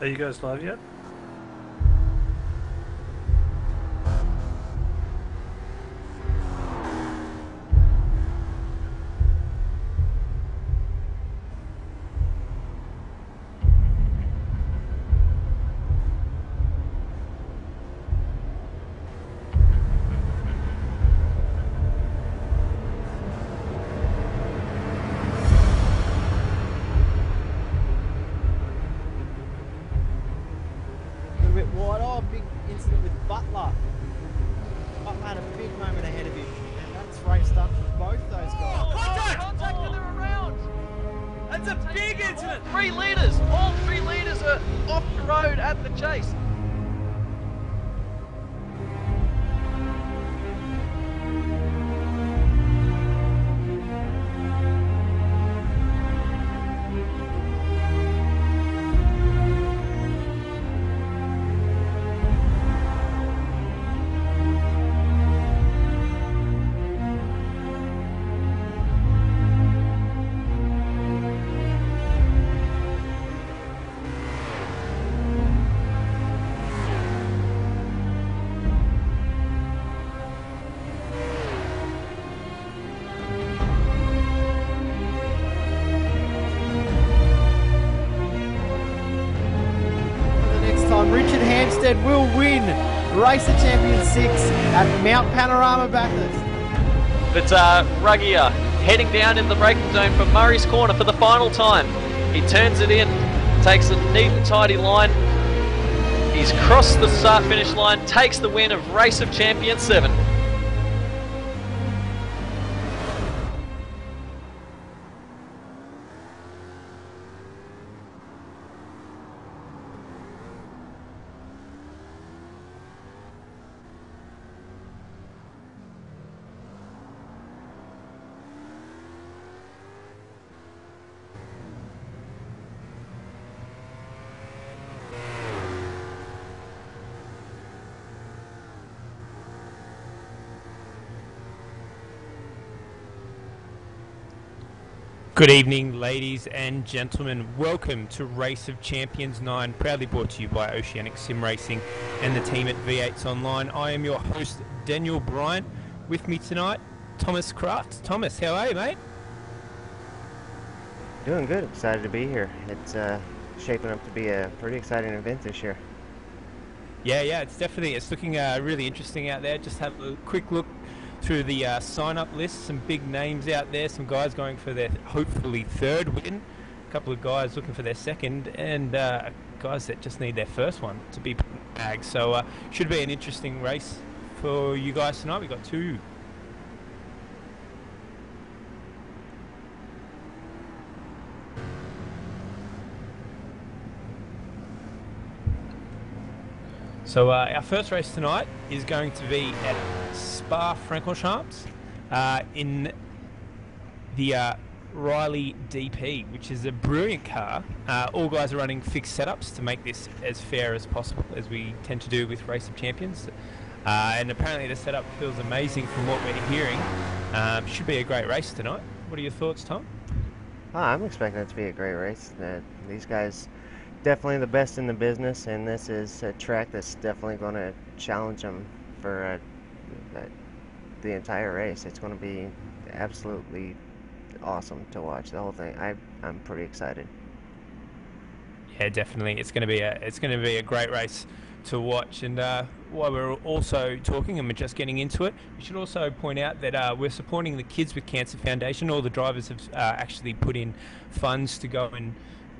Are you guys live yet? A little bit wide. Oh, big incident with Butler. Butler had a big moment ahead of him, and that's raced up for both those guys. Contact and they're around. That's a big incident. 3 leaders. All 3 leaders are off the road at the chase. The next time, Richard Hampstead will win Race of Champions 6 at Mount Panorama Bathurst. But Ruggier heading down in the braking zone for Murray's Corner for the final time. He turns it in, takes a neat and tidy line. He's crossed the start finish line, takes the win of Race of Champions 7. Good evening, ladies and gentlemen. Welcome to Race of Champions 9, proudly brought to you by Oceanic Sim Racing and the team at V8s Online. I am your host, Daniel Bryant. With me tonight, Thomas Kraft. Thomas, how are you, mate? Doing good. Excited to be here. It's shaping up to be a pretty exciting event this year. Yeah, it's looking really interesting out there. Just have a quick look through the sign-up list. Some big names out there. Some guys going for their hopefully third win. A couple of guys looking for their second, and guys that just need their first one to be put in the bag. So should be an interesting race for you guys tonight. We've got two. So our first race tonight is going to be at Spa-Francorchamps in the Riley DP, which is a brilliant car. All guys are running fixed setups to make this as fair as possible, as we tend to do with Race of Champions. And apparently the setup feels amazing from what we're hearing. Should be a great race tonight. What are your thoughts, Tom? I'm expecting it to be a great race. These guys definitely the best in the business, and this is a track that's definitely going to challenge them for the entire race. It's going to be absolutely awesome to watch the whole thing. I'm pretty excited. Yeah, definitely. It's going to be a great race to watch. And while we're also talking and we're just getting into it, we should also point out that we're supporting the Kids with Cancer Foundation. All the drivers have actually put in funds to go and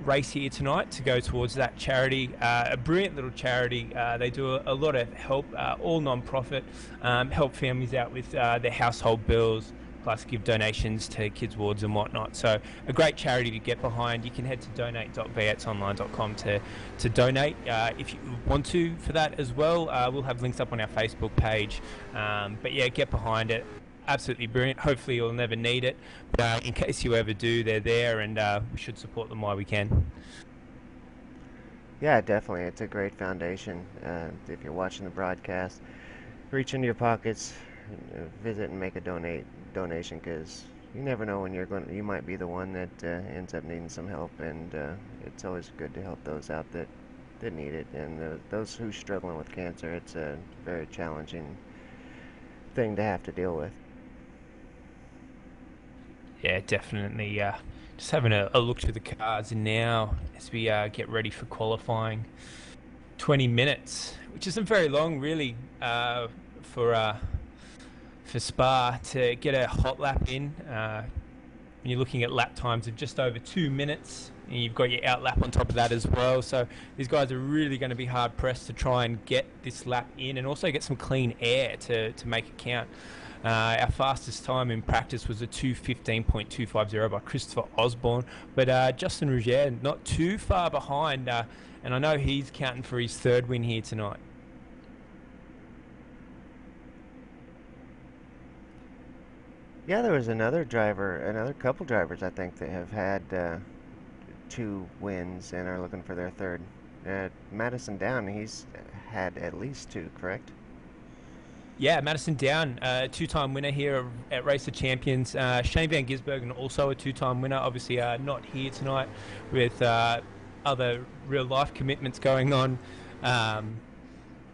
race here tonight to go towards that charity. A brilliant little charity. They do a lot of help, all non-profit, help families out with their household bills, plus give donations to kids wards and whatnot. So a great charity to get behind. You can head to donate.v8online.com to donate if you want to for that as well. We'll have links up on our Facebook page. But yeah, get behind it. Absolutely brilliant. Hopefully you'll never need it, but in case you ever do, they're there, and we should support them while we can. Yeah, definitely. It's a great foundation. If you're watching the broadcast, reach into your pockets, visit and make a donation, because you never know when you might be the one that ends up needing some help, and it's always good to help those out that that need it. And those who struggling with cancer, it's a very challenging thing to have to deal with. Yeah, definitely. Just having a look through the cards now as we get ready for qualifying. 20 minutes, which isn't very long, really, for Spa to get a hot lap in. You're looking at lap times of just over 2 minutes, and you've got your out lap on top of that as well. So these guys are really going to be hard pressed to try and get this lap in, and also get some clean air to make it count. Our fastest time in practice was a 2:15.250 by Christopher Osborne, but Justin Rougier not too far behind, and I know he's counting for his third win here tonight. Yeah, there was another couple drivers I think that have had 2 wins and are looking for their third. Madison Down, he's had at least 2, correct? Yeah, Madison Down, 2-time winner here at Race of Champions. Shane Van Gisbergen, also a 2-time winner, obviously not here tonight with other real-life commitments going on.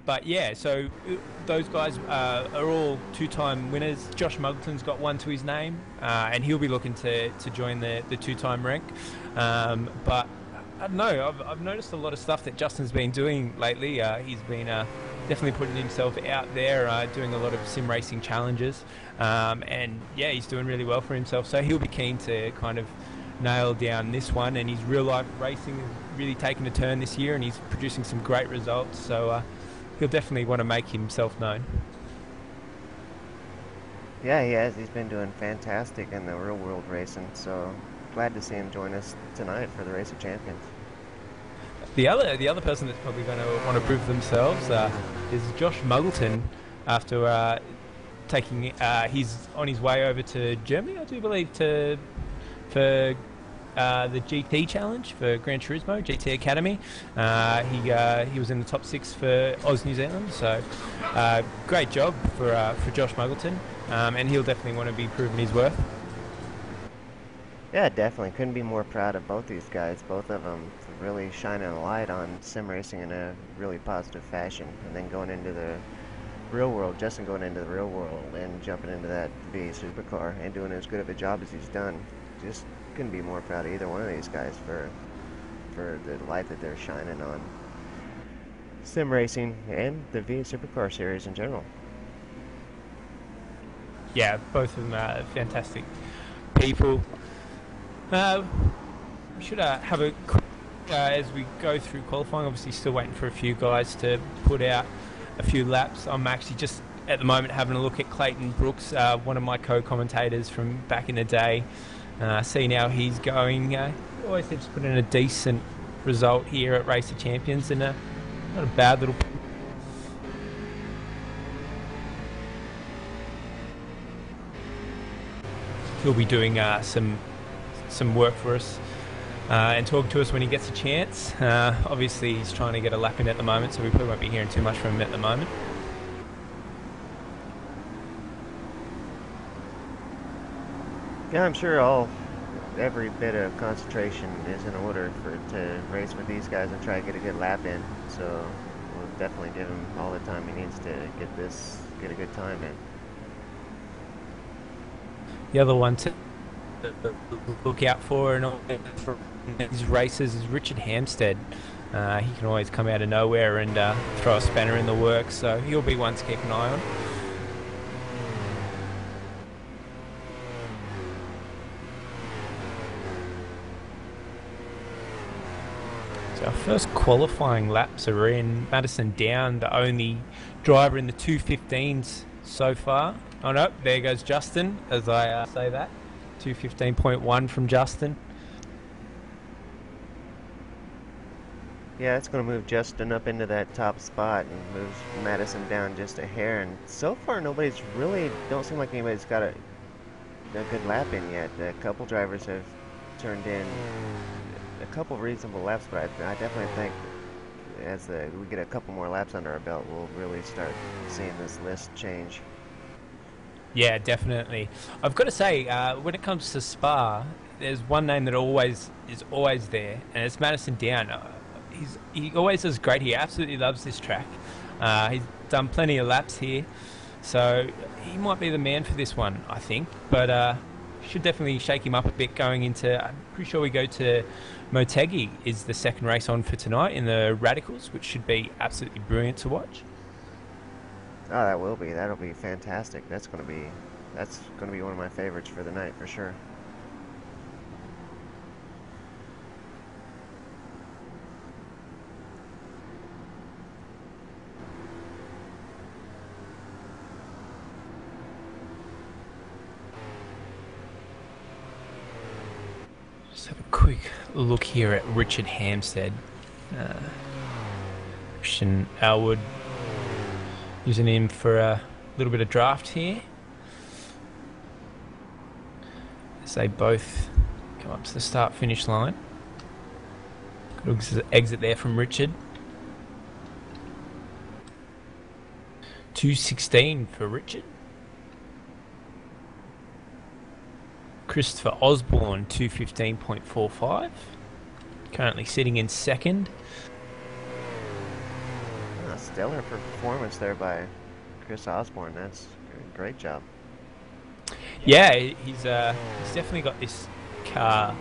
But yeah, so those guys are all 2-time winners. Josh Muggleton's got 1 to his name, and he'll be looking to join the 2-time rank. But I don't know, I've noticed a lot of stuff that Justin's been doing lately. He's been definitely putting himself out there, doing a lot of sim racing challenges. And yeah, he's doing really well for himself. So he'll be keen to kind of nail down this one. And his real life racing has really taken a turn this year, and he's producing some great results. So he'll definitely want to make himself known. Yeah, he has. He's been doing fantastic in the real world racing. So glad to see him join us tonight for the Race of Champions. The other person that's probably going to want to prove themselves is Josh Muggleton, after taking he's on his way over to Germany, I do believe, for the GT Challenge for Gran Turismo GT Academy. He was in the top 6 for Oz New Zealand, so great job for Josh Muggleton, and he'll definitely want to be proving his worth. Yeah, definitely. Couldn't be more proud of both these guys. Both of them really shining a light on sim racing in a really positive fashion. And then going into the real world, Justin going into the real world and jumping into that V supercar and doing as good of a job as he's done. Just couldn't be more proud of either one of these guys for the light that they're shining on sim racing and the V supercar series in general. Yeah, both of them are fantastic people. We should have a as we go through qualifying. Obviously still waiting for a few guys to put out a few laps. I'm actually just at the moment having a look at Clayton Brooks, one of my co-commentators from back in the day. Seeing how he's going. Always seems to put in a decent result here at Race of Champions, and not a bad little... He'll be doing some work for us and talk to us when he gets a chance. Obviously he's trying to get a lap in at the moment, so we probably won't be hearing too much from him at the moment. Yeah, I'm sure every bit of concentration is in order to race with these guys and try to get a good lap in. So we'll definitely give him all the time he needs to get a good time in. The other one to look out for for these races is Richard Hampstead. He can always come out of nowhere and throw a spanner in the works, so he'll be one to keep an eye on. So our first qualifying laps are in. Madison Down, the only driver in the 2:15s so far. Oh no, there goes Justin, as I say that. 2:15.1 from Justin. Yeah, it's going to move Justin up into that top spot and moves Madison down just a hair. And so far, don't seem like anybody's got a good lap in yet. A couple drivers have turned in a couple reasonable laps, but I definitely think as we get a couple more laps under our belt, we'll really start seeing this list change. Yeah, definitely. I've got to say, when it comes to Spa, there's one name that is always there, and it's Madison Down. he always does great. He absolutely loves this track. He's done plenty of laps here, so he might be the man for this one, I think. But should definitely shake him up a bit going into. I'm pretty sure we go to Motegi is the second race on for tonight in the Radicals, which should be absolutely brilliant to watch. Oh, that will be. That'll be fantastic. That's gonna be one of my favorites for the night for sure. Just have a quick look here at Richard Hampstead. Christian Elwood using him for a little bit of draft here. As they both come up to the start-finish line. Good exit there from Richard. 2:16 for Richard. Christopher Osborne, 2:15.45. Currently sitting in second. Oh, stellar performance there by Chris Osborne. That's a great job. Yeah, he's definitely got this car.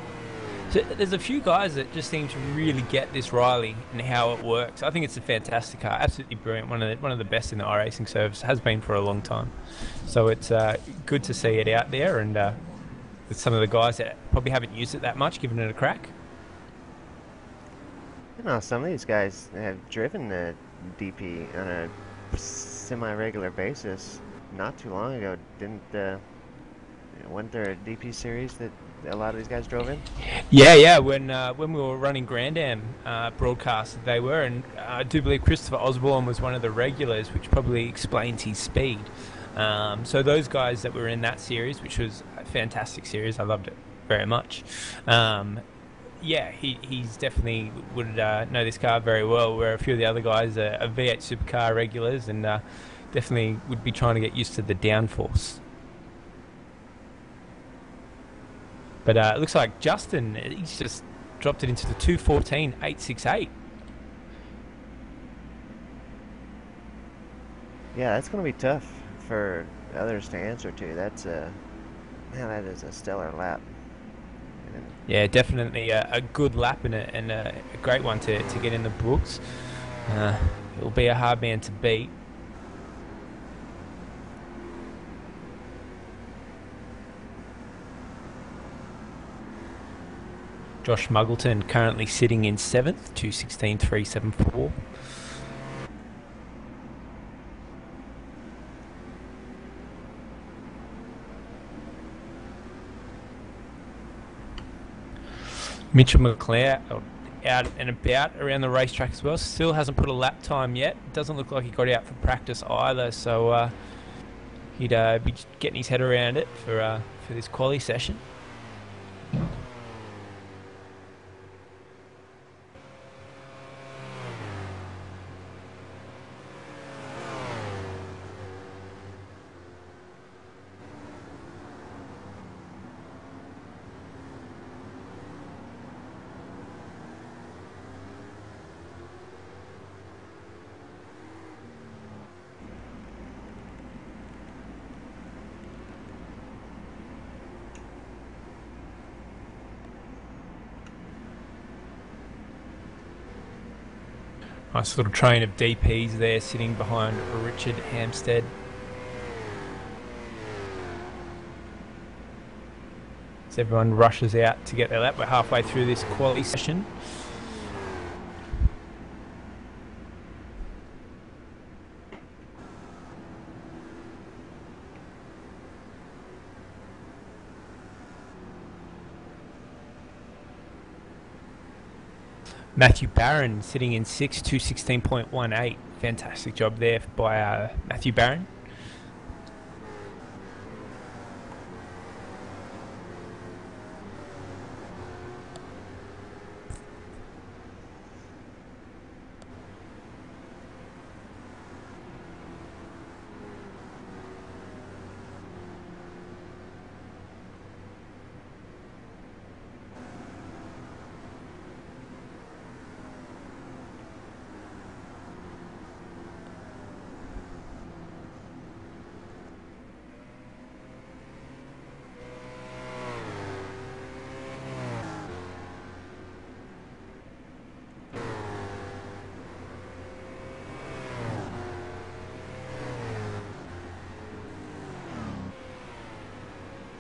So there's a few guys that just seem to really get this Riley and how it works. I think it's a fantastic car, absolutely brilliant. One of the best in the iRacing service, has been for a long time. So it's good to see it out there, and with some of the guys that probably haven't used it that much, giving it a crack. You know, some of these guys have driven the DP on a semi-regular basis not too long ago. Wasn't there a DP series that a lot of these guys drove in? Yeah. When we were running Grand Am broadcasts, they were, and I do believe Christopher Osborne was one of the regulars, which probably explains his speed. So those guys that were in that series, which was a fantastic series, I loved it very much. Yeah, he's definitely would know this car very well, where a few of the other guys are V8 supercar regulars, and definitely would be trying to get used to the downforce. But it looks like Justin, he's just dropped it into the 2:14.868. Yeah, that's going to be tough for others to answer to. That's man, that is a stellar lap. And Yeah, definitely a good lap and a great one to get in the books. It'll be a hard man to beat. Josh Muggleton currently sitting in 7th, 2:16.374. Mitchell McLeod out and about around the racetrack as well. Still hasn't put a lap time yet. Doesn't look like he got out for practice either, so he'd be getting his head around it for this quali session. Nice little train of DPs there sitting behind Richard Hampstead. As everyone rushes out to get their lap, we're halfway through this quality session. Matthew Barron sitting in 6th, 2:16.18. Fantastic job there by Matthew Barron.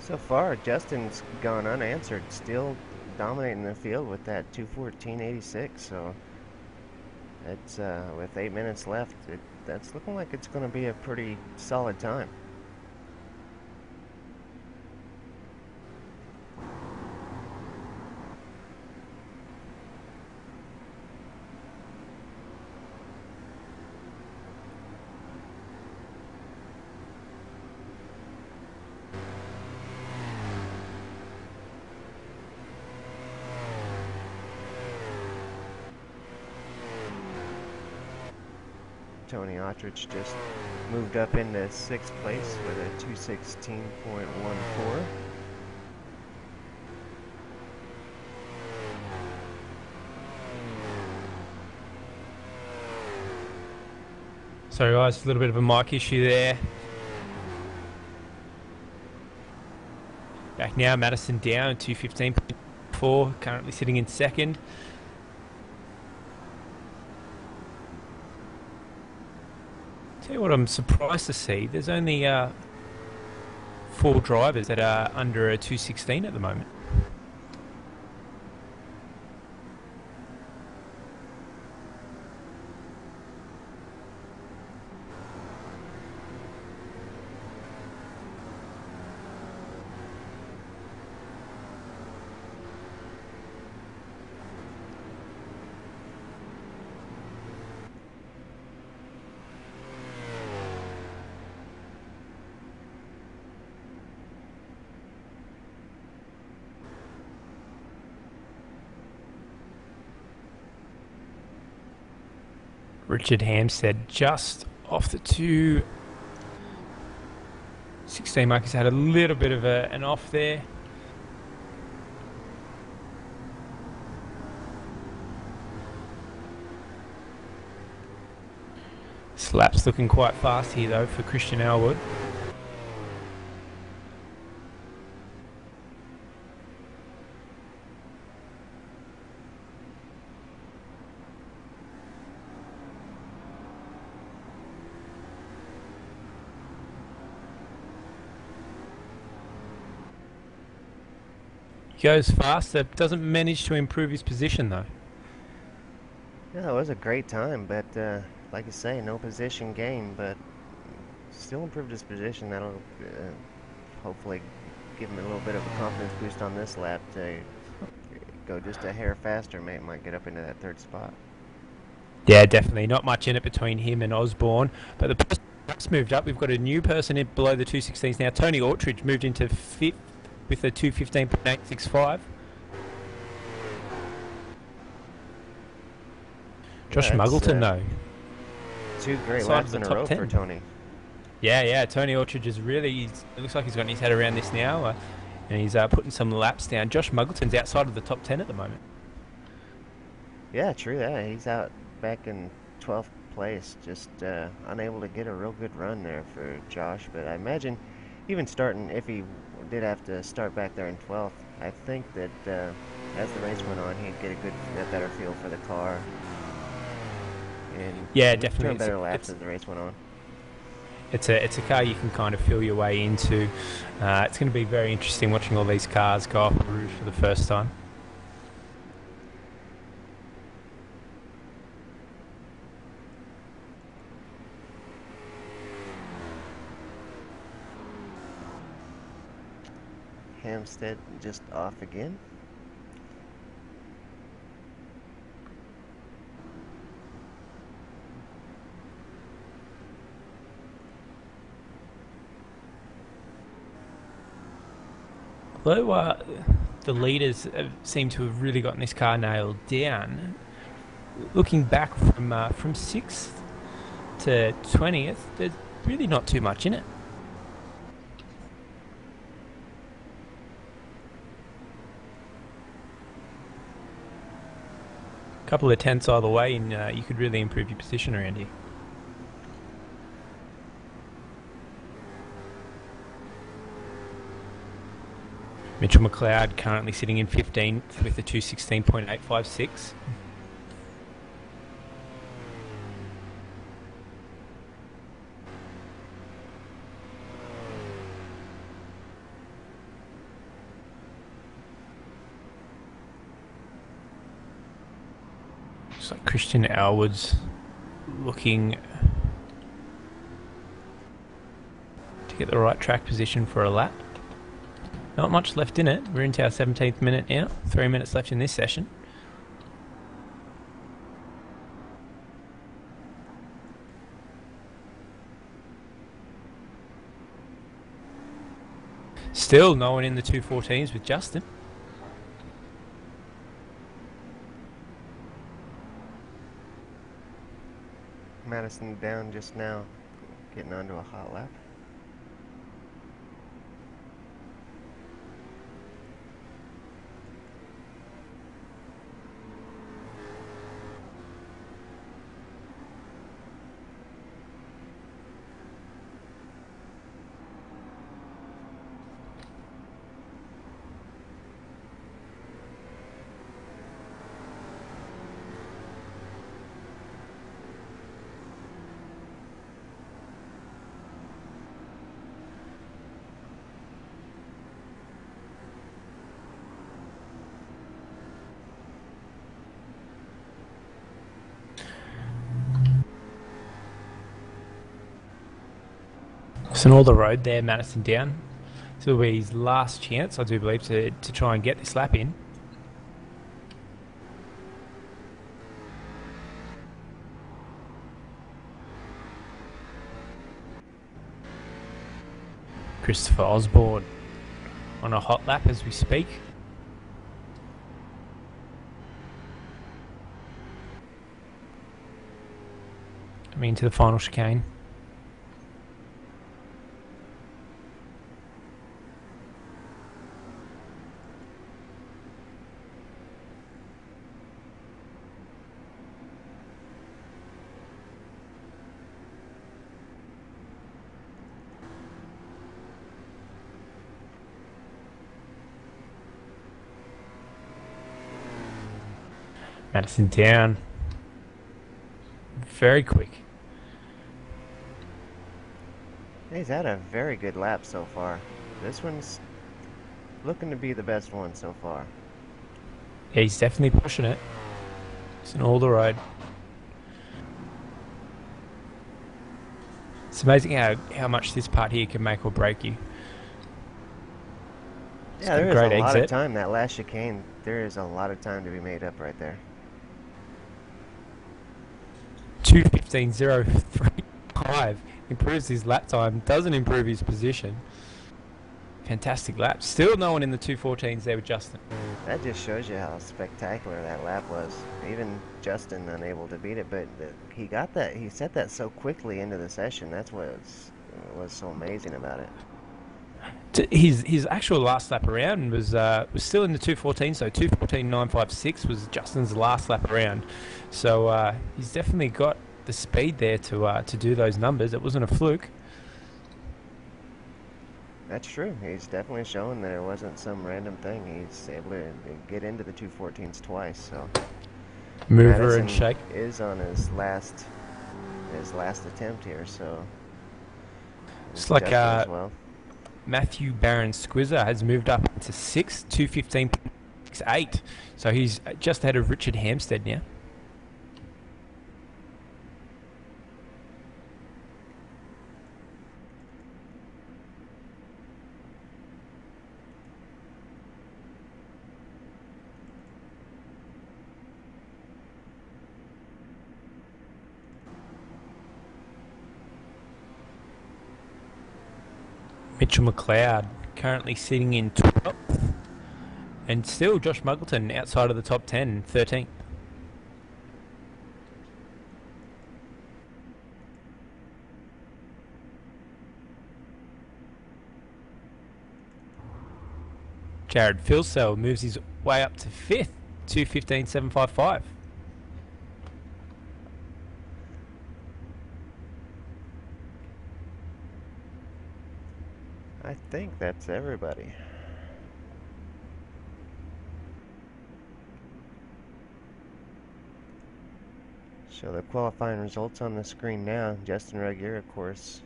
So far, Justin's gone unanswered, still dominating the field with that 2:14.86. So it's with 8 minutes left, that's looking like it's going to be a pretty solid time. Tony Autrich just moved up into 6th place with a 2:16.14. Sorry guys, a little bit of a mic issue there. Back now, Madison down 2:15.4, currently sitting in 2nd. Tell you what, I'm surprised to see. There's only 4 drivers that are under a 2:16 at the moment. Richard Hampstead just off the 2:16 mark. He's had a little bit of an off there. Slap's looking quite fast here though for Christian Elwood. Goes faster, doesn't manage to improve his position though. Yeah, it was a great time, but like you say, no position gain, but still improved his position. That'll hopefully give him a little bit of a confidence boost on this lap to go just a hair faster. Might get up into that 3rd spot. Yeah, definitely. Not much in it between him and Osborne, but the person that's moved up. We've got a new person in below the 2:16s now. Tony Autrich moved into 5th with a 2:15.865. Josh Muggleton, though. 2 great laps in a row for Tony. Yeah. Tony Autrich is really, it looks like he's gotten his head around this now, and he's putting some laps down. Josh Muggleton's outside of the top 10 at the moment. Yeah, true that. He's out back in 12th place, just unable to get a real good run there for Josh. But I imagine even starting, if he did have to start back there in 12th, I think that as the race went on, he'd get a better feel for the car. And yeah, definitely. Turn better laps as the race went on. It's a car you can kind of feel your way into. It's going to be very interesting watching all these cars go off the roof for the first time. Hampstead just off again. Although the leaders seem to have really gotten this car nailed down, looking back from 6th to 20th, there's really not too much in it. A couple of tenths either way, and you could really improve your position around here. Mitchell McLeod currently sitting in 15th with a 2:16.856. Looks like Christian Alwood's looking to get the right track position for a lap. Not much left in it. We're into our 17th minute now. 3 minutes left in this session. Still no one in the 214s with Justin. Madison down just now, getting onto a hot lap. So all the road there, Madison down. This will be his last chance, I do believe, to try and get this lap in. Christopher Osborne on a hot lap as we speak. Coming into the final chicane. Madison down. Very quick. He's had a very good lap so far. This one's looking to be the best one so far. Yeah, he's definitely pushing it. It's an all the road. It's amazing how much this part here can make or break you. Yeah, there is a lot of time. That last chicane, there is a lot of time to be made up right there. 2:15.035 improves his lap time, doesn't improve his position. Fantastic lap. Still no one in the 214s there with Justin. That just shows you how spectacular that lap was. Even Justin unable to beat it, but he got that. He set that so quickly into the session. That's what was so amazing about it. His actual last lap around was still in the 214, so 2:14.956 was Justin's last lap around. So he's definitely got the speed there to do those numbers. It wasn't a fluke. That's true. He's definitely shown that it wasn't some random thing. He's able to get into the 214s twice. So mover Madison and shake is on his last attempt here. So it's like as well. Matthew Barron Squizzer has moved up to 6th, 2:15.68. So he's just ahead of Richard Hampstead now. Mitchell McLeod currently sitting in 12th, and still Josh Muggleton outside of the top 10, 13th. Jared Filsell moves his way up to 5th, 2:15.755. I think that's everybody. So the qualifying results on the screen now. Justin Regier, of course,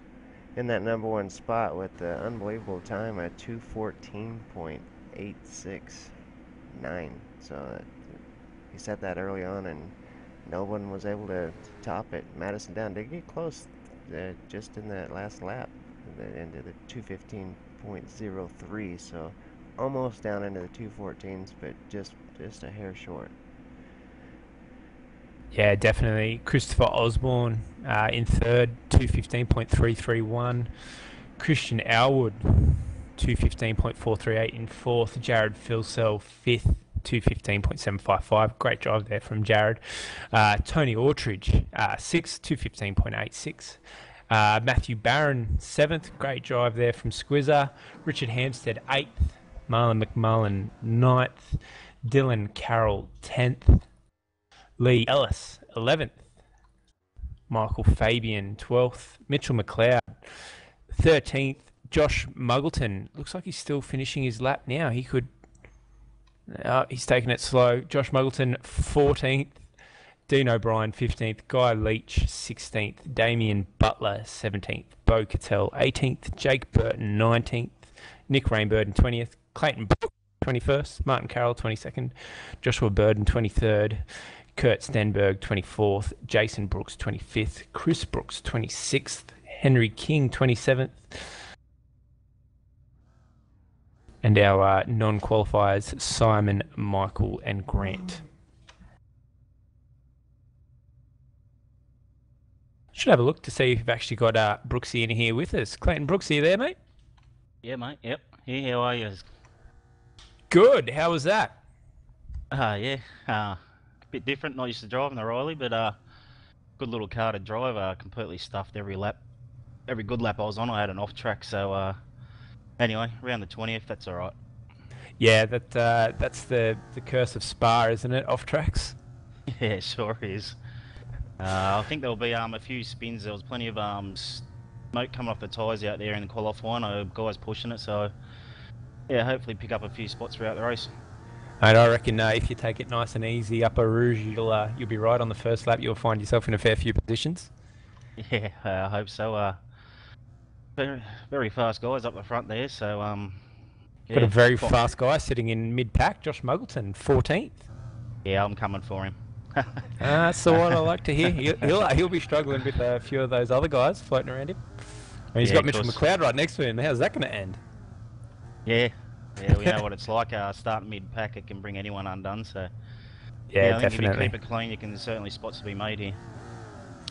in that number one spot with the unbelievable time at 2:14.869. So he set that early on, and no one was able to top it. Madison Down did get close just in that last lap into the 2:15.03, so almost down into the 2:14s, but just a hair short. Yeah, definitely. Christopher Osborne in third, 2:15.331. Christian Elwood, 2:15.438 in fourth. Jared Filsell, fifth, 2:15.755. Great drive there from Jared. Tony Autridge, sixth, 2:15.86. Matthew Barron, seventh. Great drive there from Squizzer. Richard Hampstead, eighth. Marlon McMullen, ninth. Dylan Carroll, 10th. Lee Ellis, 11th. Michael Fabian, 12th. Mitchell McLeod, 13th. Josh Muggleton, looks like he's still finishing his lap now. He could... he's taking it slow. Josh Muggleton, 14th. Dean O'Brien, 15th. Guy Leach, 16th. Damien Butler, 17th. Bo Cattell, 18th. Jake Burton, 19th. Nick Rainbird, 20th. Clayton Brook, 21st. Martin Carroll, 22nd. Joshua Burden, 23rd. Kurt Stenberg, 24th. Jason Brooks, 25th. Chris Brooks, 26th. Henry King, 27th. And our non-qualifiers, Simon, Michael, and Grant. Should have a look to see if we've actually got Brooksy in here with us. Clayton Brooks, are you there, mate? Yeah, mate. Yep. Here, how are you? Good. How was that? Yeah. A bit different. Not used to driving the Riley, but good little car to drive. Completely stuffed every lap. Every good lap I was on, I had an off track. So anyway, around the 20th, that's all right. Yeah, that's the curse of Spa, isn't it? Off tracks. Yeah, it sure is. I think there'll be a few spins. There was plenty of smoke coming off the tyres out there in the qualifying. Guys pushing it, so yeah, hopefully pick up a few spots throughout the race. And I reckon if you take it nice and easy up a Rouge, you'll be right on the first lap. You'll find yourself in a fair few positions. Yeah, I hope so. Very, very fast guys up the front there, so yeah, got a very fast guy sitting in mid-pack, Josh Muggleton, 14th. Yeah, I'm coming for him. That's the one I like to hear. He'll be struggling with a few of those other guys floating around him. And he's got Mitchell McLeod right next to him. How's that going to end? Yeah, we know what it's like. Starting mid-pack, it can bring anyone undone. So yeah, I think definitely. If you keep it clean, you can certainly spots to be made here.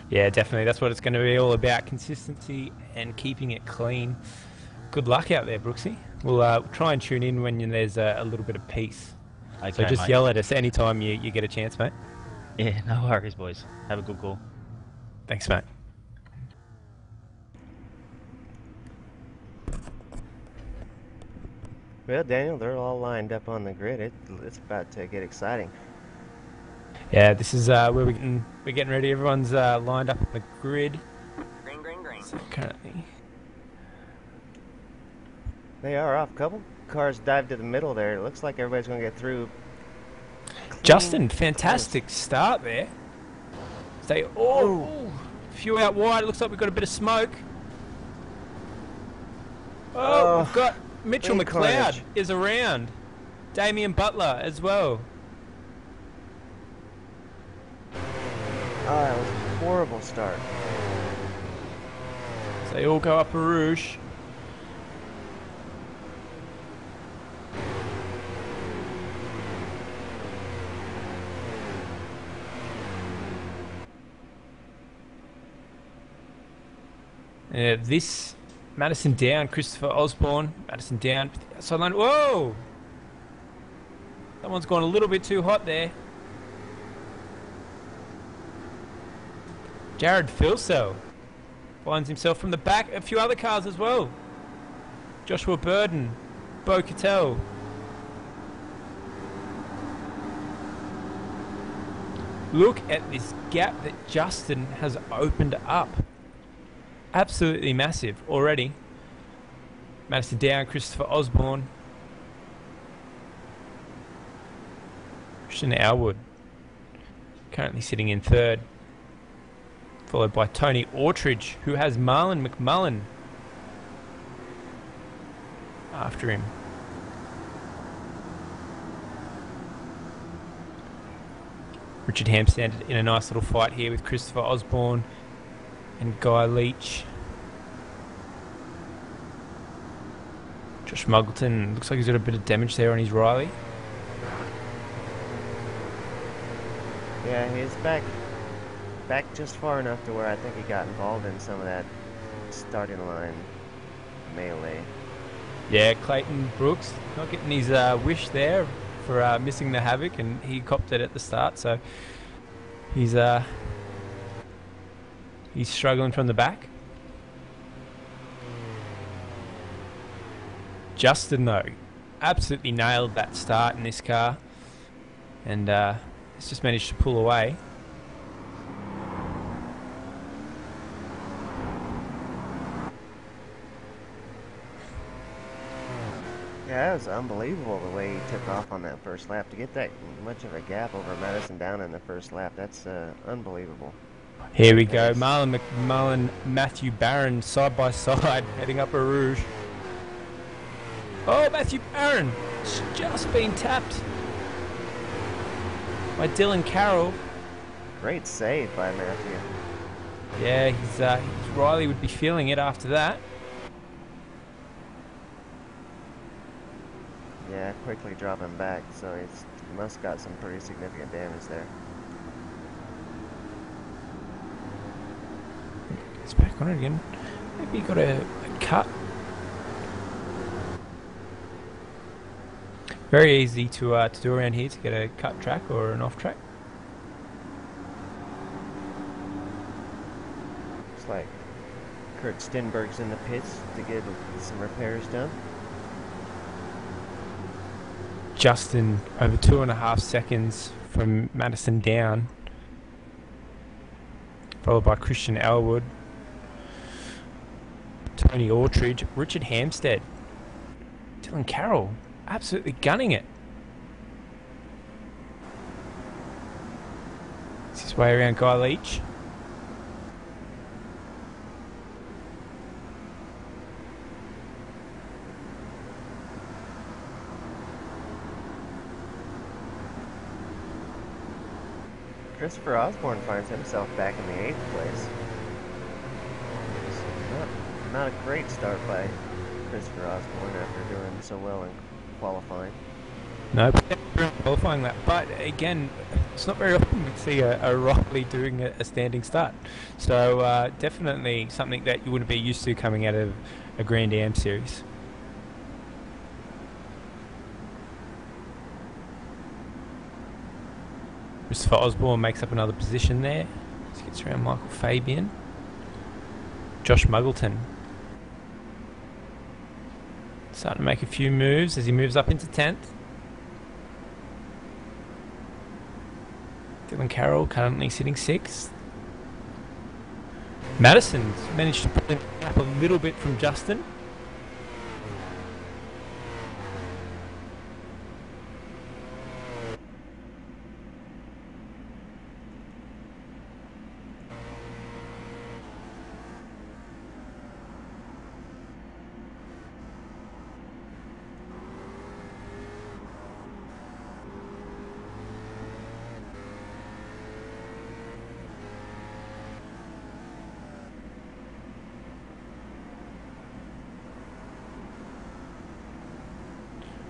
Yeah, definitely. That's what it's going to be all about: consistency and keeping it clean. Good luck out there, Brooksy. We'll try and tune in when there's a little bit of peace. Okay, so just mate. yell at us anytime you get a chance, mate. Yeah, no worries, boys. Have a good call. Thanks, mate. Well, Daniel, they're all lined up on the grid. It's about to get exciting. Yeah, this is where we're getting ready. Everyone's lined up on the grid. Green. So currently, They are off. Couple cars dive to the middle there. It looks like everybody's going to get through. Justin, fantastic start there. Stay few out wide. It looks like we've got a bit of smoke. We've got Mitchell McLeod carnage. is around. Damien Butler as well. That was a horrible start. So they all go up a Rouge. This Madison down, Christopher Osborne. Madison down. Sideline. Whoa! Someone's gone a little bit too hot there. Jared Filsell finds himself from the back. A few other cars as well. Joshua Burden, Bo Cattell. Look at this gap that Justin has opened up. Absolutely massive already. Madison down, Christopher Osborne. Christian Elwood currently sitting in third. Followed by Tony Autridge, who has Marlon McMullen after him. Richard Hampstead in a nice little fight here with Christopher Osborne and Guy Leach. Josh Muggleton looks like he's got a bit of damage there on his Riley. Yeah, he's back just far enough to where I think he got involved in some of that starting line melee. Yeah, Clayton Brooks not getting his wish there for missing the Havoc, and he copped it at the start, so he's struggling from the back. Justin, though, absolutely nailed that start in this car, and he's just managed to pull away. Yeah, that was unbelievable the way he took off on that first lap. To get that much of a gap over Madison down in the first lap, that's unbelievable. Here we go, Marlon McMullen, Matthew Barron side by side heading up a Rouge. Oh, Matthew Barron, it's just been tapped by Dylan Carroll. Great save by Matthew. Yeah, his Riley would be feeling it after that. Yeah, quickly dropping back, so he must got some pretty significant damage there. It's back on it again. Maybe he got a cut. Very easy to do around here to get a cut track or an off track. Looks like Kurt Stenberg's in the pits to get some repairs done. Justin over 2.5 seconds from Madison down, followed by Christian Elwood, Tony Autridge, Richard Hampstead, Dylan Carroll, absolutely gunning it. It's his way around Guy Leach. Christopher Osborne finds himself back in the 8th place. Not a great start by Christopher Osborne after doing so well in qualifying. No, qualifying that. But again, it's not very often we see a Riley doing a standing start. So definitely something that you wouldn't be used to coming out of a Grand Am series. Christopher Osborne makes up another position there. Just gets around Michael Fabian. Josh Muggleton starting to make a few moves as he moves up into 10th. Dylan Carroll currently sitting 6th. Madison's managed to pull him up a little bit from Justin.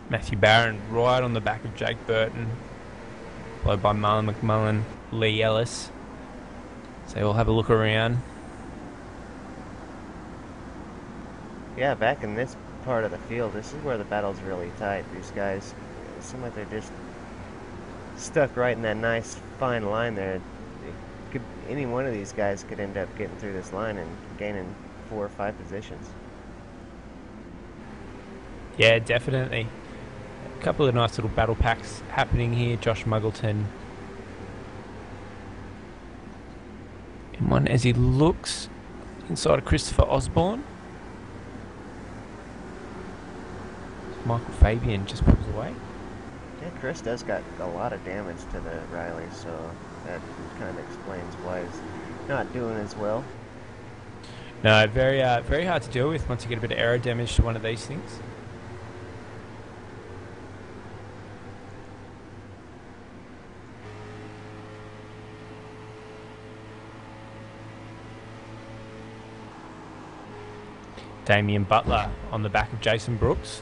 Matthew Barron right on the back of Jake Burton, followed by Marlon McMullen, Lee Ellis. So we'll have a look around. Yeah, back in this part of the field, this is where the battle's really tight. These guys seem like they're just stuck right in that nice fine line there. Any one of these guys could end up getting through this line and gaining 4 or 5 positions. Yeah, definitely. A couple of nice little battle packs happening here. Josh Muggleton in one as he looks inside of Christopher Osborne. Michael Fabian just pulls away. Yeah, Chris does got a lot of damage to the Riley, so that kind of explains why he's not doing as well. No, very hard to deal with once you get a bit of aero damage to one of these things. Damien Butler on the back of Jason Brooks.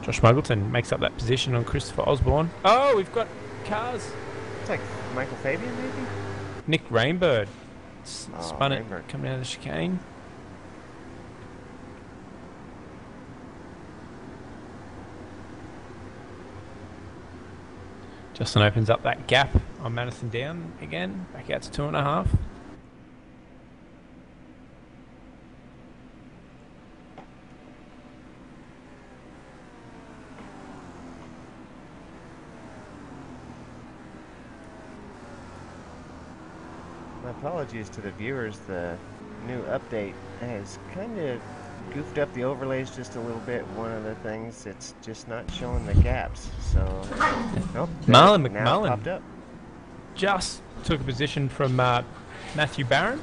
Josh Muggleton makes up that position on Christopher Osborne. Oh, we've got cars. It's like Michael Fabian, maybe? Nick Rainbird Oh, spun Rainbird. it coming out of the chicane. Justin opens up that gap on Madison Down again, back out to 2.5. My apologies to the viewers. The new update has kind of goofed up the overlays just a little bit. One of the things, it's just not showing the gaps. So, nope. Marlon that now McMullen. popped up. Just took a position from Matthew Barron.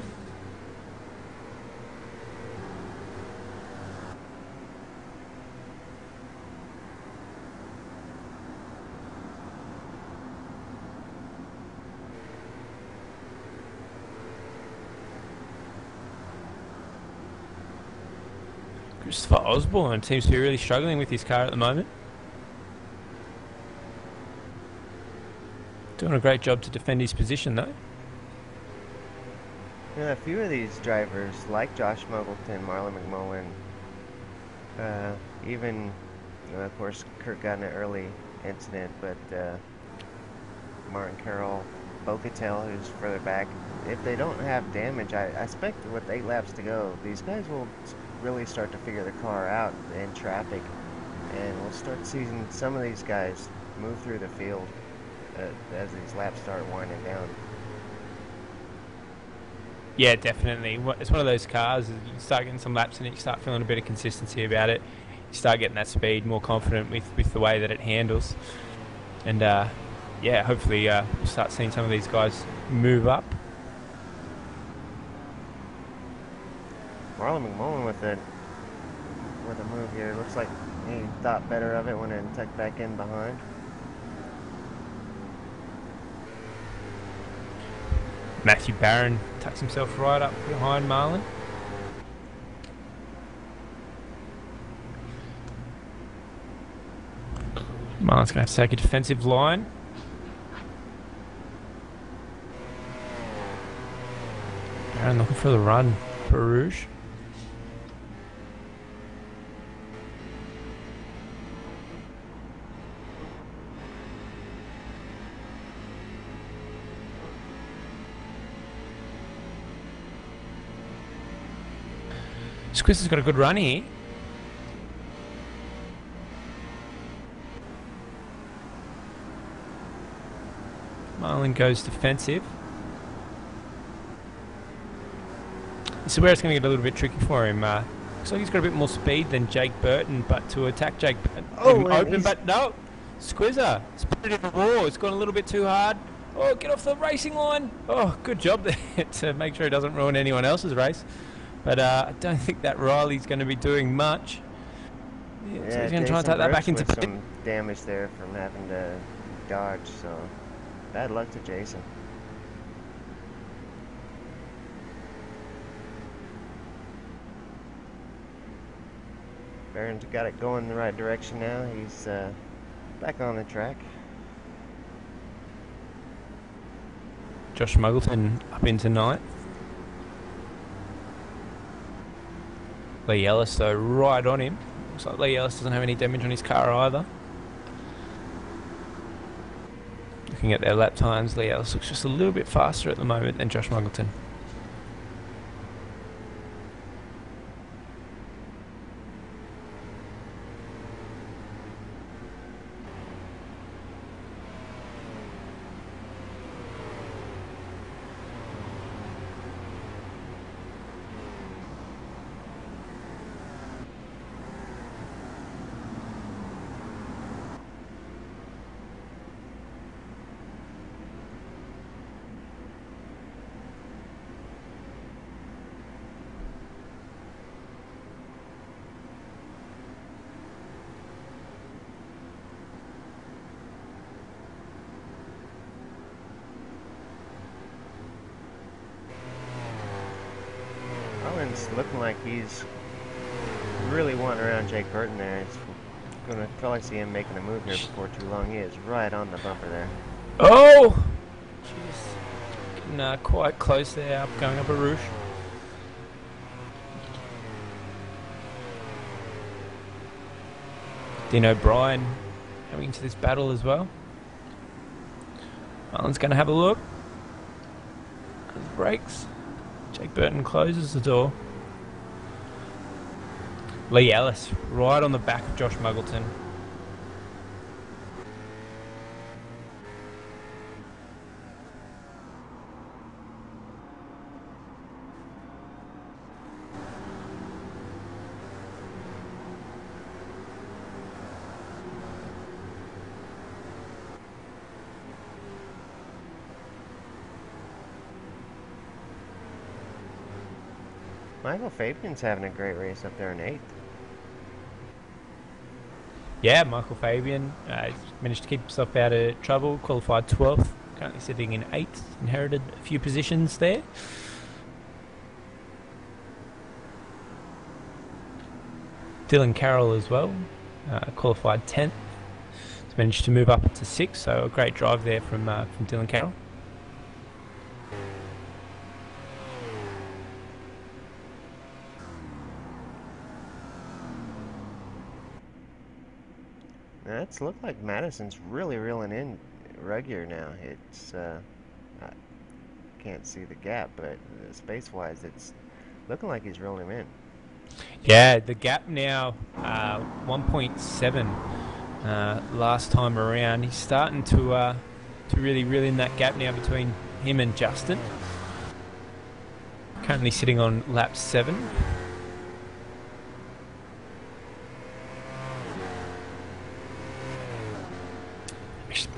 Christopher Osborne seems to be really struggling with his car at the moment. Doing a great job to defend his position though. You know, a few of these drivers, like Josh Muggleton, Marlon McMullen, even, you know, of course, Kurt got in an early incident, but Martin Carroll, Bocatel, who's further back, if they don't have damage, I expect with 8 laps to go, these guys will really start to figure the car out in traffic, and we'll start seeing some of these guys move through the field as these laps start winding down. Yeah, definitely. It's one of those cars, you start getting some laps in it, you start feeling a bit of consistency about it, you start getting that speed, more confident with the way that it handles. And yeah, hopefully we'll start seeing some of these guys move up. Marlon McMullen with a move here. Looks like he thought better of it when it tucked back in behind. Matthew Barron tucks himself right up behind Marlon. Marlon's going to have to take a defensive line. Barron looking for the run for Rouge. Squiz has got a good run here. Marlon goes defensive. This is where it's going to get a little bit tricky for him. Looks like he's got a bit more speed than Jake Burton, but to attack Jake Burton, open, but no. Squizzer, it's put it in the wall. It's gone a little bit too hard. Oh, get off the racing line. Oh, good job there to make sure he doesn't ruin anyone else's race. But I don't think that Riley's going to be doing much. Yeah, so he's going to try and take that back into pit. Some damage there from having to dodge, so bad luck to Jason. Barron's got it going in the right direction now. He's back on the track. Josh Muggleton up into ninth. Lee Ellis though right on him. Looks like Lee Ellis doesn't have any damage on his car either. Looking at their lap times, Lee Ellis looks just a little bit faster at the moment than Josh Muggleton. Madison's looking like he's really wanting around Jake Burton there. It's going to probably see him making a move here before too long. He is right on the bumper there. Oh! Jeez. Getting quite close there, going up a roof. Dean O'Brien coming into this battle as well. Marlon's going to have a look. There's brakes. Jake Burton closes the door. Lee Ellis right on the back of Josh Muggleton. Michael Fabian's having a great race up there in 8th. Yeah, Michael Fabian managed to keep himself out of trouble, qualified 12th, currently sitting in 8th, inherited a few positions there. Dylan Carroll as well, qualified 10th, he's managed to move up to 6th, so a great drive there from Dylan Carroll. It's looked like Madison's really reeling in Ruggier now. It's I can't see the gap, but space-wise, it's looking like he's reeling him in. Yeah, the gap now 1.7 last time around. He's starting to really reel in that gap now between him and Justin. Currently sitting on lap 7.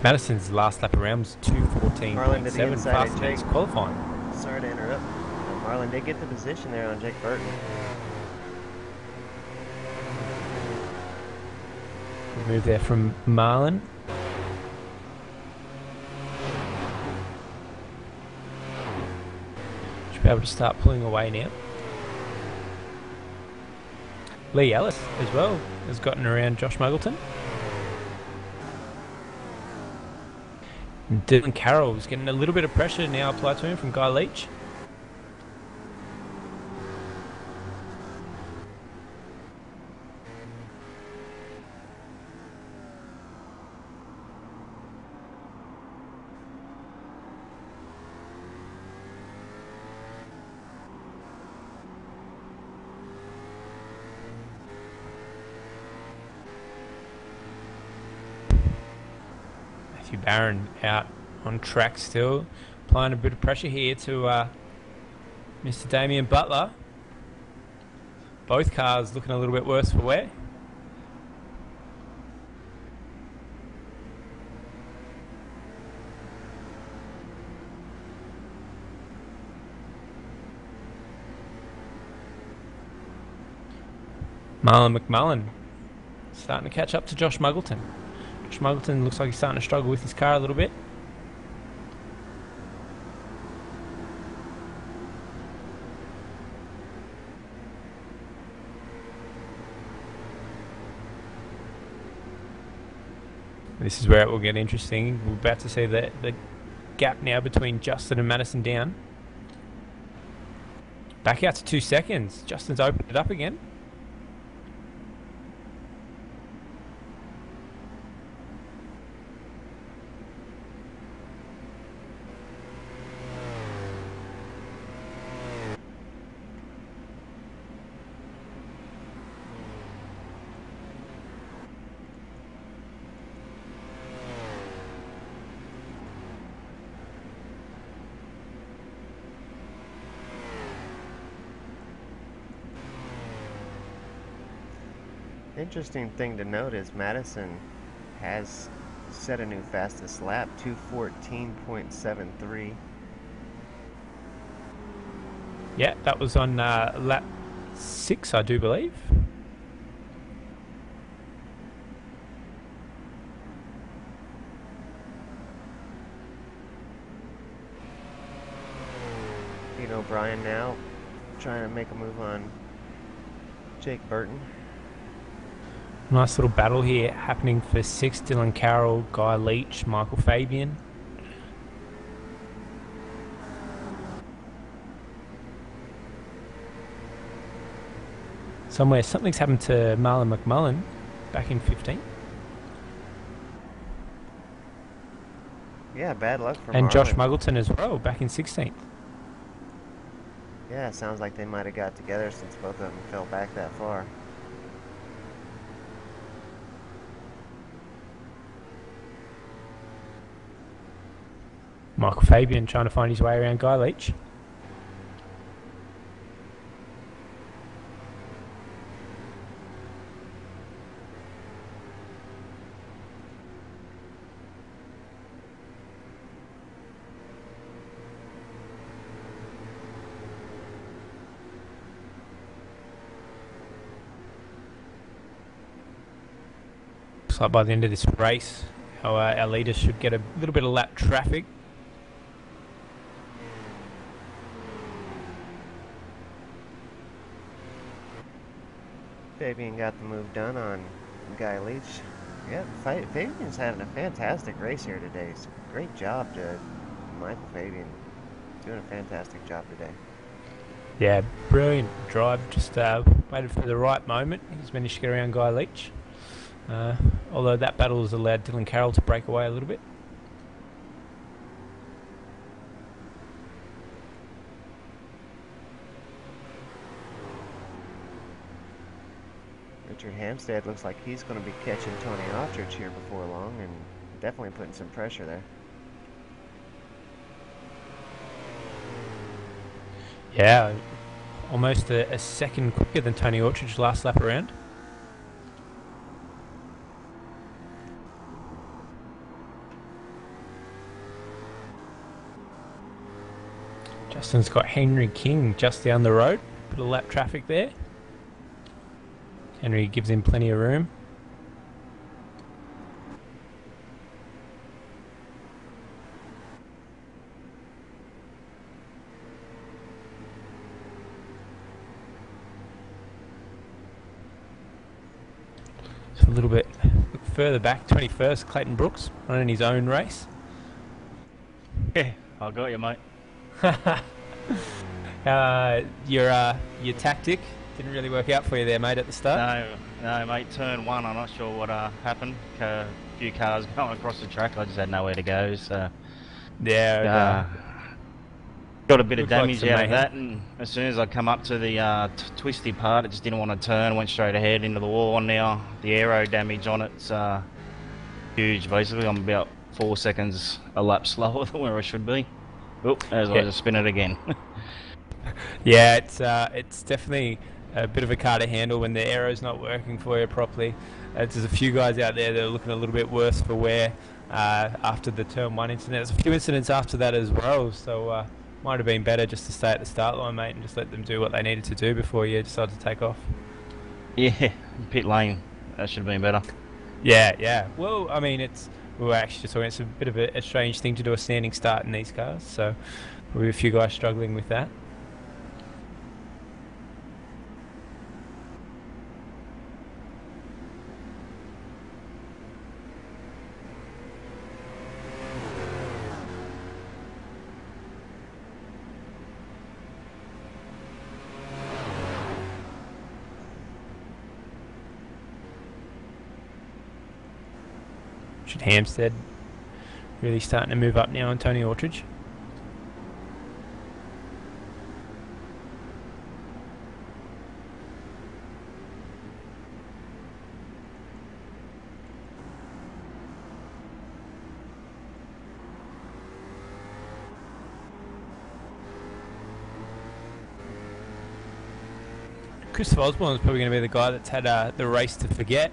Madison's last lap around was 2:14.7 faster than his qualifying. Sorry to interrupt. Marlon did get the position there on Jake Burton. Move there from Marlon. Should be able to start pulling away now. Lee Ellis as well has gotten around Josh Muggleton. And Dylan Carroll is getting a little bit of pressure now applied to him from Guy Leach. Barron out on track still, applying a bit of pressure here to Mr. Damien Butler. Both cars looking a little bit worse for wear. Marlon McMullen starting to catch up to Josh Muggleton. Muggleton looks like he's starting to struggle with his car a little bit. This is where it will get interesting. We're about to see the gap now between Justin and Madison down. Back out to 2 seconds. Justin's opened it up again. Interesting thing to note is Madison has set a new fastest lap, 2:14.73. Yeah, that was on lap 6, I do believe. Dean O'Brien now trying to make a move on Jake Burton. Nice little battle here happening for 6th. Dylan Carroll, Guy Leach, Michael Fabian. Something's happened to Marlon McMullen back in 15th. Yeah, bad luck for And Marlon. Josh Muggleton as well, back in 16th. Yeah, it sounds like they might have got together since both of them fell back that far. Michael Fabian trying to find his way around Guy Leach. Looks like by the end of this race, our leaders should get a little bit of lap traffic. Fabian got the move done on Guy Leach. Yeah, Fabian's having a fantastic race here today. So great job to Michael Fabian. Doing a fantastic job today. Yeah, brilliant drive. Just waited for the right moment. He's managed to get around Guy Leach. Although that battle has allowed Dylan Carroll to break away a little bit. Richard Hampstead looks like he's going to be catching Tony Ostrich here before long and definitely putting some pressure there. Yeah, almost a second quicker than Tony Orchard's last lap around. Justin's got Henry King just down the road. Bit of lap traffic there. Henry gives him plenty of room. So a little bit further back, 21st, Clayton Brooks running his own race. Yeah, I got you, mate. Your tactic didn't really work out for you there, mate, at the start. No, mate. Turn 1. I'm not sure what happened. A few cars going across the track. I just had nowhere to go. So Yeah. got a bit of Looked like damage some out of mayhem. that, and as soon as I come up to the twisty part, it just didn't want to turn. Went straight ahead into the wall. And now the aero damage on it's huge. Basically, I'm about 4 seconds a lap slower than where I should be. Oh, as I just spin it again. Yeah, it's definitely a bit of a car to handle when the aero's not working for you properly. There's a few guys out there that are looking a little bit worse for wear after the turn 1 incident. There's a few incidents after that as well, so might have been better just to stay at the start line, mate, and just let them do what they needed to do before you decide to take off. Yeah, pit lane. That should have been better. Yeah. Well, I mean, we were actually just talking. It's a bit of a strange thing to do a standing start in these cars, so we were a few guys struggling with that. Richard Hampstead really starting to move up now on Tony Orchard. Christopher Osborne is probably going to be the guy that's had the race to forget.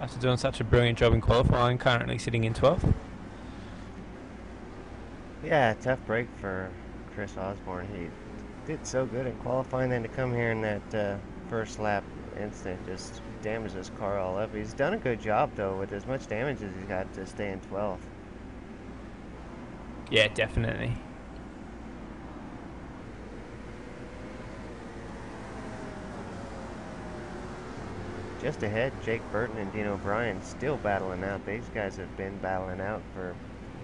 After doing such a brilliant job in qualifying, currently sitting in 12th. Yeah, tough break for Chris Osborne. He did so good in qualifying, then to come here in that first lap instant just damaged his car all up. He's done a good job, though, with as much damage as he's got to stay in 12th. Yeah, definitely. just ahead, Jake Burton and Dean O'Brien still battling out. These guys have been battling out for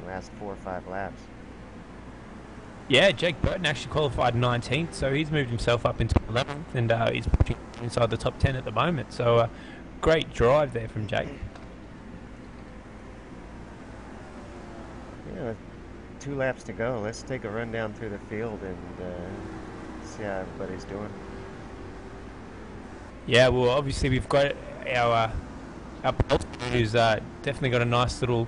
the last 4 or 5 laps. Yeah, Jake Burton actually qualified 19th, so he's moved himself up into 11th, and he's pushing inside the top 10 at the moment. So great drive there from Jake. Yeah, 2 laps to go. Let's take a run down through the field and see how everybody's doing. Yeah, well, obviously we've got our Pulse, who's definitely got a nice little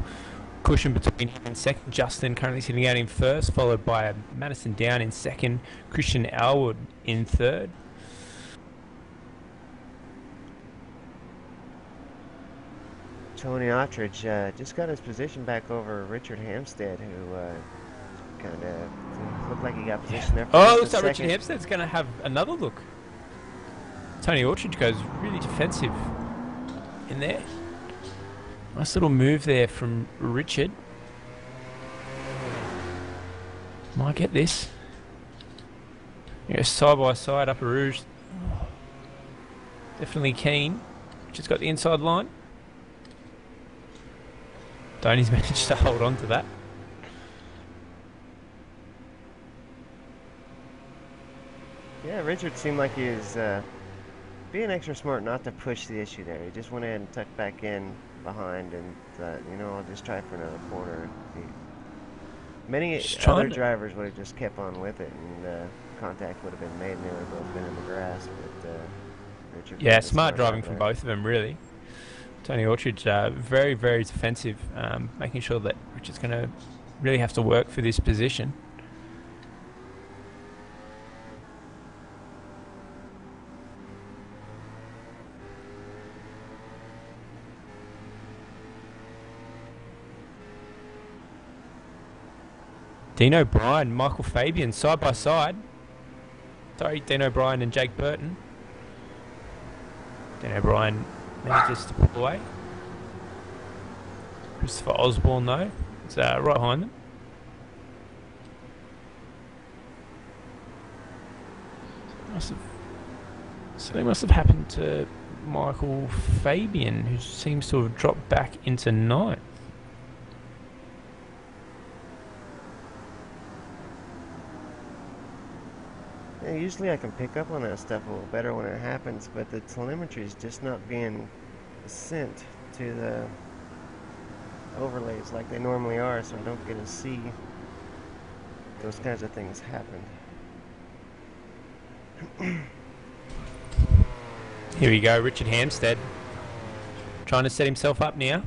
cushion between him and second. Justin currently sitting out in first, followed by Madison Down in second, Christian Elwood in third. Tony Ottridge just got his position back over Richard Hampstead, who kind of looked like he got position there. Oh, looks like Richard Hampstead's going to have another look. Tony Ottridge goes really defensive in there. Nice little move there from Richard. Might get this. Yeah, side by side, Upper Rouge. Definitely keen. Richard's got the inside line. Tony's managed to hold on to that. Yeah, Richard seemed like he was being extra smart not to push the issue there. He just went ahead and tucked back in behind and thought, you know, I'll just try for another corner. Many other drivers would have just kept on with it, and contact would have been made, and they would have both been in the grass. But Richard, yeah, smart driving from both of them, really. Tony Ottridge, very, very defensive, making sure that Richard's going to really have to work for this position. Dean O'Brien, Michael Fabian, side by side. Sorry, Dean O'Brien and Jake Burton. Dean O'Brien manages to pull away. Christopher Osborne, though, is right behind them. Something must have happened to Michael Fabian, who seems to have dropped back into ninth. Yeah, usually I can pick up on that stuff a little better when it happens, but the telemetry is just not being sent to the overlays like they normally are, so I don't get to see those kinds of things happen. Here we go, Richard Hampstead trying to set himself up now.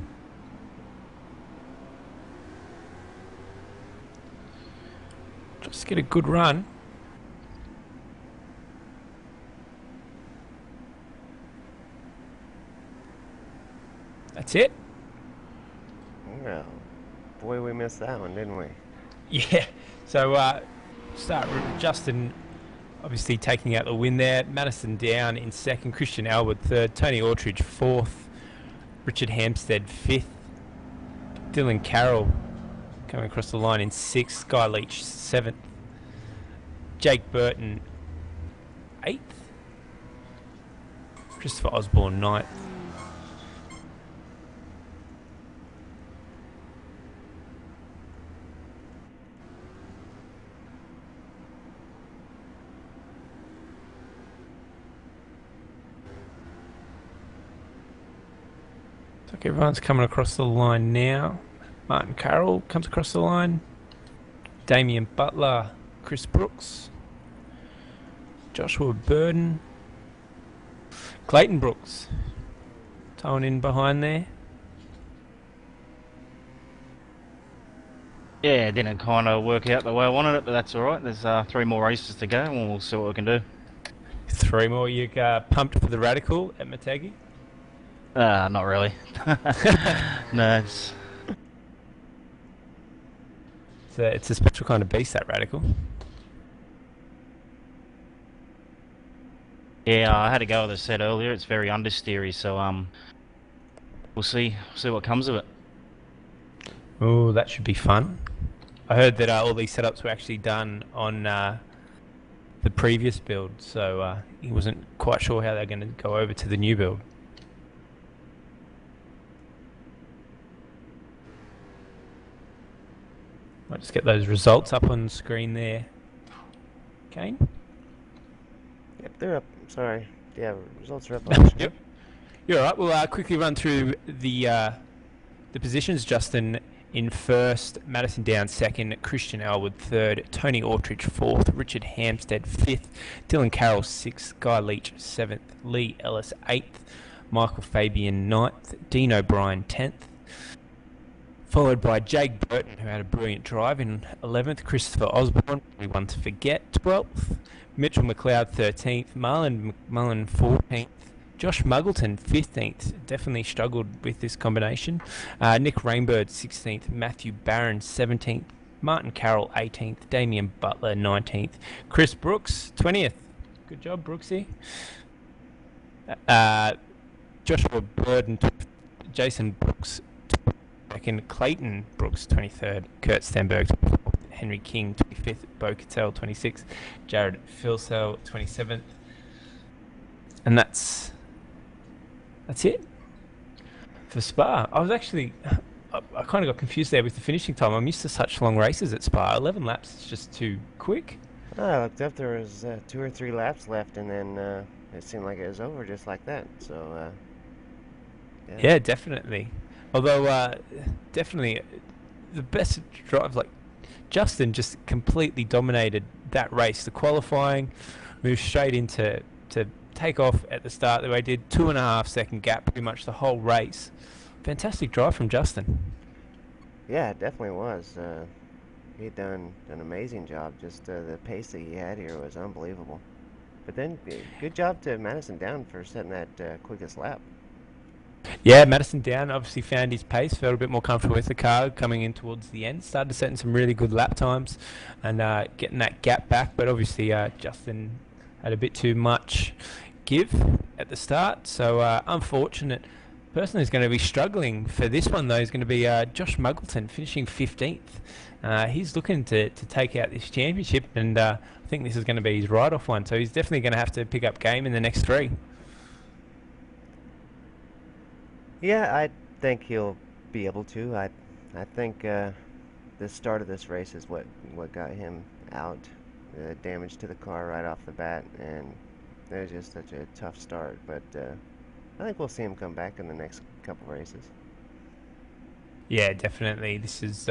Just get a good run. That's it. Well, boy, we missed that one, didn't we? Yeah. So start Justin obviously taking out the win there. Madison Down in second, Christian Elwood third, Tony Ottridge fourth, Richard Hampstead fifth, Dylan Carroll coming across the line in sixth, Guy Leach seventh, Jake Burton eighth, Christopher Osborne ninth. Like everyone's coming across the line now. Martin Carroll comes across the line. Damien Butler, Chris Brooks, Joshua Burden, Clayton Brooks towing in behind there. Yeah, it didn't kind of work out the way I wanted it, but that's alright. There's 3 more races to go, and we'll see what we can do. 3 more. You pumped for the Radical at Matagi? Not really. No, it's a special kind of beast, that Radical. Yeah, I had to go with the set earlier. It's very understeery, so we'll see what comes of it. Oh, that should be fun. I heard that all these setups were actually done on the previous build, so he wasn't quite sure how they're going to go over to the new build. I'll just get those results up on screen there. Kane? Yep, they're up. Sorry. Yeah, results are up on the screen. Yep. You're all right. We'll quickly run through the positions. Justin in first, Madison Downs second, Christian Elwood third, Tony Autrich fourth, Richard Hampstead fifth, Dylan Carroll sixth, Guy Leach seventh, Lee Ellis eighth, Michael Fabian ninth, Dean O'Brien 10th, followed by Jake Burton, who had a brilliant drive in 11th, Christopher Osborne, probably one to forget, 12th, Mitchell McLeod 13th, Marlon McMullen 14th, Josh Muggleton 15th, definitely struggled with this combination, Nick Rainbird 16th, Matthew Barron 17th, Martin Carroll 18th, Damian Butler 19th, Chris Brooks 20th. Good job, Brooksy. Joshua Burden, Jason Brooks, second, Clayton Brooks, 23rd, Kurt Stenberg, 24th, Henry King, 25th, Bo Cattell, 26th, Jared Philsell, 27th. And that's it for Spa. I was actually, I kind of got confused there with the finishing time. I'm used to such long races at Spa. 11 laps is just too quick. I looked up, there was 2 or 3 laps left, and then it seemed like it was over just like that. So, yeah, definitely. Although, definitely, the best drive, like, Justin just completely dominated that race. The qualifying, moved straight into to take off at the start the way he did, 2.5 second gap pretty much the whole race. Fantastic drive from Justin. Yeah, it definitely was. He'd done an amazing job. Just the pace that he had here was unbelievable. But then, good job to Madison Down for setting that quickest lap. Yeah, Madison Down obviously found his pace, felt a bit more comfortable with the car coming in towards the end, started setting some really good lap times and getting that gap back, but obviously Justin had a bit too much give at the start, so unfortunate. Person who's going to be struggling for this one though is going to be Josh Muggleton, finishing 15th. He's looking to take out this championship, and I think this is going to be his ride-off one, so he's definitely going to have to pick up game in the next 3. Yeah, I think he'll be able to. I think the start of this race is what got him out. The damage to the car right off the bat, and it was just such a tough start. But I think we'll see him come back in the next couple races. Yeah, definitely. This is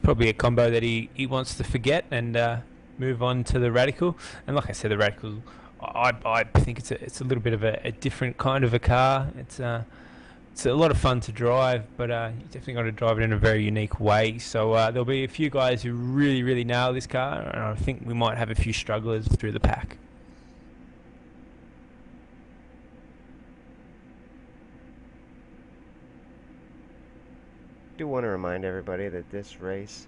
probably a combo that he wants to forget and move on to the Radical. And like I said, the Radical, I think it's a little bit of a different kind of a car. It's a lot of fun to drive, but you definitely got to drive it in a very unique way. So there'll be a few guys who really, really nail this car, and I think we might have a few strugglers through the pack. I do want to remind everybody that this race,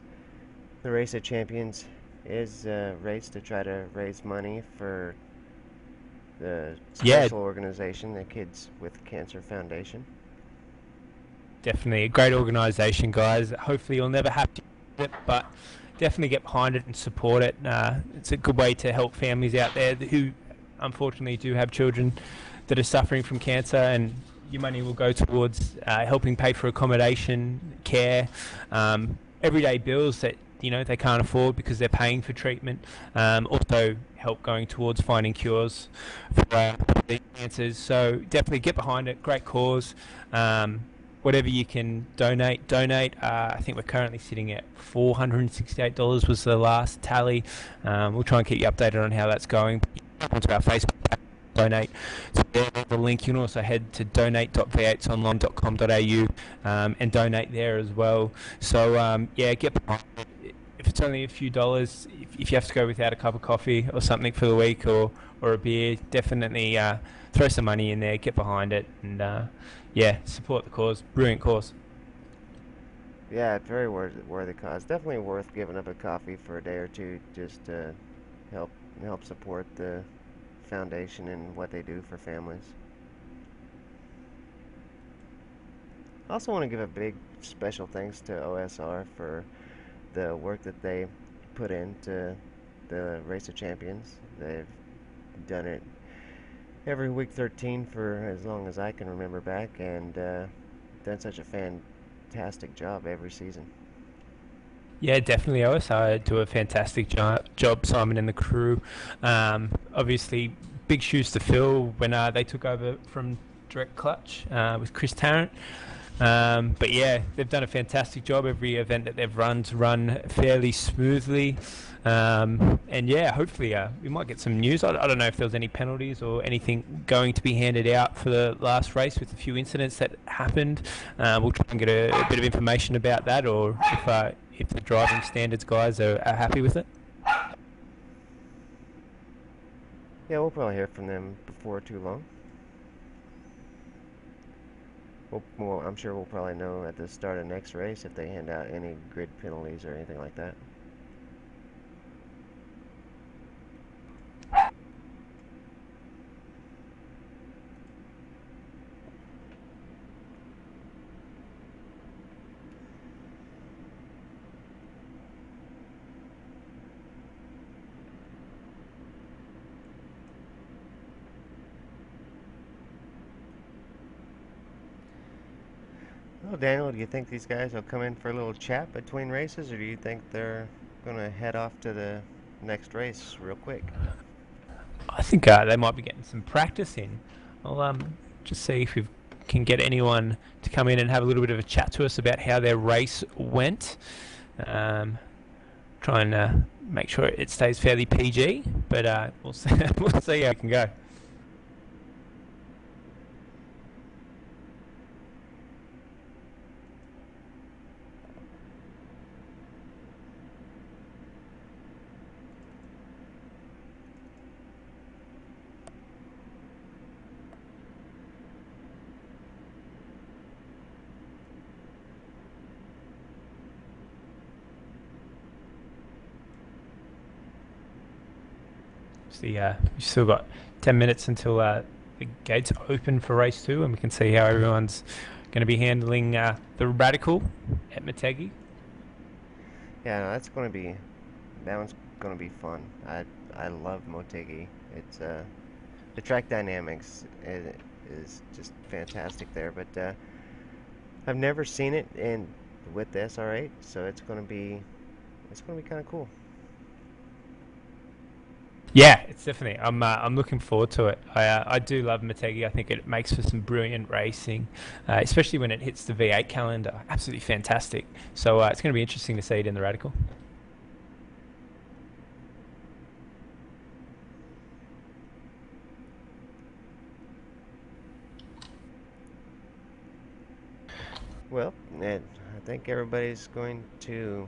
the Race of Champions, is a race to try to raise money for the special organization, the Kids with Cancer Foundation. Definitely a great organisation, guys. Hopefully you'll never have to use it, but definitely get behind it and support it. It's a good way to help families out there who unfortunately do have children that are suffering from cancer, and your money will go towards helping pay for accommodation, care, everyday bills that they can't afford because they're paying for treatment. Also help going towards finding cures for these cancers. So definitely get behind it. Great cause. Whatever you can donate. I think we're currently sitting at $468 was the last tally. We'll try and keep you updated on how that's going. Onto our Facebook page, donate. So there's the link. You can also head to donate.v8online.com.au and donate there as well. So yeah, get behind it. If it's only a few dollars, if you have to go without a cup of coffee or something for the week or a beer, definitely throw some money in there, get behind it, and yeah, support the cause. Brilliant cause. Yeah, it's very worthy cause. Definitely worth giving up a coffee for a day or two just to help support the foundation and what they do for families. I also want to give a big special thanks to OSR for the work that they put into the Race of Champions. They've done it every week 13 for as long as I can remember back, and done such a fantastic job every season. Yeah, definitely, Ellis. I do a fantastic job, Simon and the crew. Obviously, big shoes to fill when they took over from Direct Clutch with Chris Tarrant. But yeah, they've done a fantastic job. Every event that they've run to run fairly smoothly. And yeah, hopefully we might get some news. I don't know if there was any penalties or anything going to be handed out for the last race with a few incidents that happened. We'll try and get a bit of information about that, or if the driving standards guys are happy with it. Yeah, we'll probably hear from them before too long. Well, I'm sure we'll probably know at the start of next race if they hand out any grid penalties or anything like that. Well, Daniel, do you think these guys will come in for a little chat between races, or do you think they're going to head off to the next race real quick? I think they might be getting some practice in. I'll just see if we can get anyone to come in and have a little bit of a chat to us about how their race went. Try and make sure it stays fairly PG, but we'll see, we'll see how it can go. We've still got 10 minutes until the gates open for race 2, and we can see how everyone's going to be handling the Radical at Motegi. Yeah, no, that one's going to be fun. I love Motegi. It's the track dynamics is just fantastic there, but I've never seen it with the SR8, so it's going to be kind of cool. Yeah, it's definitely. I'm looking forward to it. I do love Motegi. I think it makes for some brilliant racing, especially when it hits the V8 calendar. Absolutely fantastic. So it's going to be interesting to see it in the Radical. Well, I think everybody's going to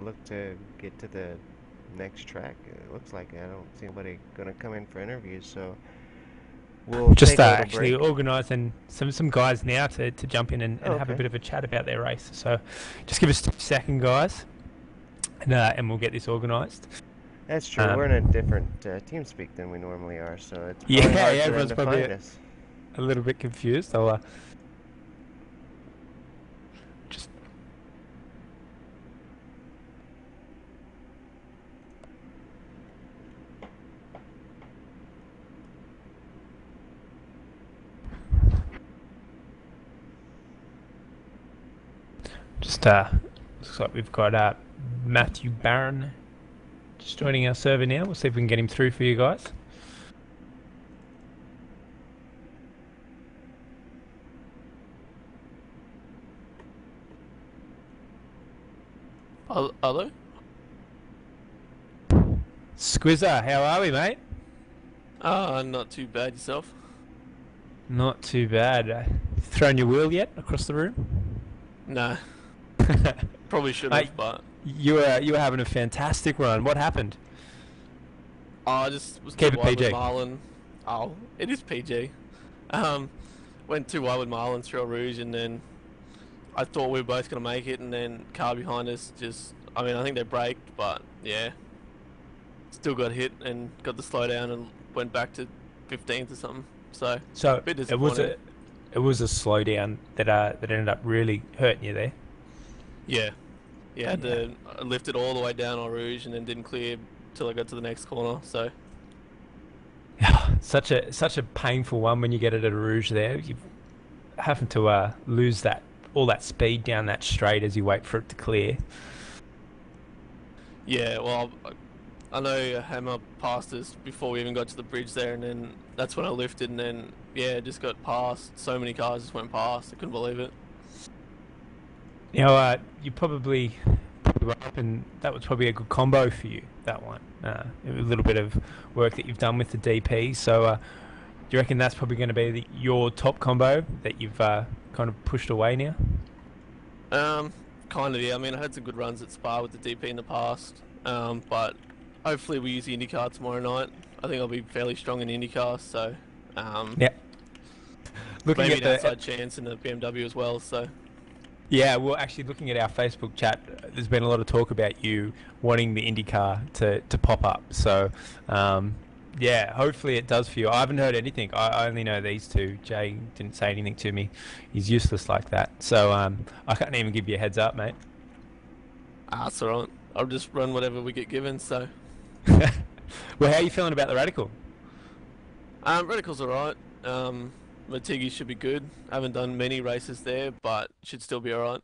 look to get to the next track. It looks like I don't see anybody going to come in for interviews, so we'll Just take a little actually break. organising some guys now to jump in and have a Okay. bit of a chat about their race. So just give us a second, guys, and we'll get this organised. That's true. We're in a different team speak than we normally are, so it's Yeah, probably hard for them everyone's to probably find us. a little bit confused. I'll just looks like we've got Matthew Barron just joining our server now. We'll see if we can get him through for you guys. Hello? Squizzer, how are we, mate? Not too bad yourself. Not too bad. Thrown your wheel yet across the room? No, probably should Mate, have, but you were having a fantastic run. What happened? I just was Keep too it wide with PG. Marlon. Oh, it is PG. Went too wide with Marlon through a Rouge, and then I thought we were both gonna make it, and then car behind us just. I mean, I think they braked, but yeah, still got hit and got the slowdown and went back to 15th or something. So So bit it was disappointing. it was a slowdown that ended up really hurting you there. Yeah, yeah, had to lift it all the way down on Rouge, and then didn't clear till I got to the next corner. So Such a painful one when you get it at a Rouge there. You having to lose that all that speed down that straight as you wait for it to clear. Yeah, well, I know Hammer passed us before we even got to the bridge there, and then that's when I lifted, and then yeah, just got past. So many cars just went past. I couldn't believe it. You know, you probably were up, and that was probably a good combo for you. That one, a little bit of work that you've done with the DP. So, do you reckon that's probably going to be your top combo that you've kind of pushed away now? Kind of, yeah. I mean, I had some good runs at Spa with the DP in the past, but hopefully we use the IndyCar tomorrow night. I think I'll be fairly strong in IndyCar, so Yeah. Looking maybe at an outside chance in the BMW as well. So yeah, well, actually, looking at our Facebook chat, there's been a lot of talk about you wanting the IndyCar to pop up. So, yeah, hopefully it does for you. I haven't heard anything. I only know these two. Jay didn't say anything to me. He's useless like that. So, I can't even give you a heads up, mate. that's all right. I'll just run whatever we get given. So, Well, how are you feeling about the Radical? Radical's all right. Matigi should be good. I haven't done many races there, but should still be all right.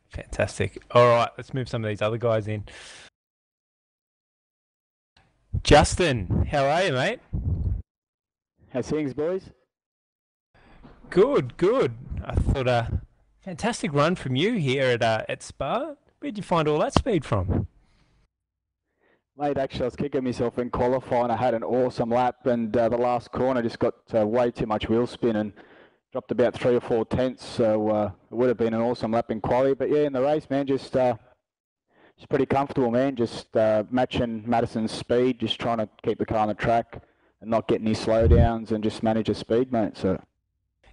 Fantastic. All right, let's move some of these other guys in. Justin, how are you, mate? How's things, boys? Good, good. I thought fantastic run from you here at Spa. Where'd you find all that speed from? Mate, actually, I was kicking myself in qualifying. I had an awesome lap, and the last corner just got way too much wheel spin and dropped about 3 or 4 tenths. So it would have been an awesome lap in quali. But yeah, in the race, man, just pretty comfortable, man. Just matching Madison's speed, just trying to keep the car on the track and not get any slowdowns and just manage the speed, mate. So.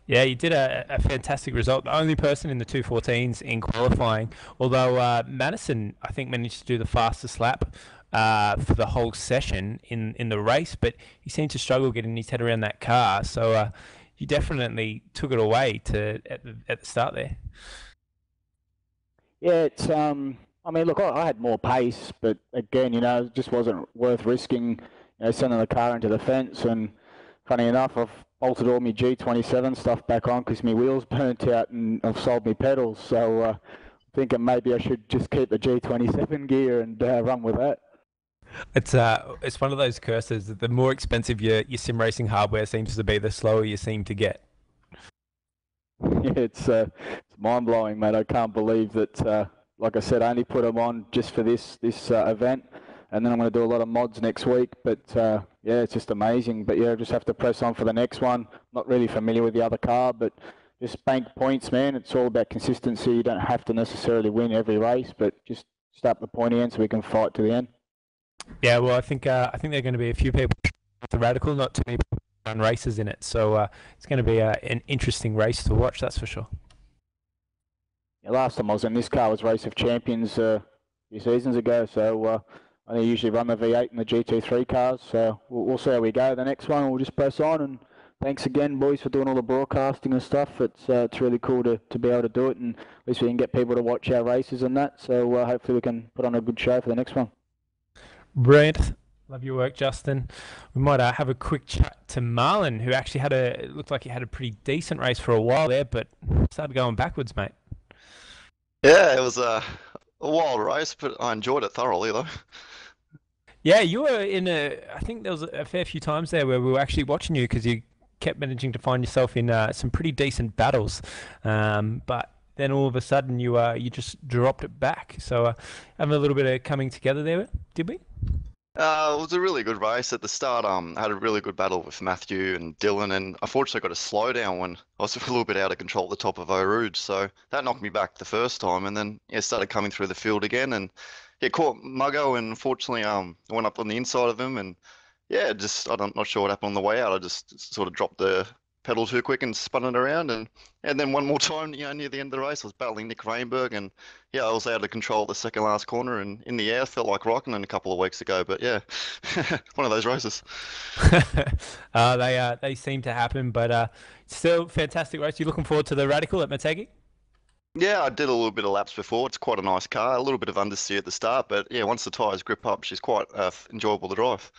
Yeah, you did a fantastic result. The only person in the 214s in qualifying, although Madison, I think, managed to do the fastest lap for the whole session in the race, but he seemed to struggle getting his head around that car. So you definitely took it away at the start there. Yeah, it's I mean, look, I had more pace, but again, it just wasn't worth risking, sending the car into the fence. And funny enough, I've bolted all my G27 stuff back on because my wheels burnt out and I've sold my pedals. So thinking maybe I should just keep the G27 gear and run with that. It's one of those curses that the more expensive your sim racing hardware seems to be, the slower you seem to get. Yeah, it's mind blowing, mate. I can't believe that. Like I said, I only put them on just for this event, and then I'm going to do a lot of mods next week. But yeah, it's just amazing. But yeah, I just have to press on for the next one. Not really familiar with the other car, but just bank points, man. It's all about consistency. You don't have to necessarily win every race, but just start the pointy end so we can fight to the end. Yeah, well, I think there are going to be a few people at the Radical, not too many people run races in it. So it's going to be an interesting race to watch, that's for sure. Yeah, last time I was in this car was Race of Champions a few seasons ago, so I usually run the V8 and the GT3 cars, so we'll see how we go. The next one, we'll just press on, and thanks again, boys, for doing all the broadcasting and stuff. It's really cool to be able to do it, and at least we can get people to watch our races and that, so hopefully we can put on a good show for the next one. Brilliant. Love your work, Justin. We might have a quick chat to Marlon, who actually it looked like he had a pretty decent race for a while there, but started going backwards, mate. Yeah, it was a wild race, but I enjoyed it thoroughly, though. Yeah, you were I think there was a fair few times there where we were actually watching you because you kept managing to find yourself in some pretty decent battles. But then all of a sudden you just dropped it back. So having a little bit of coming together there, did we? It was a really good race at the start. I had a really good battle with Matthew and Dylan, and unfortunately got a slowdown when I was a little bit out of control at the top of Eau Rouge. So that knocked me back the first time, and then started coming through the field again, and caught Muggo, and unfortunately I went up on the inside of him, and I'm not sure what happened on the way out. I just sort of dropped the pedal too quick and spun it around, and then one more time, near the end of the race, I was battling Nick Rainberg, and I was out of control at the second last corner, and in the air, felt like rocking a couple of weeks ago. But yeah, one of those races. They seem to happen, but still fantastic race. You looking forward to the Radical at Mategi? Yeah, I did a little bit of laps before. It's quite a nice car. A little bit of understeer at the start, but yeah, once the tyres grip up, she's quite enjoyable to drive.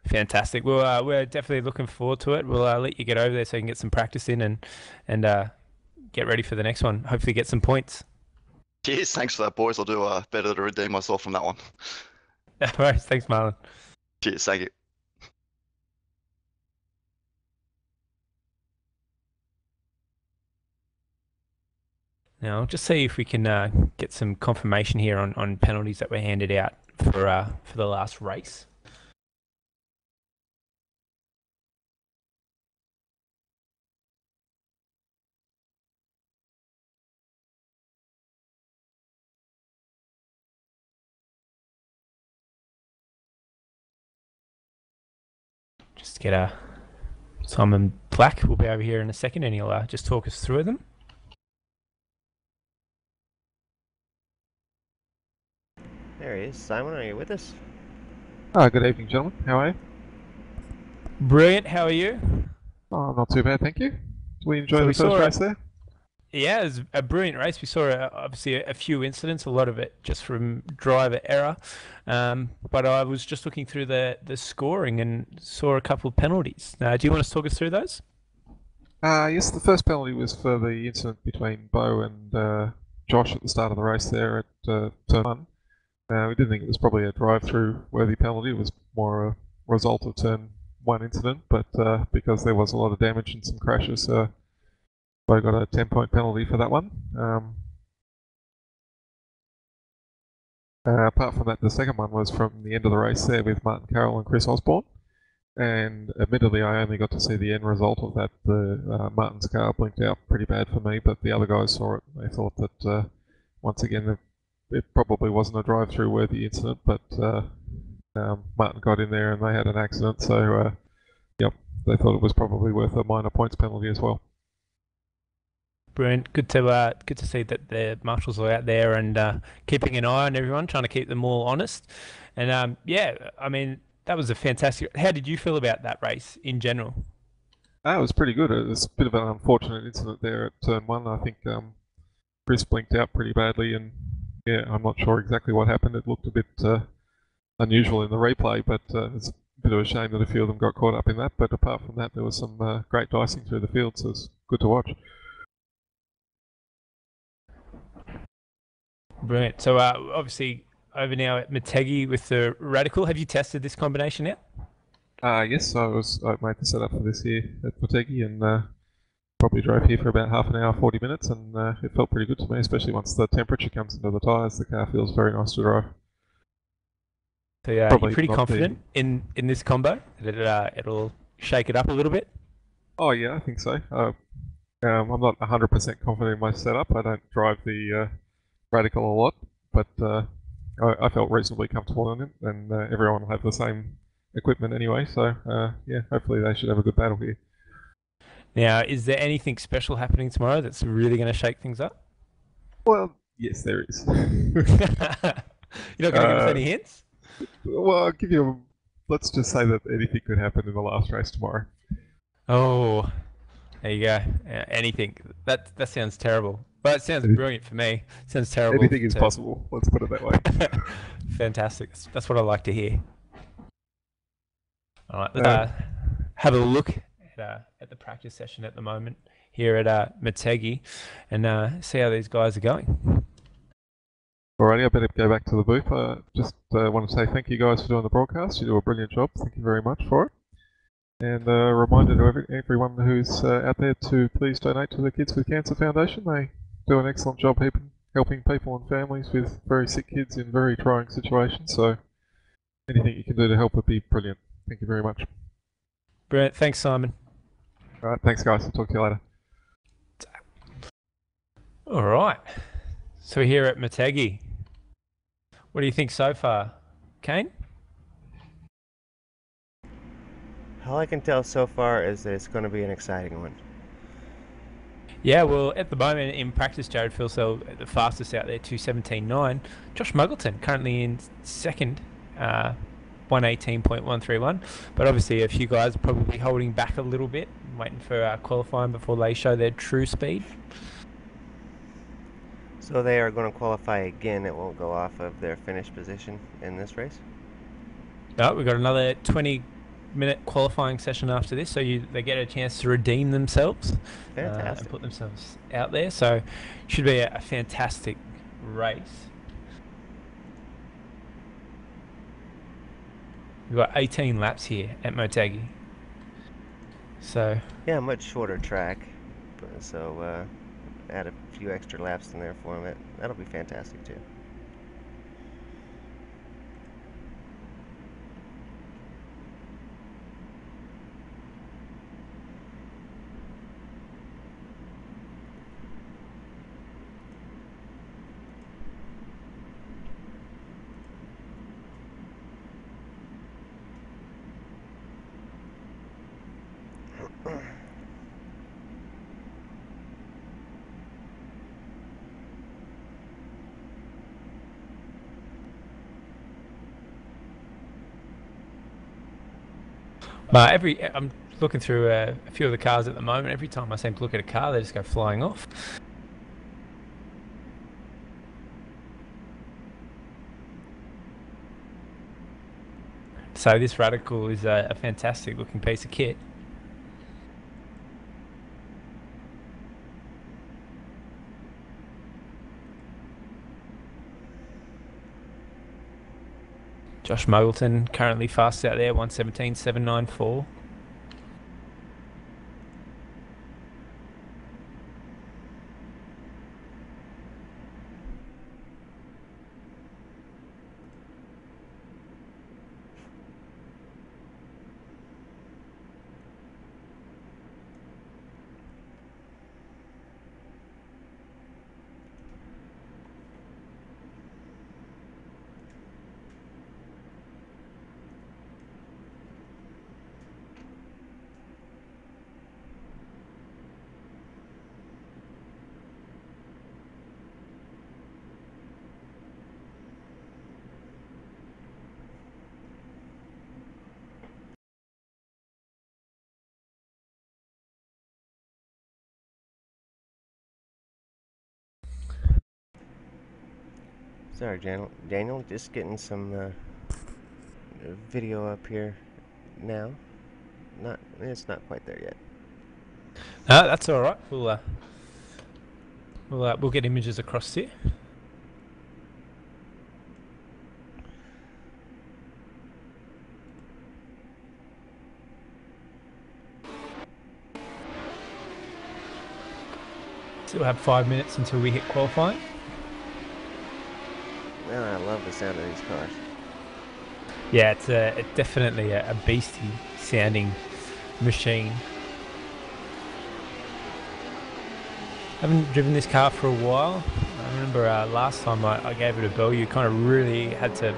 Fantastic. Well, we're definitely looking forward to it. We'll let you get over there so you can get some practice in and get ready for the next one. Hopefully get some points. Cheers, thanks for that, boys. I'll do better to redeem myself from that one. No worries. Thanks, Marlon. Cheers, thank you. Now, I'll just see if we can get some confirmation here on penalties that were handed out for the last race. Just get Simon Black will be over here in a second, and he'll just talk us through them. There he is. Simon, are you with us? Good evening, gentlemen. How are you? Brilliant. How are you? Oh, not too bad, thank you. Did we enjoy So the we first saw race there? Yeah, it was a brilliant race. We saw obviously a few incidents, a lot of it just from driver error. But I was just looking through the scoring and saw a couple of penalties. Do you want to talk us through those? Yes, the first penalty was for the incident between Bo and Josh at the start of the race there at turn 1. We didn't think it was probably a drive-through worthy penalty. It was more a result of turn 1 incident, but because there was a lot of damage and some crashes, Bo got a 10-point penalty for that one. Apart from that, the second one was from the end of the race there with Martin Carroll and Chris Osborne. And admittedly, I only got to see the end result of that. Martin's car blinked out pretty bad for me, but the other guys saw it. They thought that, once again, it probably wasn't a drive-through worthy incident, but Martin got in there and they had an accident, so yep, they thought it was probably worth a minor points penalty as well. Brilliant. Good to see that the marshals are out there and keeping an eye on everyone, trying to keep them all honest. And yeah, I mean, that was a fantastic. How did you feel about that race in general? It was pretty good. It was a bit of an unfortunate incident there at turn 1. I think Chris blinked out pretty badly, and yeah, I'm not sure exactly what happened. It looked a bit unusual in the replay, but it's a bit of a shame that a few of them got caught up in that. But apart from that, there was some great dicing through the field, so it's good to watch. Brilliant. So obviously over now at Motegi with the Radical. Have you tested this combination yet? Yes, I made the setup for this here at Motegi, and probably drove here for about half an hour, 40 minutes, and it felt pretty good to me, especially once the temperature comes into the tyres. The car feels very nice to drive. So you're pretty confident in this combo that it'll shake it up a little bit? Oh yeah, I think so. I'm not 100% confident in my setup. I don't drive the Radical a lot, but I felt reasonably comfortable in it, and everyone will have the same equipment anyway, so yeah, hopefully they should have a good battle here. Now, is there anything special happening tomorrow that's really going to shake things up? Well, yes, there is. You're not going to give us any hints? Well, I'll give you let's just say that anything could happen in the last race tomorrow. Oh, there you go. Anything. That sounds terrible. Well, it sounds brilliant for me. It sounds terrible. Anything is possible. Let's put it that way. Fantastic. That's what I like to hear. All right, let's have a look at the practice session at the moment here at Motegi and see how these guys are going. Alrighty, I better go back to the booth. Just want to say thank you guys for doing the broadcast. You do a brilliant job. Thank you very much for it. And a reminder to everyone who's out there to please donate to the Kids with Cancer Foundation. They do an excellent job helping people and families with very sick kids in very trying situations. So anything you can do to help would be brilliant. Thank you very much. Brilliant. Thanks, Simon. All right, thanks guys. I'll talk to you later. All right. So we're here at Motegi. What do you think so far, Kane? All I can tell so far is that it's going to be an exciting one. Yeah, well, at the moment in practice, Jared Filsell, the fastest out there, 2:17.9. Josh Muggleton currently in second, 1:18.131. But obviously, a few guys are probably holding back a little bit, waiting for qualifying before they show their true speed. So they are going to qualify again. It won't go off of their finish position in this race. No, we've got another 20 minute qualifying session after this, so they get a chance to redeem themselves Fantastic. and put themselves out there. So should be a fantastic race. We've got 18 laps here at Motegi. So Yeah, much shorter track, so add a few extra laps in there for him. That'll be fantastic too. but I'm looking through a few of the cars at the moment. Every time I seem to look at a car, they just go flying off. So this Radical is a fantastic looking piece of kit. Josh Mogleton currently fast out there, 1:17.794. Sorry, Daniel, just getting some video up here now. It's not quite there yet. No, that's all right. We'll get images across to you. Still have 5 minutes until we hit qualifying. Man, I love the sound of these cars. Yeah, it's definitely a beastie sounding machine. Haven't driven this car for a while. I remember last time I gave it a bell, you kind of really had to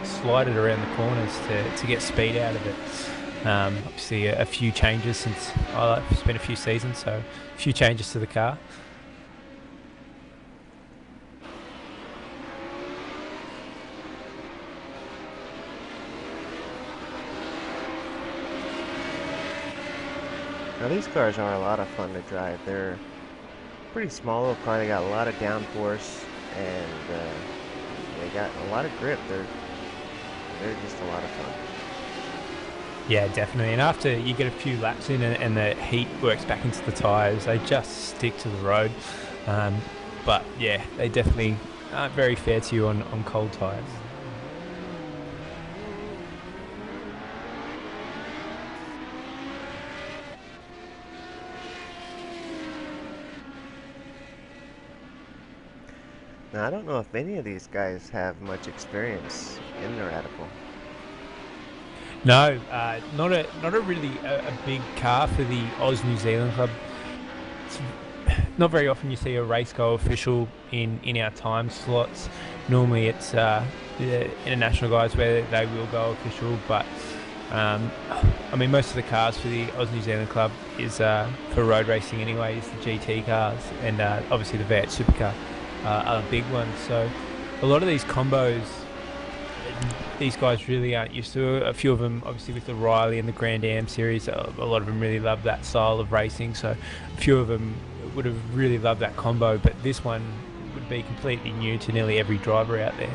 slide it around the corners to get speed out of it. Obviously a few changes since it's been a few seasons, so a few changes to the car. Now these cars are a lot of fun to drive. They're pretty small little car. They got a lot of downforce and they got a lot of grip. They're just a lot of fun. Yeah, definitely. And after you get a few laps in and the heat works back into the tyres, they just stick to the road. But yeah, they definitely aren't very fair to you on cold tyres. Now I don't know if any of these guys have much experience in the Radical. No, not a really a big car for the Oz New Zealand Club. It's not very often you see a race go official in our time slots. Normally it's the international guys where they will go official, but I mean most of the cars for the Oz New Zealand Club is for road racing anyway, is the GT cars and obviously the V8 Supercar are the big ones. So a lot of these combos these guys really aren't used to. A few of them, obviously with the Riley and the Grand Am series, a lot of them really love that style of racing, so a few of them would have really loved that combo, but this one would be completely new to nearly every driver out there.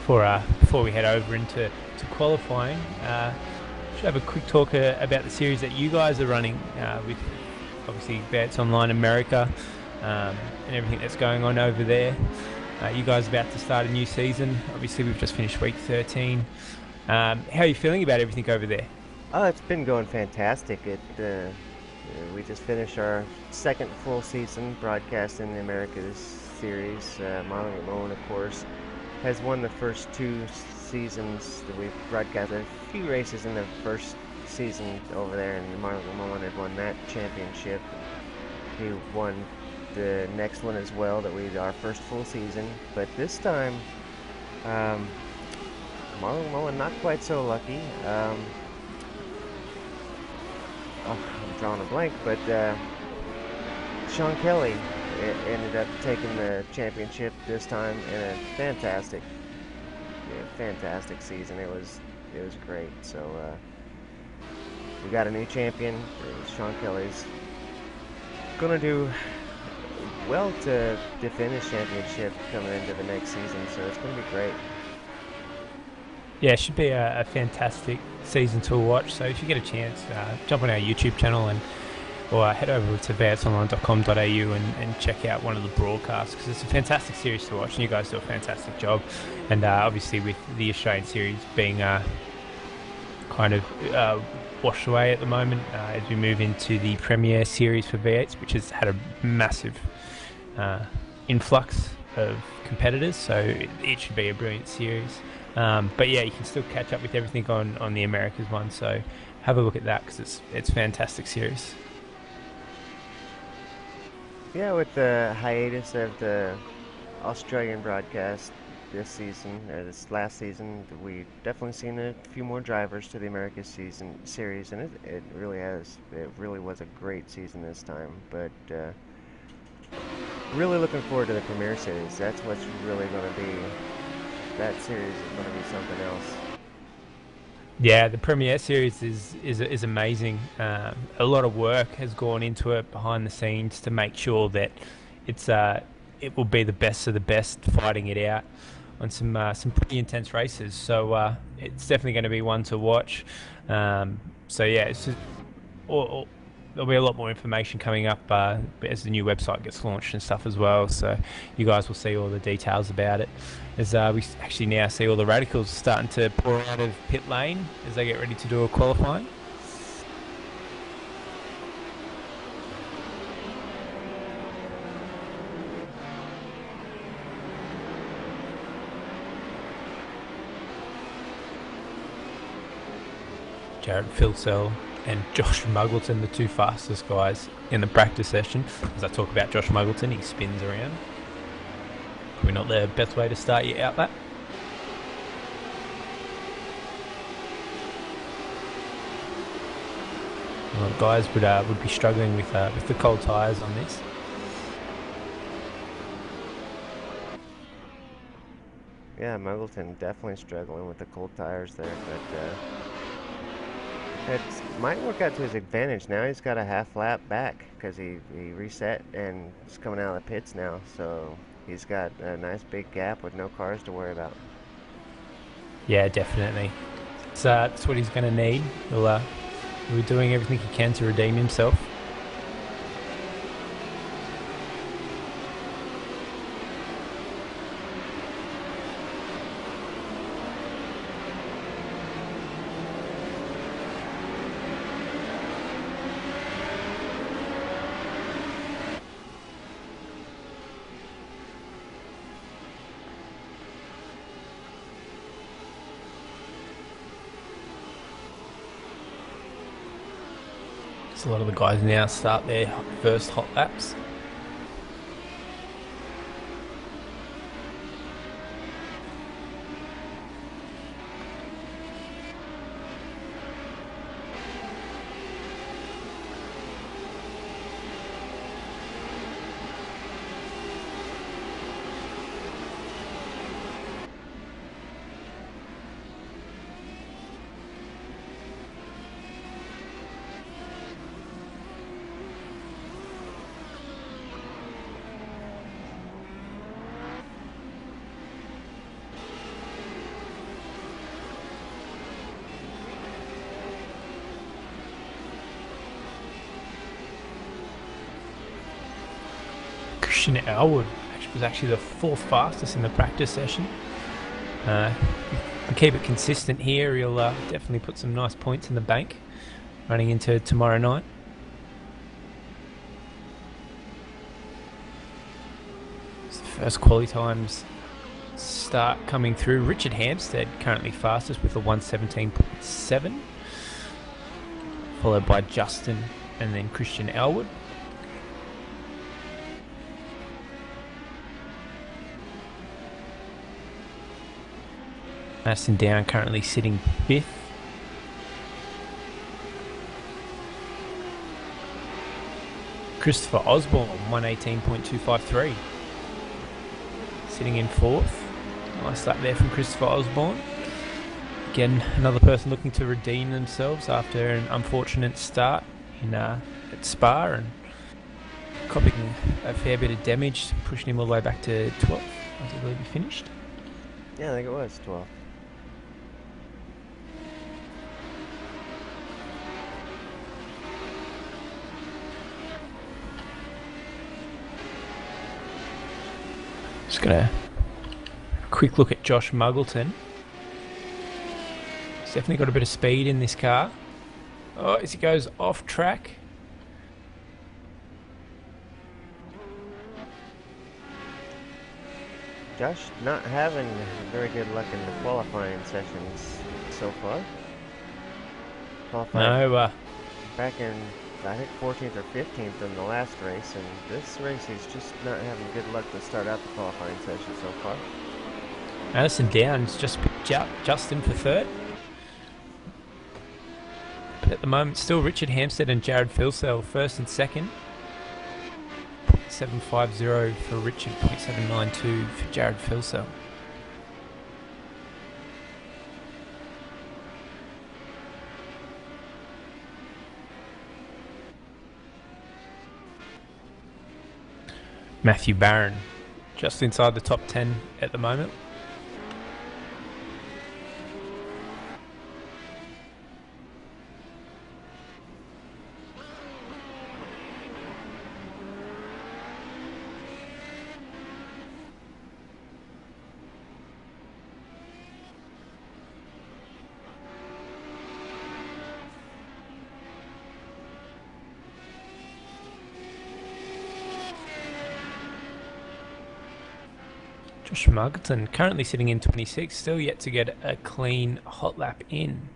before we head over into qualifying, should have a quick talk about the series that you guys are running with obviously Vets Online America and everything that's going on over there. You guys are about to start a new season. Obviously, we've just finished week 13. How are you feeling about everything over there? Oh, it's been going fantastic. We just finished our second full season broadcasting the Americas series. Marlon McMullen, of course, has won the first 2 seasons that we've broadcasted. A few races in the first season over there, and Marlon McMullen had won that championship. He won the next one as well, our first full season. But this time, Marlon McMullen not quite so lucky. I'm drawing a blank, but Sean Kelly ended up taking the championship this time in a fantastic season. It was great. So we got a new champion. Sean Kelly's gonna do well to defend his championship coming into the next season. So it's gonna be great. Yeah, it should be a fantastic season to watch. So if you get a chance, jump on our YouTube channel or head over to vsonline.com.au and check out one of the broadcasts, because it's a fantastic series to watch and you guys do a fantastic job. And obviously with the Australian series being kind of washed away at the moment as we move into the Premier series for V8s, which has had a massive influx of competitors, so it should be a brilliant series. But yeah, you can still catch up with everything on the Americas one, so have a look at that, because it's a fantastic series. Yeah, with the hiatus of the Australian broadcast this season, or this last season, we definitely seen a few more drivers to the Americas series, and it really has. It really was a great season this time, but really looking forward to the Premier series. That's what's really going to be. That series is going to be something else. Yeah, the Premier series is amazing. A lot of work has gone into it behind the scenes to make sure that it will be the best of the best, fighting it out on some pretty intense races. So it's definitely going to be one to watch. So yeah, it's just, there'll be a lot more information coming up as the new website gets launched and stuff as well. So you guys will see all the details about it. As we actually now see all the radicals starting to pour out of pit lane as they get ready to do a qualifying. Jared Filsell and Josh Muggleton, the 2 fastest guys in the practice session. As I talk about Josh Muggleton, he spins around. Probably not the best way to start your outlap. A lot of guys would be struggling with the cold tyres on this. Yeah, Muggleton definitely struggling with the cold tires there, but it might work out to his advantage. Now he's got a half lap back because he reset and is coming out of the pits now, so he's got a nice big gap with no cars to worry about. Yeah, definitely. So that's what he's going to need. He'll be doing everything he can to redeem himself. A lot of the guys now start their first hot laps. Christian Elwood was actually the 4th fastest in the practice session. And keep it consistent here, he'll definitely put some nice points in the bank running into tomorrow night. So the first quali times start coming through. Richard Hampstead currently fastest with a 1:17.7, followed by Justin and then Christian Elwood. Madison Down currently sitting 5th. Christopher Osborne, 1:18.253. Sitting in 4th. Nice lap there from Christopher Osborne. Again, another person looking to redeem themselves after an unfortunate start at Spa and copying a fair bit of damage, pushing him all the way back to 12th. I believe he finished. Yeah, I think it was 12. Just got a quick look at Josh Muggleton. He's definitely got a bit of speed in this car. Oh, as he goes off track. Josh not having very good luck in the qualifying sessions so far. Qualified No, back in, I think, 14th or 15th in the last race, and this race he's just not having good luck to start out the qualifying session so far. Madison Downs just picked up Justin for 3rd. But at the moment, still Richard Hampstead and Jared Philsell 1st and 2nd. 0.750 for Richard, 0.792 for Jared Philsell. Matthew Barron just inside the top 10 at the moment. Josh Muggleton currently sitting in 26, still yet to get a clean hot lap in.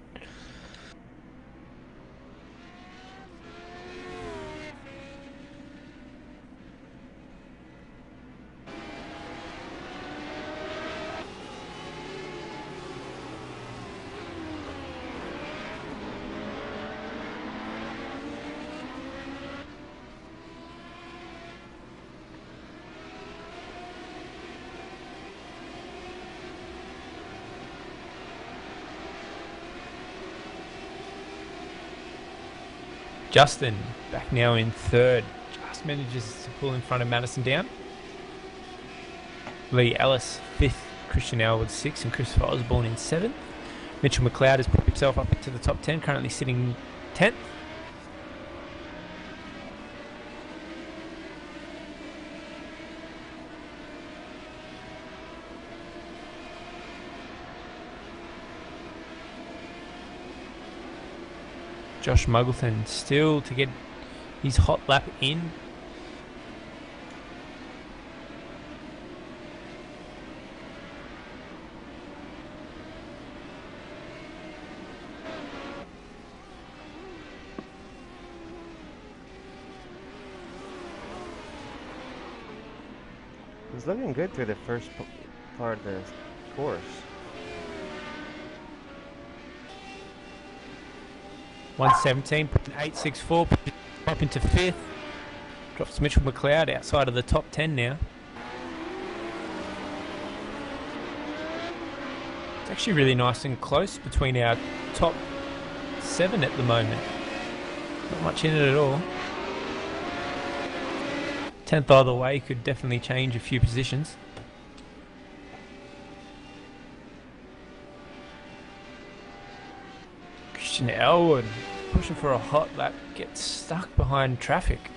Justin back now in 3rd, just manages to pull in front of Madison Down. Lee Ellis 5th, Christian Elwood 6th, and Christopher Osborne in 7th. Mitchell McLeod has put himself up into the top 10, currently sitting 10th. Josh Muggleton still to get his hot lap in. He's looking good through the first part of the course. 1:17.864, up into 5th. Drops Mitchell McLeod outside of the top 10 now. It's actually really nice and close between our top 7 at the moment. Not much in it at all. 10th either way could definitely change a few positions. Christian Elwood pushing for a hot lap, gets stuck behind traffic.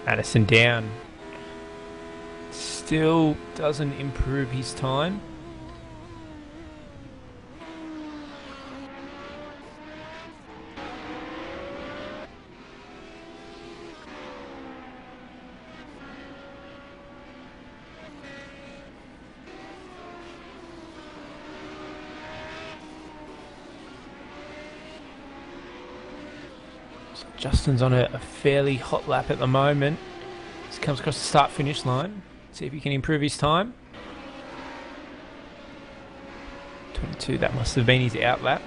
Madison down. Still doesn't improve his time. Justin's on a fairly hot lap at the moment. Just comes across the start-finish line. See if he can improve his time. 22, that must have been his out lap.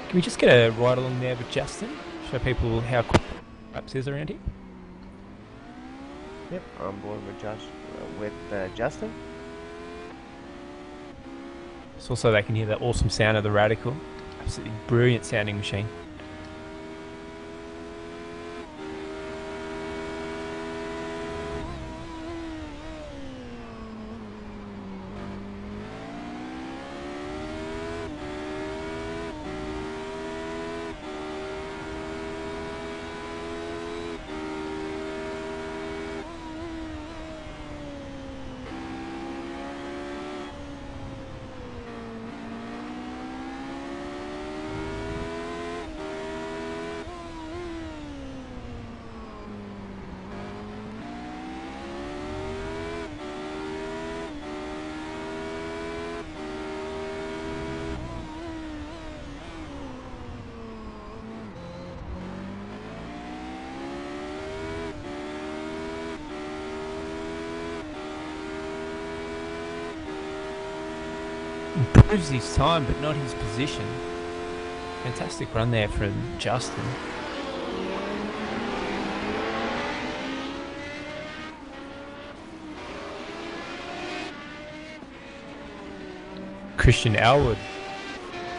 Can we just get a ride along there with Justin? Show people how quick laps is around here. Yep, on board with Justin. So also they can hear the awesome sound of the Radical. Absolutely brilliant sounding machine. Improves his time, but not his position. Fantastic run there from Justin. Christian Elwood.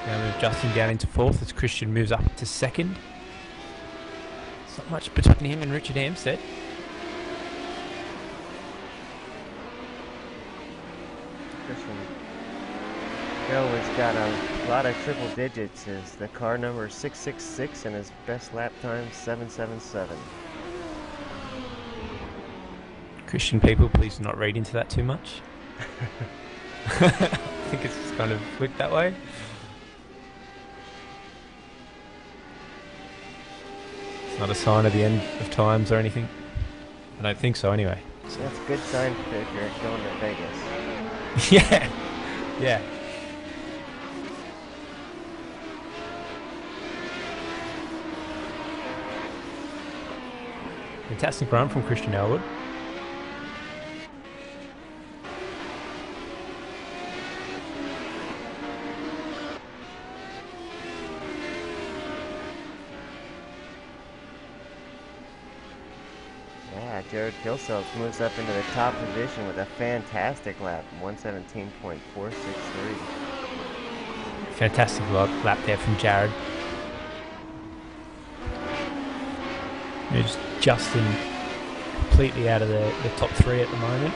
Now move Justin down into fourth as Christian moves up to second. There's not much between him and Richard Hampstead. Christian Elwood's got a lot of triple digits. The car number is 666 and his best lap time 777. Christian people, please do not read into that too much. I think it's kind of flicked that way. It's not a sign of the end of times or anything. I don't think so anyway. So that's a good sign if you're going to Vegas. Yeah. Yeah. Fantastic run from Christian Elwood. Yeah, Jared Kilself moves up into the top position with a fantastic lap, 117.463. Fantastic lap there from Jared. There's Justin completely out of the top three at the moment.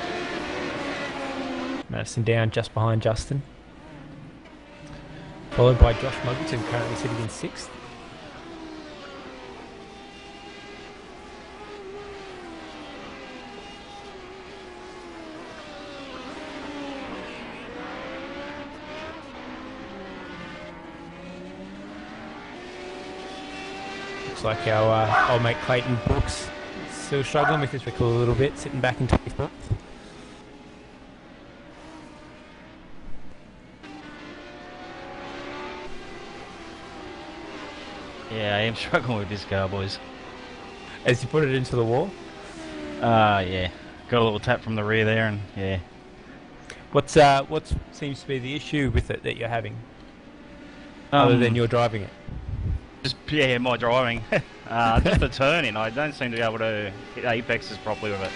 Madison down just behind Justin. Followed by Josh Muggleton, currently sitting in sixth. Looks like our old mate Clayton Brooks still struggling with his record a little bit, sitting back in 24th. Yeah, I am struggling with this car, boys. As you put it into the wall? Yeah. Got a little tap from the rear there, and yeah. What seems to be the issue with it that you're having? Other than you're driving it? Just, yeah, my driving. Just the turning. I don't seem to be able to hit apexes properly with it.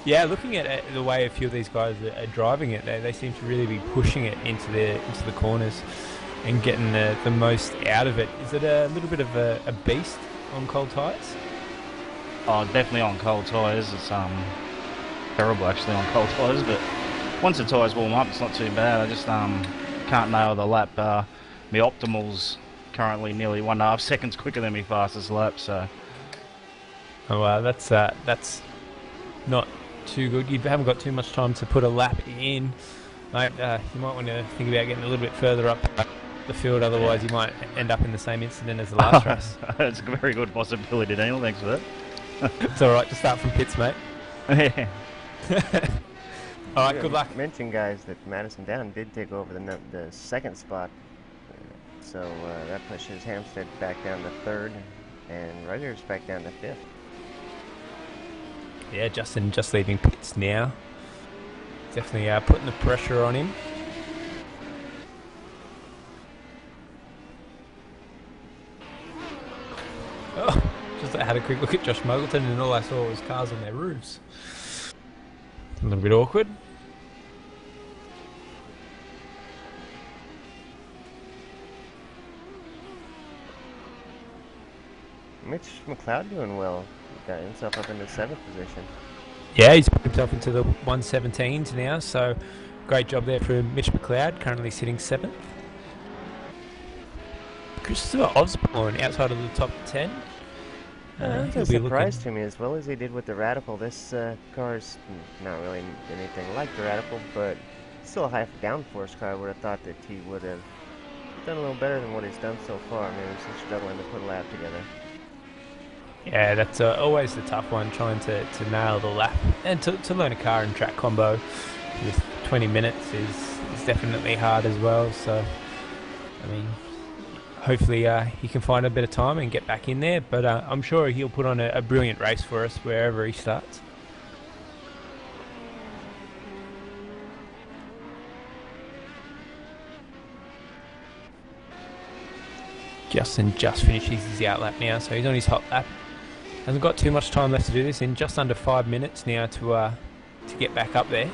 Yeah, looking at the way a few of these guys are driving it, they seem to really be pushing it into the corners and getting the most out of it. Is it a little bit of a beast on cold tyres? Oh, definitely on cold tyres. It's terrible actually on cold tyres, but once the tyres warm up, it's not too bad. I just can't nail the lap. My optimals currently nearly 1.5 seconds quicker than my fastest lap. So. Oh wow, that's not too good. You haven't got too much time to put a lap in, mate. You might want to think about getting a little bit further up the field, otherwise you might end up in the same incident as the last race. That's a very good possibility, Daniel. Thanks for that. It's all right to start from pits, mate. Yeah. All right, good luck. Mention, guys, that Madison Down did take over the second spot, so that pushes Hampstead back down to third, and Rutgers back down to fifth. Yeah, Justin just leaving pits now. Definitely putting the pressure on him. Oh, just had a quick look at Josh Muggleton and all I saw was cars on their roofs. A little bit awkward. Mitch McLeod doing well. He got himself up into 7th position. Yeah, he's put himself into the 117s now, so great job there for Mitch McLeod, currently sitting 7th. Christopher Osborne outside of the top 10. That's a surprise to me, as well as he did with the Radical. This car's not really anything like the Radical, but still a high downforce car. I would have thought that he would have done a little better than what he's done so far. I mean, he's struggling to put a lap together. Yeah, that's always the tough one, trying to nail the lap. And to learn a car and track combo with 20 minutes is definitely hard as well. So, I mean, hopefully he can find a bit of time and get back in there. But I'm sure he'll put on a brilliant race for us wherever he starts. Justin just finishes his out lap now, so he's on his hot lap. Hasn't got too much time left to do this, in just under 5 minutes now to get back up there.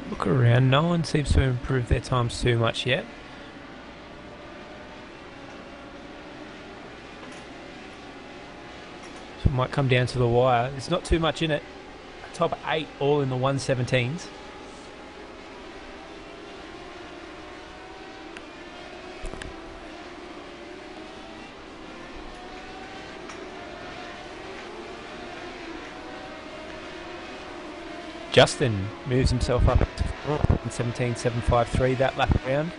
Look around, no one seems to improve their times too much yet. So it might come down to the wire. There's not too much in it. Top 8 all in the 117s. Justin moves himself up to 17.753 that lap round.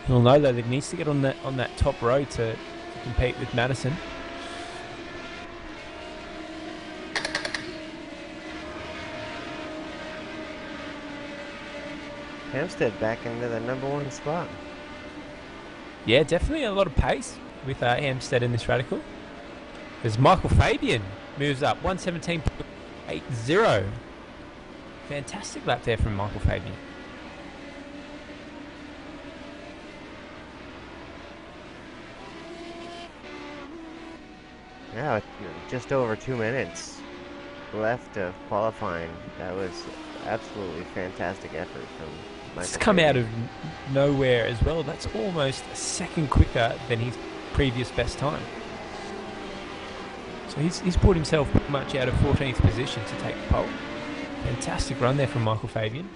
You'll know though that he needs to get on that top row to compete with Madison. Hampstead back into the #1 spot. Yeah, definitely a lot of pace with Hampstead in this Radical. As Michael Fabian moves up 117.80. Fantastic lap there from Michael Fabian. Yeah, with just over 2 minutes left of qualifying. That was absolutely fantastic effort from Michael. It's come out of nowhere as well. That's almost a second quicker than his previous best time. So he's put himself pretty much out of 14th position to take the pole. Fantastic run there from Michael Fabian.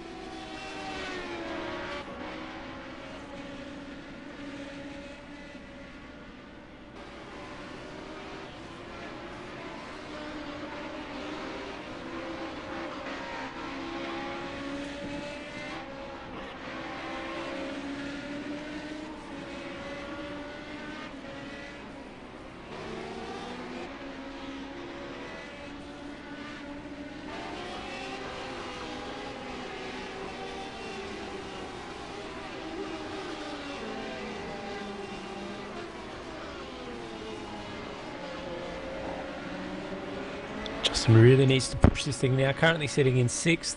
Justin really needs to push this thing now. Currently sitting in 6th.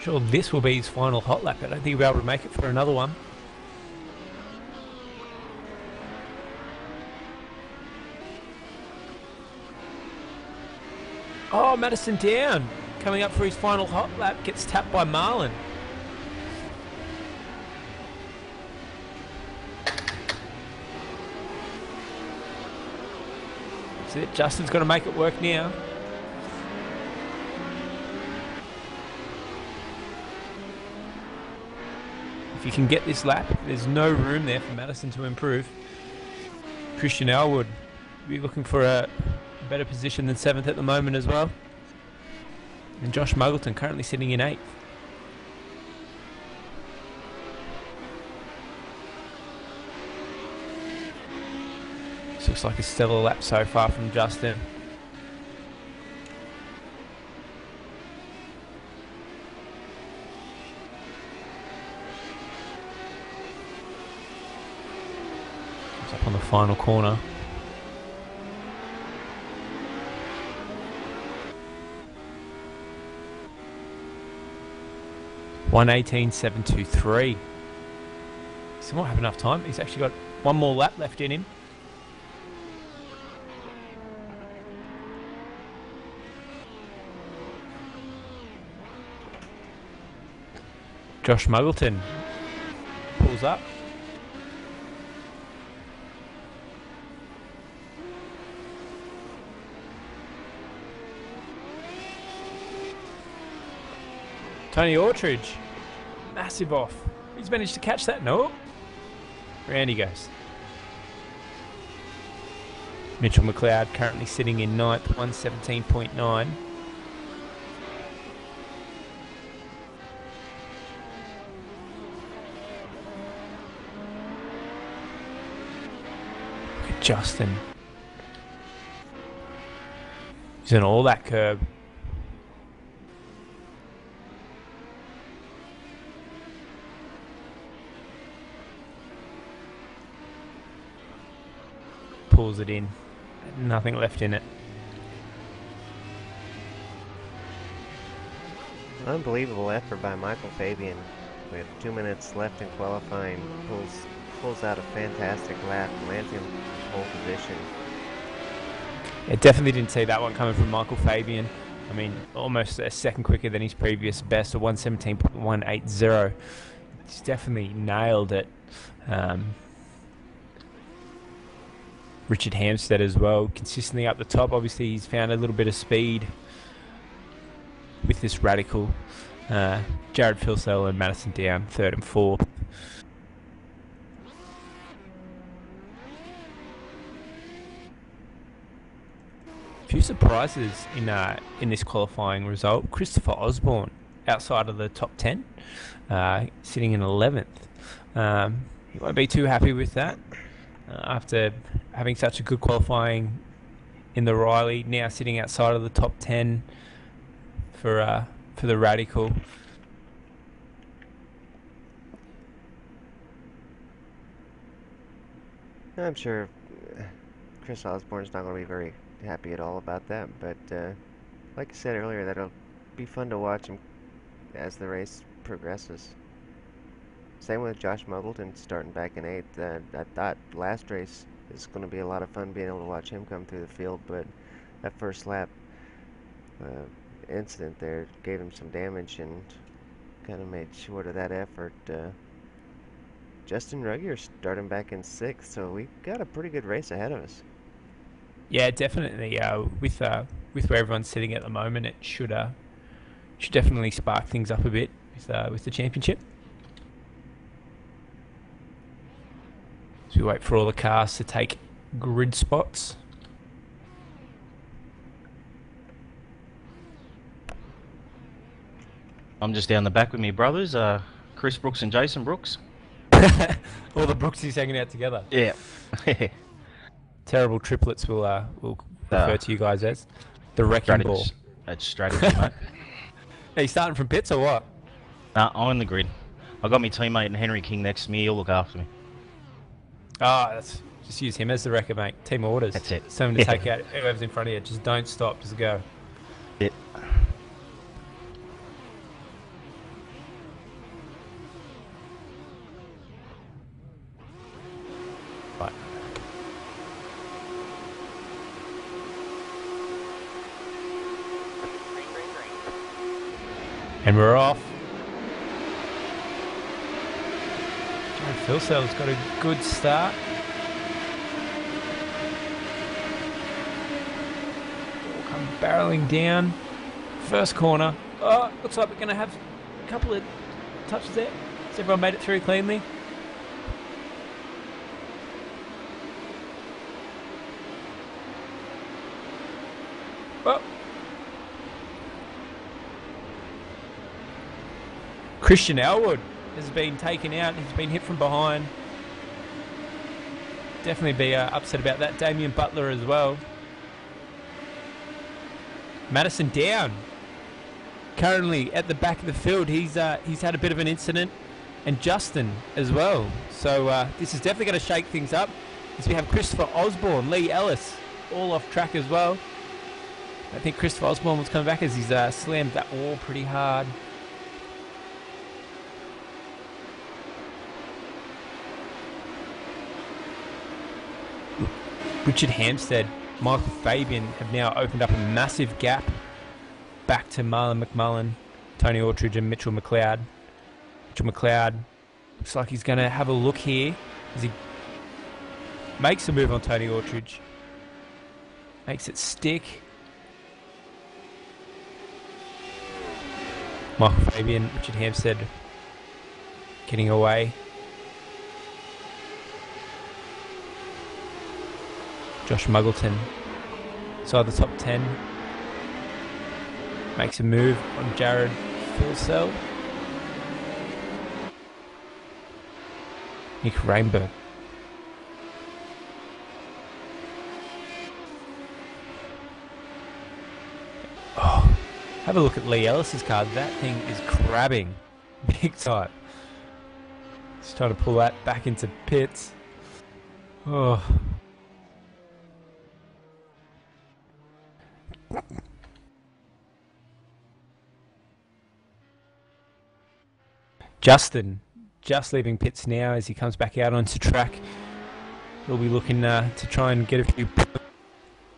Sure, this will be his final hot lap. I don't think he'll be able to make it for another one. Oh, Madison down. Coming up for his final hot lap. Gets tapped by Marlon. That's it. Justin's got to make it work now. If you can get this lap, there's no room there for Madison to improve. Christian Elwood be looking for a better position than 7th at the moment as well. And Josh Muggleton currently sitting in 8th. This looks like a stellar lap so far from Justin. Comes up on the final corner. .118.723. He might have enough time. He's actually got one more lap left in him. Josh Muggleton pulls up. Tony Autridge, massive off. He's managed to catch that. No. Round he goes. Mitchell McLeod currently sitting in 9th, 117.9. Look at Justin. He's on all that curb. Pulls it in. Nothing left in it. Unbelievable effort by Michael Fabian. With 2 minutes left in qualifying, pulls out a fantastic lap, lands in pole position. Yeah, definitely didn't see that one coming from Michael Fabian. I mean, almost a second quicker than his previous best of 117.180. He's definitely nailed it. Richard Hampstead as well, consistently up the top. Obviously, he's found a little bit of speed with this Radical. Jared Filsell and Madison down, 3rd and 4th. Few surprises in this qualifying result. Christopher Osborne outside of the top 10, sitting in 11th. He won't be too happy with that. After having such a good qualifying in the Riley, now sitting outside of the top 10 for the Radical. I'm sure Chris Osborne's not going to be very happy at all about that, but like I said earlier, that'll be fun to watch him as the race progresses. Same with Josh Muggleton starting back in 8th. I thought last race is going to be a lot of fun being able to watch him come through the field, but that first lap incident there gave him some damage and kind of made short of that effort. Justin Ruggier starting back in 6th, so we've got a pretty good race ahead of us. Yeah, definitely. With where everyone's sitting at the moment, it should definitely spark things up a bit with the championship. So we wait for all the cars to take grid spots. I'm just down the back with me brothers, Chris Brooks and Jason Brooks. All the Brooksies hanging out together. Yeah. Terrible triplets will refer to you guys as the wrecking ball. That's strategy, mate. Are you starting from pits or what? I'm on the grid. I got my teammate and Henry King next to me. He'll look after me. Ah, that's Just use him as the wrecker, mate. Team orders. That's it. Someone to take out whoever's in front of you. Just don't stop. Just go. It. Right. And we're off. Phil Sell's got a good start. We'll come barreling down. First corner. Oh, looks like we're going to have a couple of touches there. Has everyone made it through cleanly? Oh. Christian Elwood has been taken out. He's been hit from behind. Definitely be upset about that. Damien Butler as well. Madison down. Currently at the back of the field. He's had a bit of an incident. And Justin as well. So this is definitely going to shake things up. As we have Christopher Osborne, Lee Ellis, all off track as well. I think Christopher Osborne was coming back as he's slammed that wall pretty hard. Richard Hampstead, Michael Fabian have now opened up a massive gap back to Marlon McMullen, Tony Autridge and Mitchell McLeod. Mitchell McLeod looks like he's going to have a look here as he makes a move on Tony Autridge. Makes it stick. Michael Fabian, Richard Hampstead getting away. Josh Muggleton, inside the top 10. Makes a move on Jared Philsell. Nick Rainbow. Oh, have a look at Lee Ellis's card. That thing is crabbing big time. Just trying to pull that back into pits. Oh. Justin just leaving pits now as he comes back out onto track. He'll be looking to try and get a few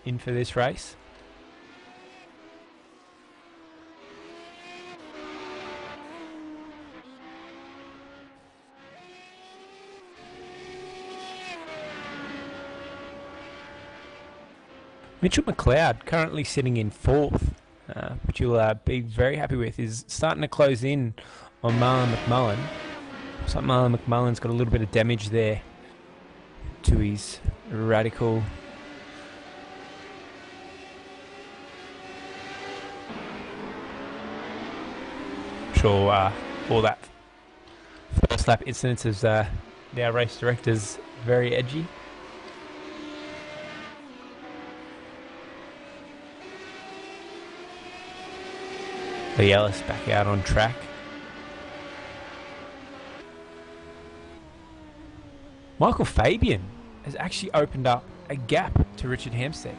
in for this race. Mitchell McLeod currently sitting in fourth, which you'll be very happy with, is starting to close in on Marlon McMullen. Looks like Marlon McMullen's got a little bit of damage there to his radical. I'm sure all that first lap incidents is our race director's very edgy. Lee Ellis back out on track. Michael Fabian has actually opened up a gap to Richard Hampstead.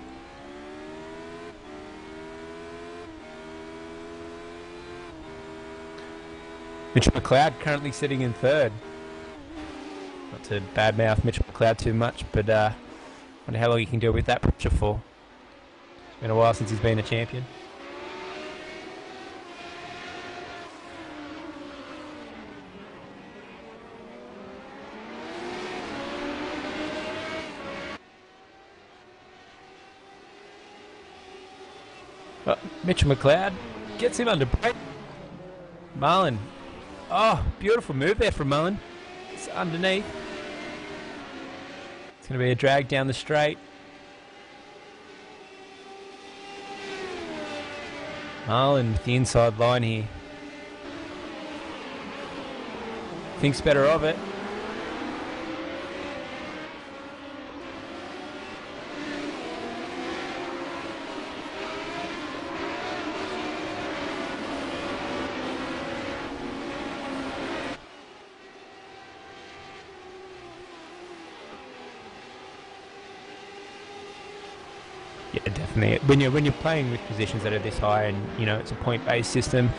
Mitchell McLeod currently sitting in third. Not to badmouth Mitchell McLeod too much, but wonder how long he can deal with that pressure for. It's been a while since he's been a champion. Mitchell McLeod gets him under brake. Marlon. Oh, beautiful move there from Marlon. It's underneath. It's going to be a drag down the straight. Marlon with the inside line here. Thinks better of it. definitely. When you're playing with positions that are this high, and it's a point-based system,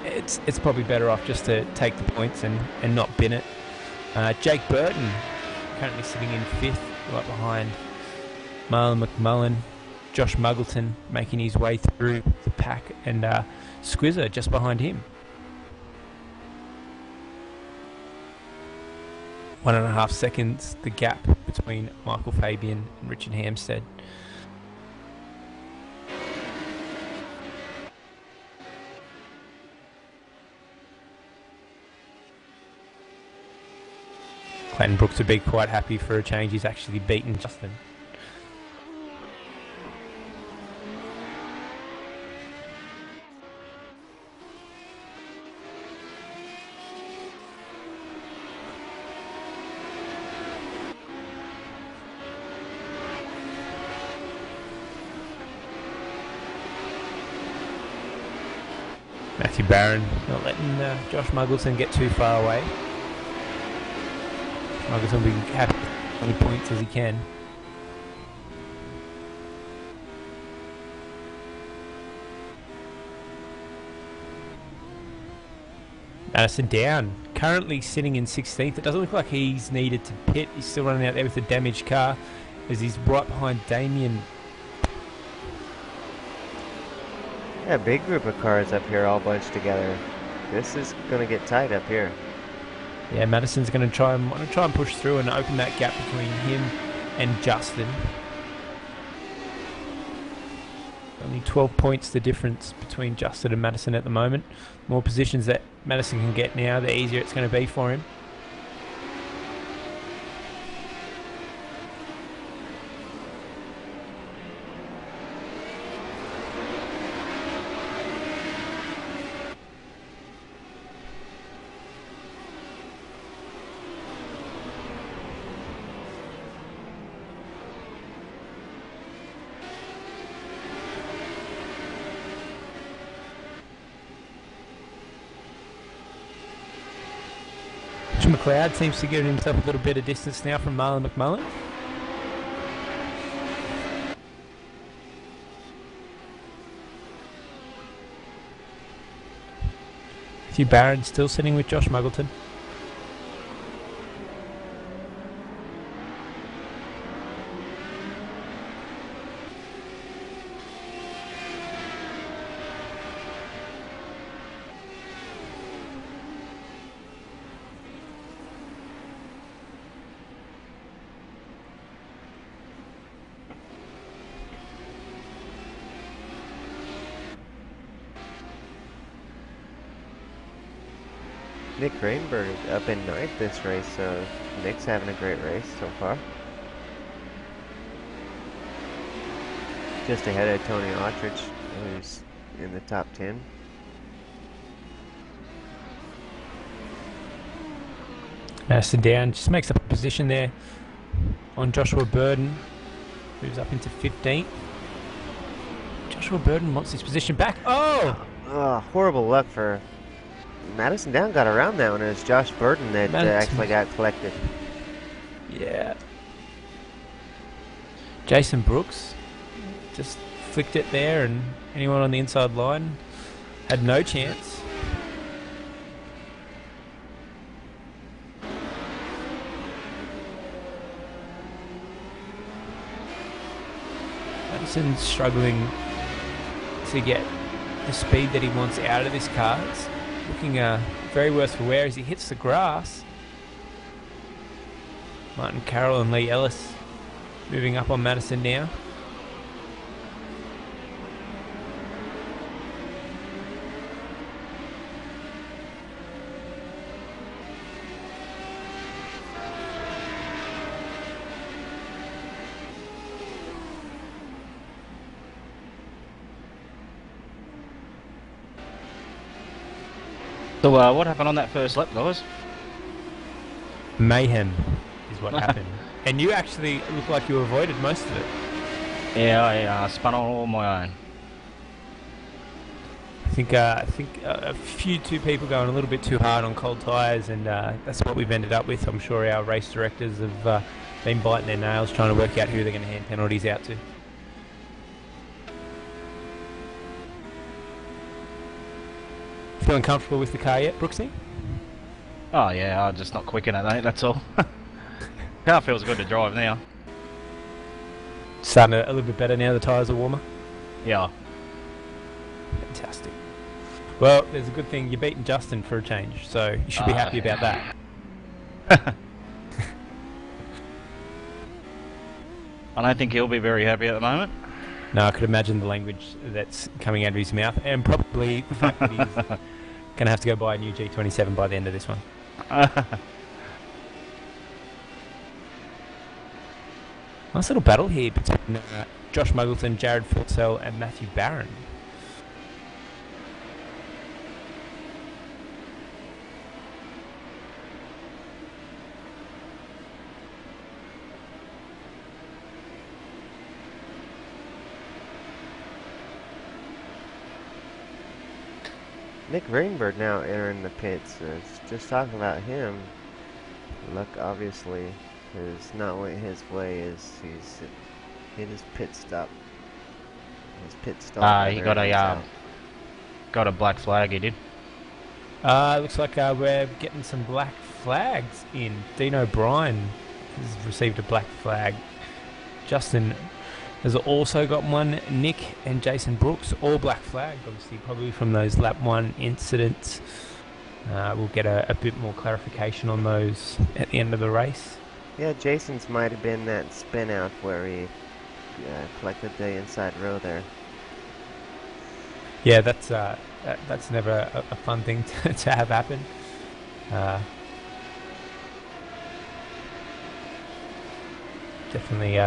it's probably better off just to take the points and not bin it. Jake Burton currently sitting in 5th, right behind Marlon McMullen. Josh Muggleton making his way through the pack, and Squizzer just behind him. 1.5 seconds the gap between Michael Fabian and Richard Hampstead. Clayton Brooks would be quite happy for a change. He's actually beaten Justin. Matthew Barron not letting Josh Muggleton get too far away. Muggleton will be happy with as many points as he can. Madison down, currently sitting in 16th. It doesn't look like he's needed to pit. He's still running out there with a damaged car as he's right behind Damien. Yeah, big group of cars up here all bunched together. This is going to get tight up here. Yeah, Madison's going to try and push through and open that gap between him and Justin. Only 12 points the difference between Justin and Madison at the moment. More positions that Madison can get now, the easier it's going to be for him. McLeod seems to give himself a little bit of distance now from Marlon McMullen. Matthew Barron still sitting with Josh Muggleton. Nick Greenberg up in 9th this race, so Nick's having a great race so far. Just ahead of Tony Autrich, who's in the top 10. Madison down, just makes up a position there on Joshua Burden. Moves up into 15th. Joshua Burden wants his position back. Oh! Horrible luck for Madison down, got around that one. It was Josh Burton that actually got collected. Yeah. Jason Brooks just flicked it there, and anyone on the inside line had no chance. Madison's struggling to get the speed that he wants out of this car. It's looking very worse for wear as he hits the grass. Martin Carroll and Lee Ellis moving up on Madison now. So what happened on that first lap, guys? Mayhem is what happened. And you actually look like you avoided most of it. Yeah, I spun on all my own. I think a two people going a little bit too hard on cold tyres, and that's what we've ended up with. I'm sure our race directors have been biting their nails trying to work out who they're going to hand penalties out to. feeling comfortable with the car yet, Brooksy? Oh yeah, I'm just not quick enough, mate. That's all. Car feels good to drive now. Starting a little bit better now. The tyres are warmer. Yeah. Fantastic. Well, there's a good thing you're beating Justin for a change, so you should be happy about that. I don't think he'll be very happy at the moment. No, I could imagine the language that's coming out of his mouth, and probably the fact that he's going to have to go buy a new G27 by the end of this one. Nice little battle here between Josh Muggleton, Jared Forcell, and Matthew Barron. Nick Rainbird now entering the pits. Just talking about him. Luck obviously has not went his way as he's hit his pit stop. His pit stop. He got a black flag. He did. Looks like we're getting some black flags in. Dean O'Brien has received a black flag. Justin has also got one. Nick and Jason Brooks, all black flagged, obviously probably from those lap 1 incidents. We'll get a bit more clarification on those at the end of the race. Yeah, Jason's might have been that spin out where he collected the inside row there. Yeah, that's never a fun thing to have happen. Definitely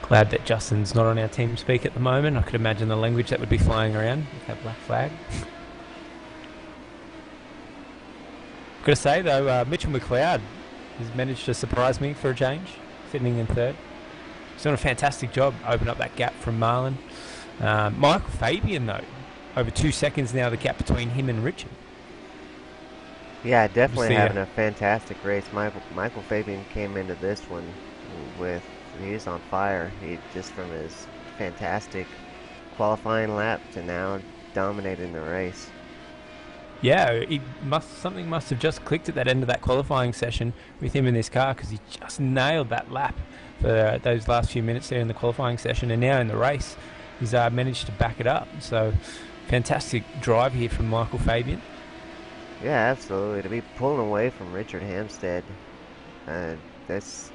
glad that Justin's not on our team speak at the moment. I could imagine the language that would be flying around with that black flag. Got to say though, Mitchell McLeod has managed to surprise me for a change, sitting in third. He's done a fantastic job, open up that gap from Marlon. Michael Fabian though, over 2 seconds now, the gap between him and Richard. Yeah, definitely having a fantastic race. Michael Fabian came into this one with, he's on fire. He just from his fantastic qualifying lap to now dominating the race. Yeah, something must have just clicked at that end of that qualifying session with him in this car, because he just nailed that lap for those last few minutes there in the qualifying session, and now in the race he's managed to back it up. So fantastic drive here from Michael Fabian. Yeah, absolutely. To be pulling away from Richard Hampstead, that's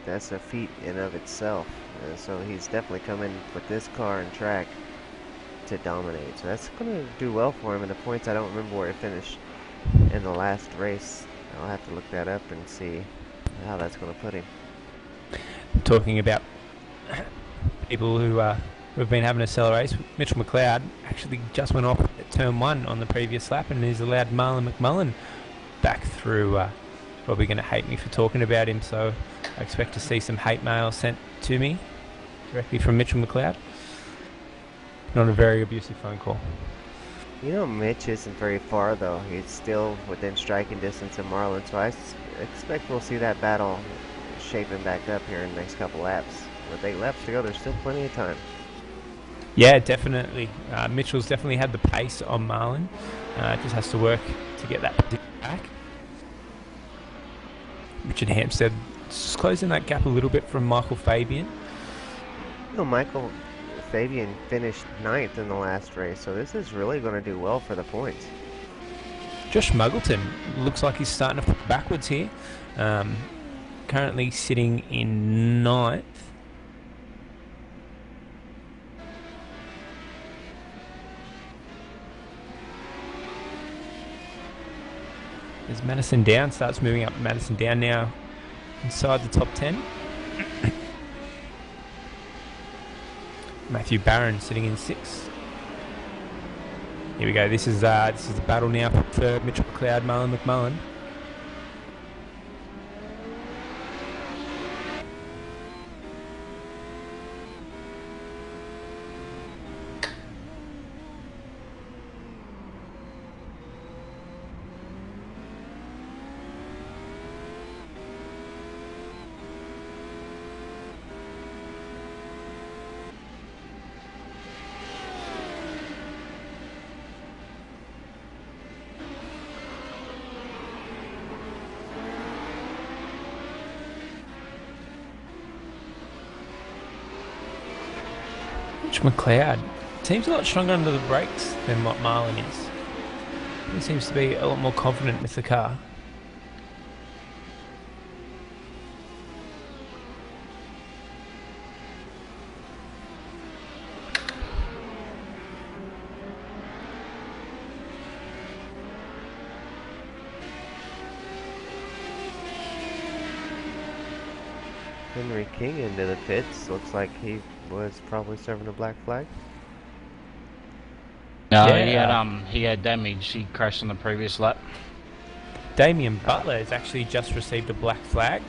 a feat in of itself. So he's definitely coming with this car and track to dominate. So that's going to do well for him. And the points, I don't remember where he finished in the last race. I'll have to look that up and see how that's going to put him. Talking about people who have been having a stellar race, Mitchell McLeod actually just went off at turn 1 on the previous lap and has allowed Marlon McMullen back through. Probably going to hate me for talking about him, so I expect to see some hate mail sent to me directly from Mitchell McLeod. Not a very abusive phone call. You know, Mitch isn't very far though. He's still within striking distance of Marlon, so I expect we'll see that battle shaping back up here in the next couple laps. With 8 laps to go, there's still plenty of time. Yeah, definitely. Mitchell's definitely had the pace on Marlon. Just has to work to get that position back. Richard Hampstead just closing that gap a little bit from Michael Fabian. You know, Michael Fabian finished 9th in the last race, so this is really going to do well for the points. Josh Muggleton looks like he's starting to put backwards here. Currently sitting in 9th. As Madison Down starts moving up, Madison Down now inside the top 10. Matthew Barron sitting in 6th. Here we go. This is the battle now for Mitchell McLeod, Marlon McMullen. Mitch McLeod seems a lot stronger under the brakes than what Marlon is. He seems to be a lot more confident with the car. Henry King into the pits. Looks like he was probably serving a black flag. No, Yeah. he had damage. He crashed on the previous lap. Damien Butler has actually just received a black flag.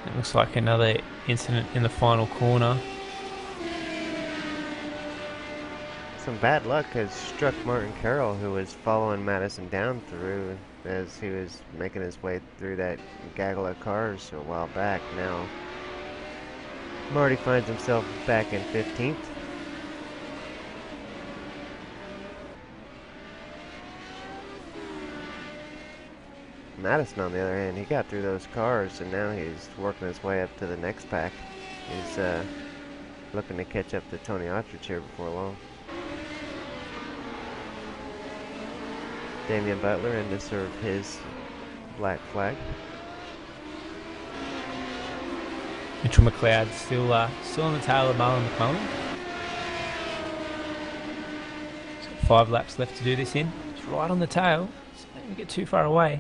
It looks like another incident in the final corner. Some bad luck has struck Martin Carroll, who was following Madison down through as he was making his way through that gaggle of cars a while back. Now Marty finds himself back in 15th. Madison, on the other hand, he got through those cars, and now he's working his way up to the next pack. He's looking to catch up to Tony Autrich here before long. Damian Butler in to serve his black flag. Mitchell McLeod still on the tail of Marlon McMullen. He's got 5 laps left to do this in. It's right on the tail. So don't get too far away.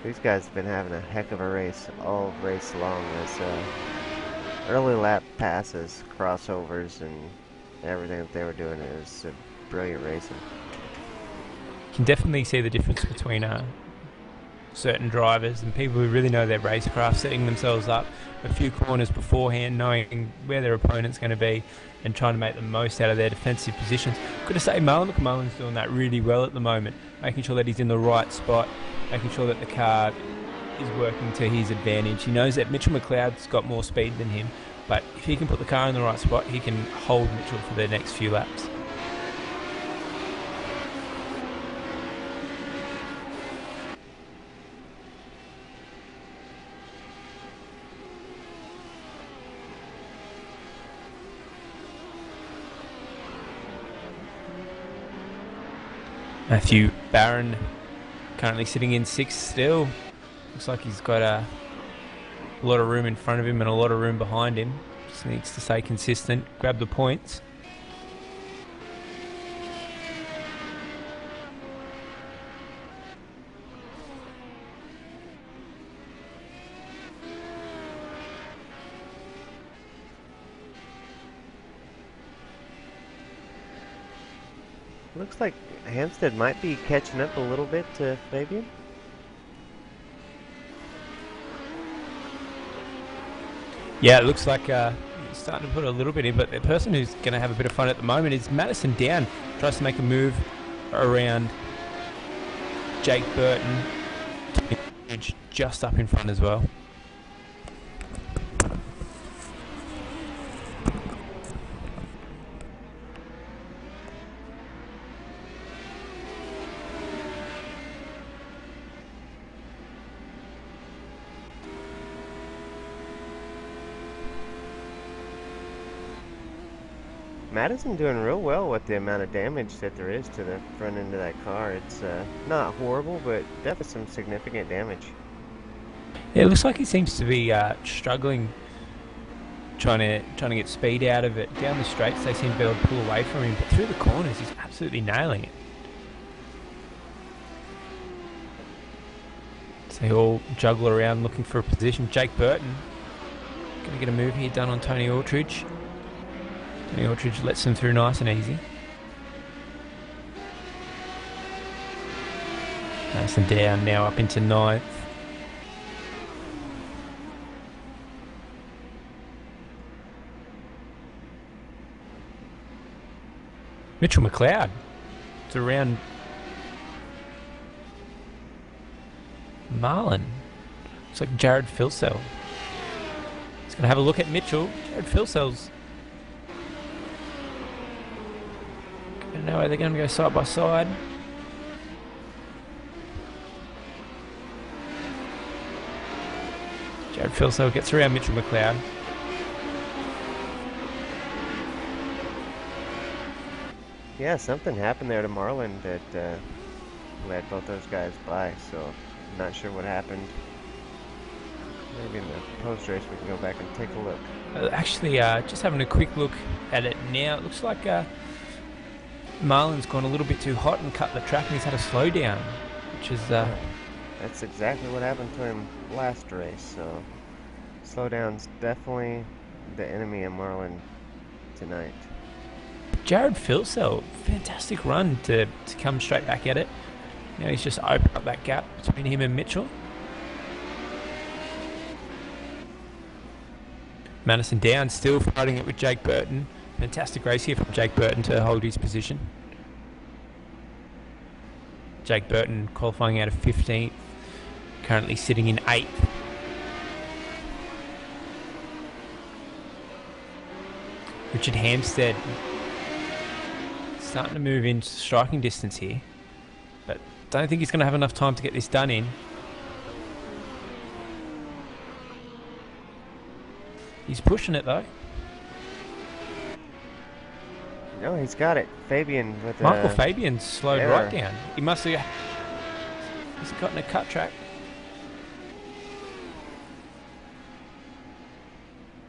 These guys have been having a heck of a race all race long. As early lap passes, crossovers, and everything that they were doing is brilliant racing. You can definitely see the difference between certain drivers and people who really know their racecraft, setting themselves up a few corners beforehand, knowing where their opponent's going to be and trying to make the most out of their defensive positions. Got to say, Marlon McMullen's doing that really well at the moment, making sure that he's in the right spot, making sure that the car is working to his advantage. He knows that Mitchell McLeod's got more speed than him, but if he can put the car in the right spot, he can hold Mitchell for the next few laps. Matthew Barron currently sitting in 6th still. Looks like he's got a lot of room in front of him and a lot of room behind him. Just needs to stay consistent, grab the points. Looks like Hampstead might be catching up a little bit to Fabian. Yeah, it looks like he's starting to put a little bit in, but the person who's going to have a bit of fun at the moment is Madison Down. Tries to make a move around Jake Burton, just up in front as well. Madison doing real well with the amount of damage that there is to the front end of that car. It's not horrible, but definitely some significant damage. Yeah, it looks like he seems to be struggling, trying to get speed out of it. Down the straights, they seem to be able to pull away from him, but through the corners, he's absolutely nailing it. So they all juggle around looking for a position. Jake Burton going to get a move here done on Tony Autrich. Tony Autrich lets them through nice and easy. Nice and down now up into 9th. Mitchell McLeod. It's around Marlin. Looks like Jared Filsell. He's going to have a look at Mitchell. Jared Filsell's. I don't know where they're going to go side by side. Jared Filsell gets around Mitchell McLeod. Yeah, something happened there to Marlin that led both those guys by, so I'm not sure what happened. Maybe in the post-race we can go back and take a look. Actually, just having a quick look at it now, it looks like Marlin's gone a little bit too hot and cut the track, and he's had a slowdown, which is... That's exactly what happened to him last race, so slowdown's definitely the enemy of Marlin tonight. Jared Filsell, fantastic run to come straight back at it. Now he's just opened up that gap between him and Mitchell. Madison Downs still fighting it with Jake Burton. Fantastic race here from Jake Burton to hold his position. Jake Burton qualifying out of 15th, currently sitting in 8th. Richard Hampstead starting to move into striking distance here, but don't think he's going to have enough time to get this done in. He's pushing it though. No, he's got it. Fabian with Michael Fabian slowed error. right down. He must have... He's gotten a cut track.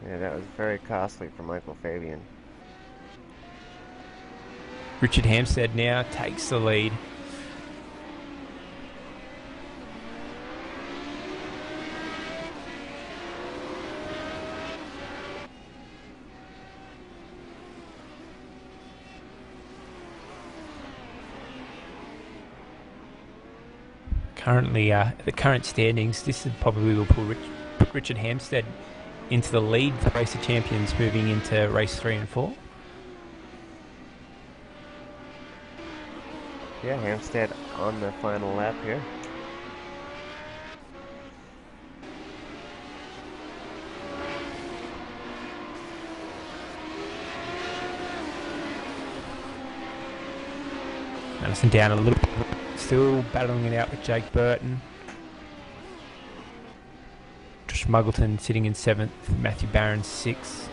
Yeah, that was very costly for Michael Fabian. Richard Hampstead now takes the lead. Currently, the current standings, this is probably will put Richard Hampstead into the lead for Race of Champions moving into race 3 and 4. Yeah, Hampstead on the final lap here. Madison down a little bit, still battling it out with Jake Burton. Josh Muggleton sitting in 7th, Matthew Barron 6th.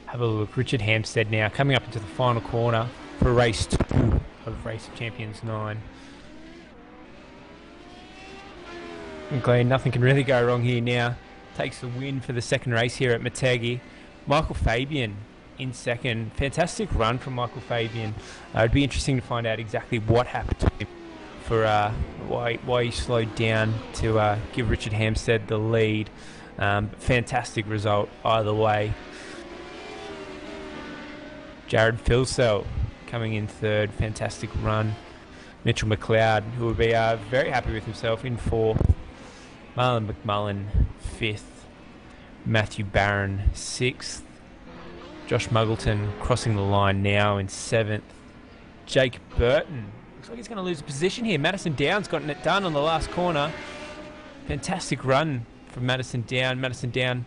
Have a look. Richard Hampstead now coming up into the final corner for race 2 of Race of Champions 9. And Glenn, nothing can really go wrong here now. Takes the win for the second race here at Matagi. Michael Fabian in second. Fantastic run from Michael Fabian. It'd be interesting to find out exactly what happened to him for why he slowed down to give Richard Hampstead the lead. Fantastic result either way. Jared Filsell coming in third, fantastic run. Mitchell McLeod, who will be very happy with himself, in 4th. Marlon McMullen 5th. Matthew Barron 6th. Josh Muggleton crossing the line now in 7th. Jake Burton, looks like he's going to lose a position here. Madison Down's gotten it done on the last corner. Fantastic run from Madison Down. Madison Down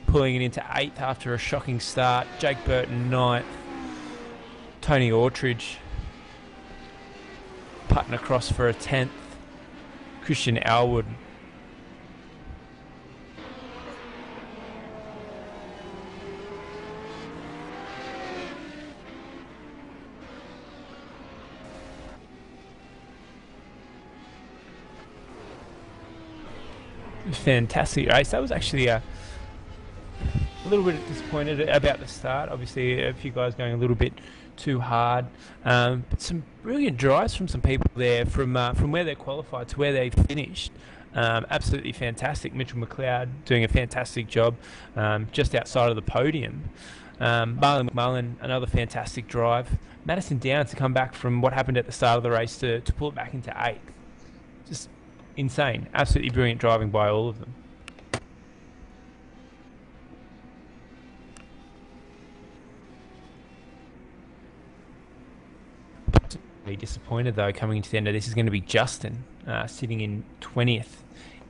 pulling it into 8th after a shocking start. Jake Burton 9th. Tony Ortridge putting across for a 10th. Christian Elwood fantastic race. That was actually a little bit disappointed about the start. Obviously, a few guys going a little bit too hard. But some brilliant drives from some people there, from where they qualified to where they finished. Absolutely fantastic. Mitchell McLeod doing a fantastic job just outside of the podium. Marlon McMullen, another fantastic drive. Madison Downs to come back from what happened at the start of the race to pull it back into 8th. Just insane. Absolutely brilliant driving by all of them. Be disappointed though coming into the end of this is going to be Justin sitting in 20th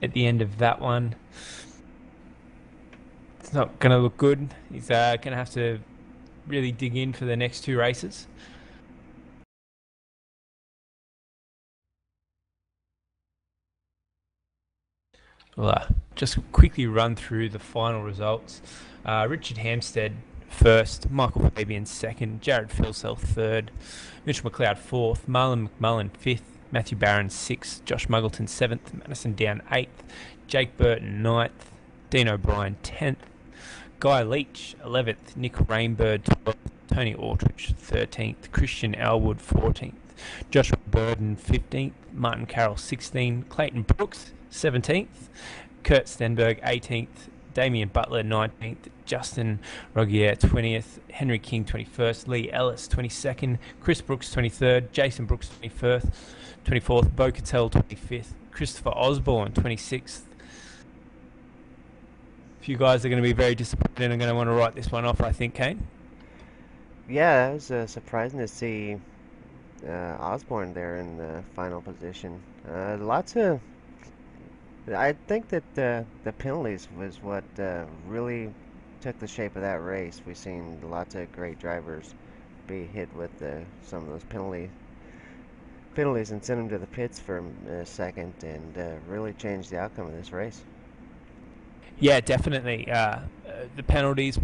at the end of that one. It's not going to look good. He's going to have to really dig in for the next 2 races. Well, just quickly run through the final results. Richard Hampstead first, Michael Fabian second, Jared Philsell third, Mitchell McLeod fourth, Marlon McMullen fifth, Matthew Barron sixth, Josh Muggleton seventh, Madison Down eighth, Jake Burton ninth, Dean O'Brien 10th, Guy Leach 11th, Nick Rainbird 12th, Tony Aldrich 13th, Christian Elwood 14th, Joshua Burden 15th, Martin Carroll 16th, Clayton Brooks 17th, Kurt Stenberg 18th, Damien Butler 19th, Justin Rogier 20th, Henry King 21st, Lee Ellis 22nd, Chris Brooks 23rd, Jason Brooks 24th, Bo Cattell 25th, Christopher Osborne 26th. A few guys are going to be very disappointed and going to want to write this one off, I think, Kane. Yeah, it was surprising to see Osborne there in the final position. I think that the penalties was what really took the shape of that race. We've seen lots of great drivers be hit with some of those penalties and send them to the pits for a second, and really changed the outcome of this race. Yeah, definitely. The penalties,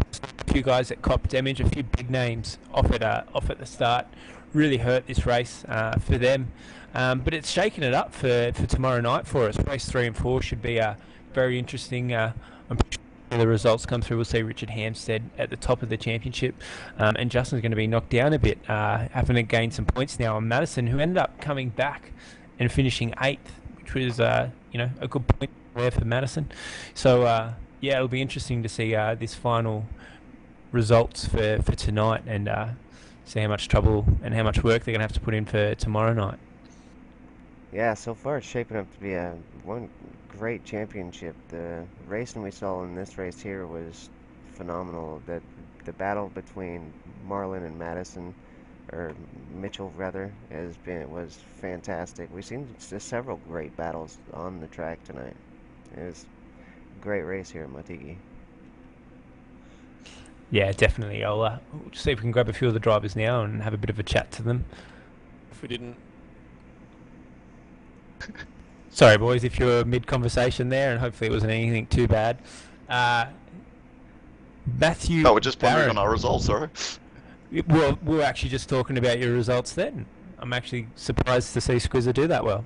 a few guys that copped damage, a few big names off at the start, really hurt this race for them. But it's shaking it up for tomorrow night for us. Race 3 and 4 should be very interesting. I'm pretty sure when the results come through, we'll see Richard Hampstead at the top of the championship, and Justin's going to be knocked down a bit, having to gain some points now on Madison, who ended up coming back and finishing 8th, which was a good point there for Madison. So yeah, it'll be interesting to see this final results for tonight, and see how much trouble and how much work they're going to have to put in for tomorrow night. Yeah, so far it's shaping up to be one great championship. The racing we saw in this race here was phenomenal. The battle between Marlon and Madison, or Mitchell rather, was fantastic. We've seen several great battles on the track tonight. It was a great race here at Motegi. Yeah, definitely. I'll see if we can grab a few of the drivers now and have a bit of a chat to them. If we didn't. Sorry, boys, if you were mid-conversation there, and hopefully it wasn't anything too bad. Matthew. Oh, we're just pondering Barron. on our results, sorry. Well, we were actually just talking about your results then. I'm actually surprised to see Squizzer do that well.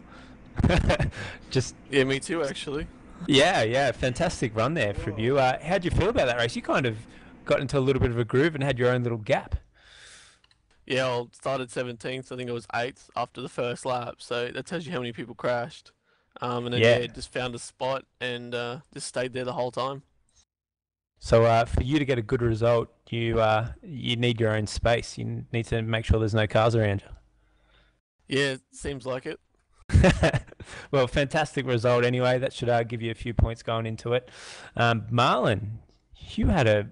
Yeah, me too, actually. Yeah, fantastic run there from you. How'd you feel about that race? You kind of got into a little bit of a groove and had your own little gap. Yeah, I started 17th. I think it was 8th after the first lap. So that tells you how many people crashed. And then Yeah. just found a spot and just stayed there the whole time. So for you to get a good result, you need your own space. You need to make sure there's no cars around you. Yeah, seems like it. Well, fantastic result anyway. That should give you a few points going into it. Marlon, you had a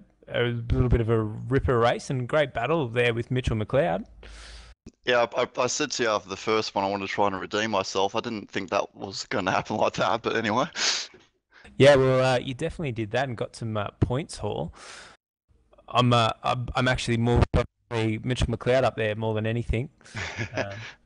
little bit of a ripper race and great battle there with Mitchell McLeod. Yeah, I said to you after the first one I wanted to try and redeem myself. I didn't think that was going to happen like that, but anyway. Yeah, well, you definitely did that and got some points haul. I'm actually more probably Mitchell McLeod up there more than anything.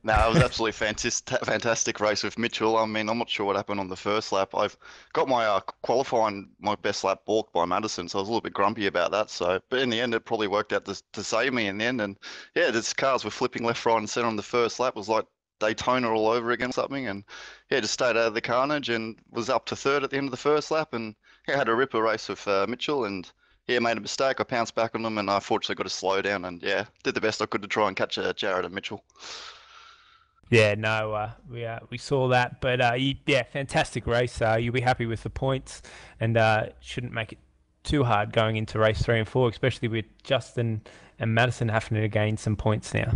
No, it was absolutely fantastic race with Mitchell. I mean, I'm not sure what happened on the first lap. I've got my qualifying, my best lap balked by Madison, so I was a little bit grumpy about that. So, but in the end, it probably worked out to save me in the end. And yeah, these cars were flipping left, right, and centre on the first lap. It was like Daytona all over again, or something. And yeah, just stayed out of the carnage and was up to third at the end of the first lap. And yeah, had a ripper race with Mitchell and yeah, made a mistake. I pounced back on them, and I fortunately got a slow down, and yeah, did the best I could to try and catch Jared and Mitchell. Yeah, no, we saw that, but yeah, fantastic race. You'll be happy with the points, and shouldn't make it too hard going into race 3 and 4, especially with Justin and Madison having to gain some points now.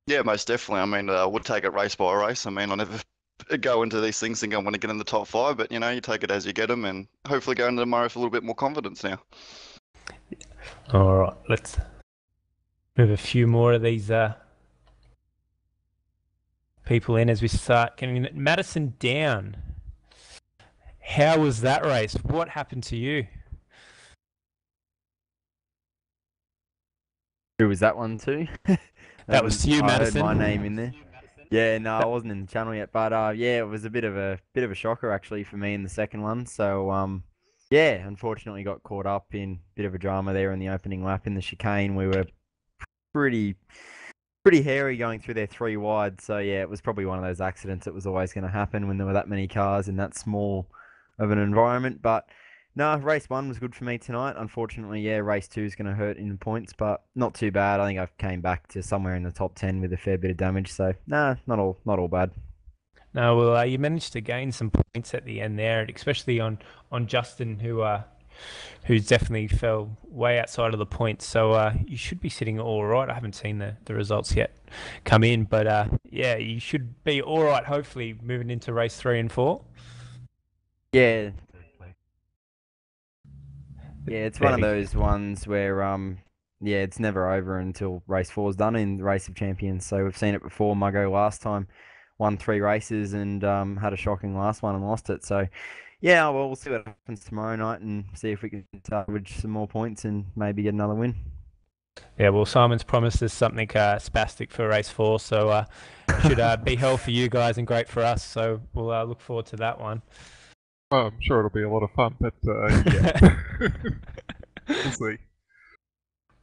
Yeah, most definitely. I mean, I would take it race by race. I mean, I never go into these things thinking I want to get in the top 5, but you take it as you get them, and hopefully go into tomorrow with a little bit more confidence now. All right, let's move a few more of these people in as we start getting Madison down. How was that race? What happened to you? Who was that one to? That was you, I Madison. heard my name in there. Yeah, no, I wasn't in the channel yet, but yeah, it was a bit of a shocker actually for me in the second one. So yeah, unfortunately got caught up in a bit of a drama there in the opening lap in the chicane. We were pretty hairy going through there 3 wide. So yeah, it was probably one of those accidents that was always going to happen when there were that many cars in that small of an environment. But no, race 1 was good for me tonight. Unfortunately, yeah, race 2 is going to hurt in points, but not too bad. I think I came back to somewhere in the top 10 with a fair bit of damage. So nah, not all bad. No, well, you managed to gain some points at the end there, especially on Justin, who's definitely fell way outside of the points. So you should be sitting all right. I haven't seen the results yet come in, but yeah, you should be all right. Hopefully, moving into race 3 and 4. Yeah. Yeah, it's one of those ones where yeah, it's never over until race 4's done in the Race of Champions. So we've seen it before. Muggo last time won 3 races and had a shocking last one and lost it. So yeah, well, we'll see what happens tomorrow night and see if we can salvage some more points and maybe get another win. Yeah, well, Simon's promised us something spastic for race 4, so should be hell for you guys and great for us. So we'll look forward to that one. I'm sure it'll be a lot of fun, but yeah. We'll see.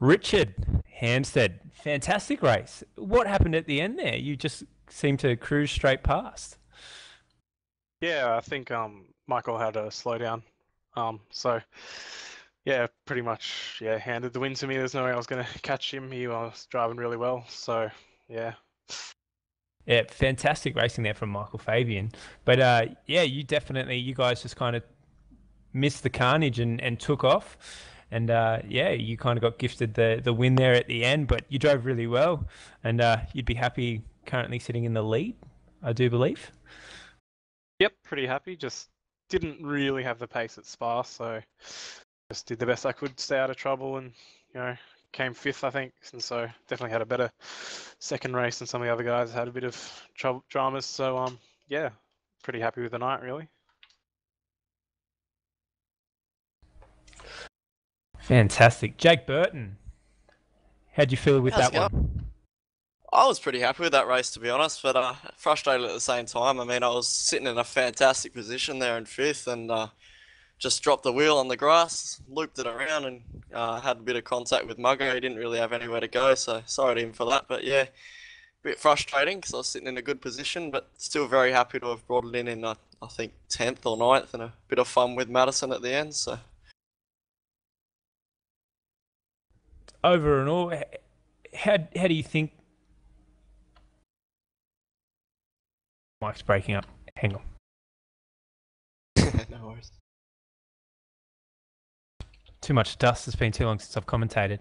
Richard Hampstead, fantastic race. What happened at the end there? You just seemed to cruise straight past. Yeah, I think Michael had a slowdown. So yeah, pretty much handed the win to me. There's no way I was going to catch him. He was driving really well. So yeah. Yeah, fantastic racing there from Michael Fabian. But yeah, you guys just kind of missed the carnage and took off. And yeah, you kind of got gifted the win there at the end, but you drove really well. And you'd be happy currently sitting in the lead, I do believe. Yep, pretty happy. Just didn't really have the pace at Spa, so just did the best I could, stay out of trouble, and came 5th, I think, and so definitely had a better second race than some of the other guys. Had a bit of dramas, so yeah, pretty happy with the night, really. Fantastic. Jake Burton, how'd you feel with that one? I was pretty happy with that race, to be honest, but frustrated at the same time. I mean, I was sitting in a fantastic position there in 5th and just dropped the wheel on the grass, looped it around, and had a bit of contact with Muggo. He didn't really have anywhere to go, so sorry to him for that. But yeah, a bit frustrating because I was sitting in a good position, but still very happy to have brought it in I think 10th or 9th, and a bit of fun with Madison at the end. So over and all, how do you think? Mike's breaking up. Hang on. No worries. Too much dust. It's been too long since I've commentated.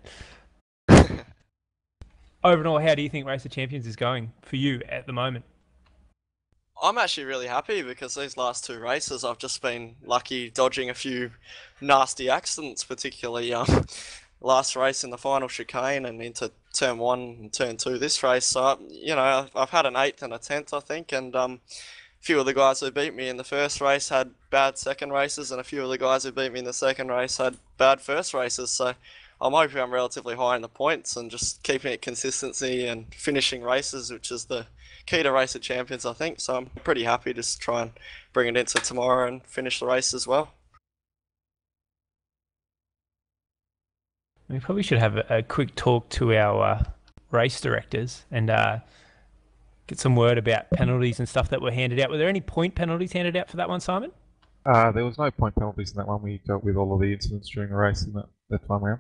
Overall, how do you think Race of Champions is going for you at the moment? I'm actually really happy because these last 2 races I've just been lucky dodging a few nasty accidents, particularly last race in the final chicane and into turn 1 and turn 2 this race. So, I've had an 8th and a 10th, I think, and a few of the guys who beat me in the first race had bad second races, and a few of the guys who beat me in the second race had bad first races. So I'm hoping I'm relatively high in the points and just keeping it consistency and finishing races, which is the key to Race of Champions, I think. So I'm pretty happy to just try and bring it into tomorrow and finish the race as well. We probably should have a quick talk to our race directors and get some word about penalties and stuff that were handed out. Were there any point penalties handed out for that one, Simon? There was no point penalties in that one. We dealt with all of the incidents during the race in that time round.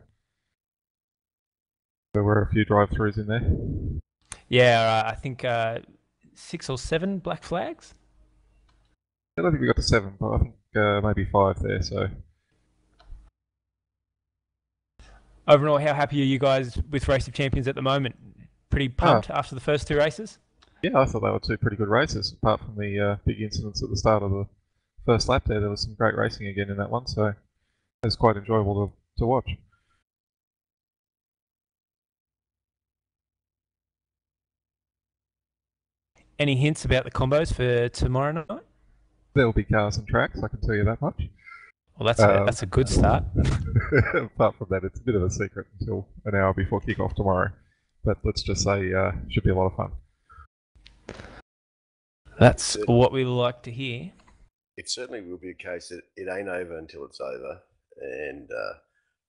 There were a few drive-throughs in there. Yeah, I think 6 or 7 black flags. I don't think we got to 7, but I think maybe 5 there. So Overall, how happy are you guys with Race of Champions at the moment? Pretty pumped after the first 2 races? Yeah, I thought they were 2 pretty good races. Apart from the big incidents at the start of the first lap there was some great racing again in that one. So it was quite enjoyable to watch. Any hints about the combos for tomorrow night? There'll be cars and tracks, I can tell you that much. Well, that's a good start. Apart from that, it's a bit of a secret until an hour before kick-off tomorrow. But let's just say it should be a lot of fun. That's what we like to hear. It certainly will be a case that it ain't over until it's over. And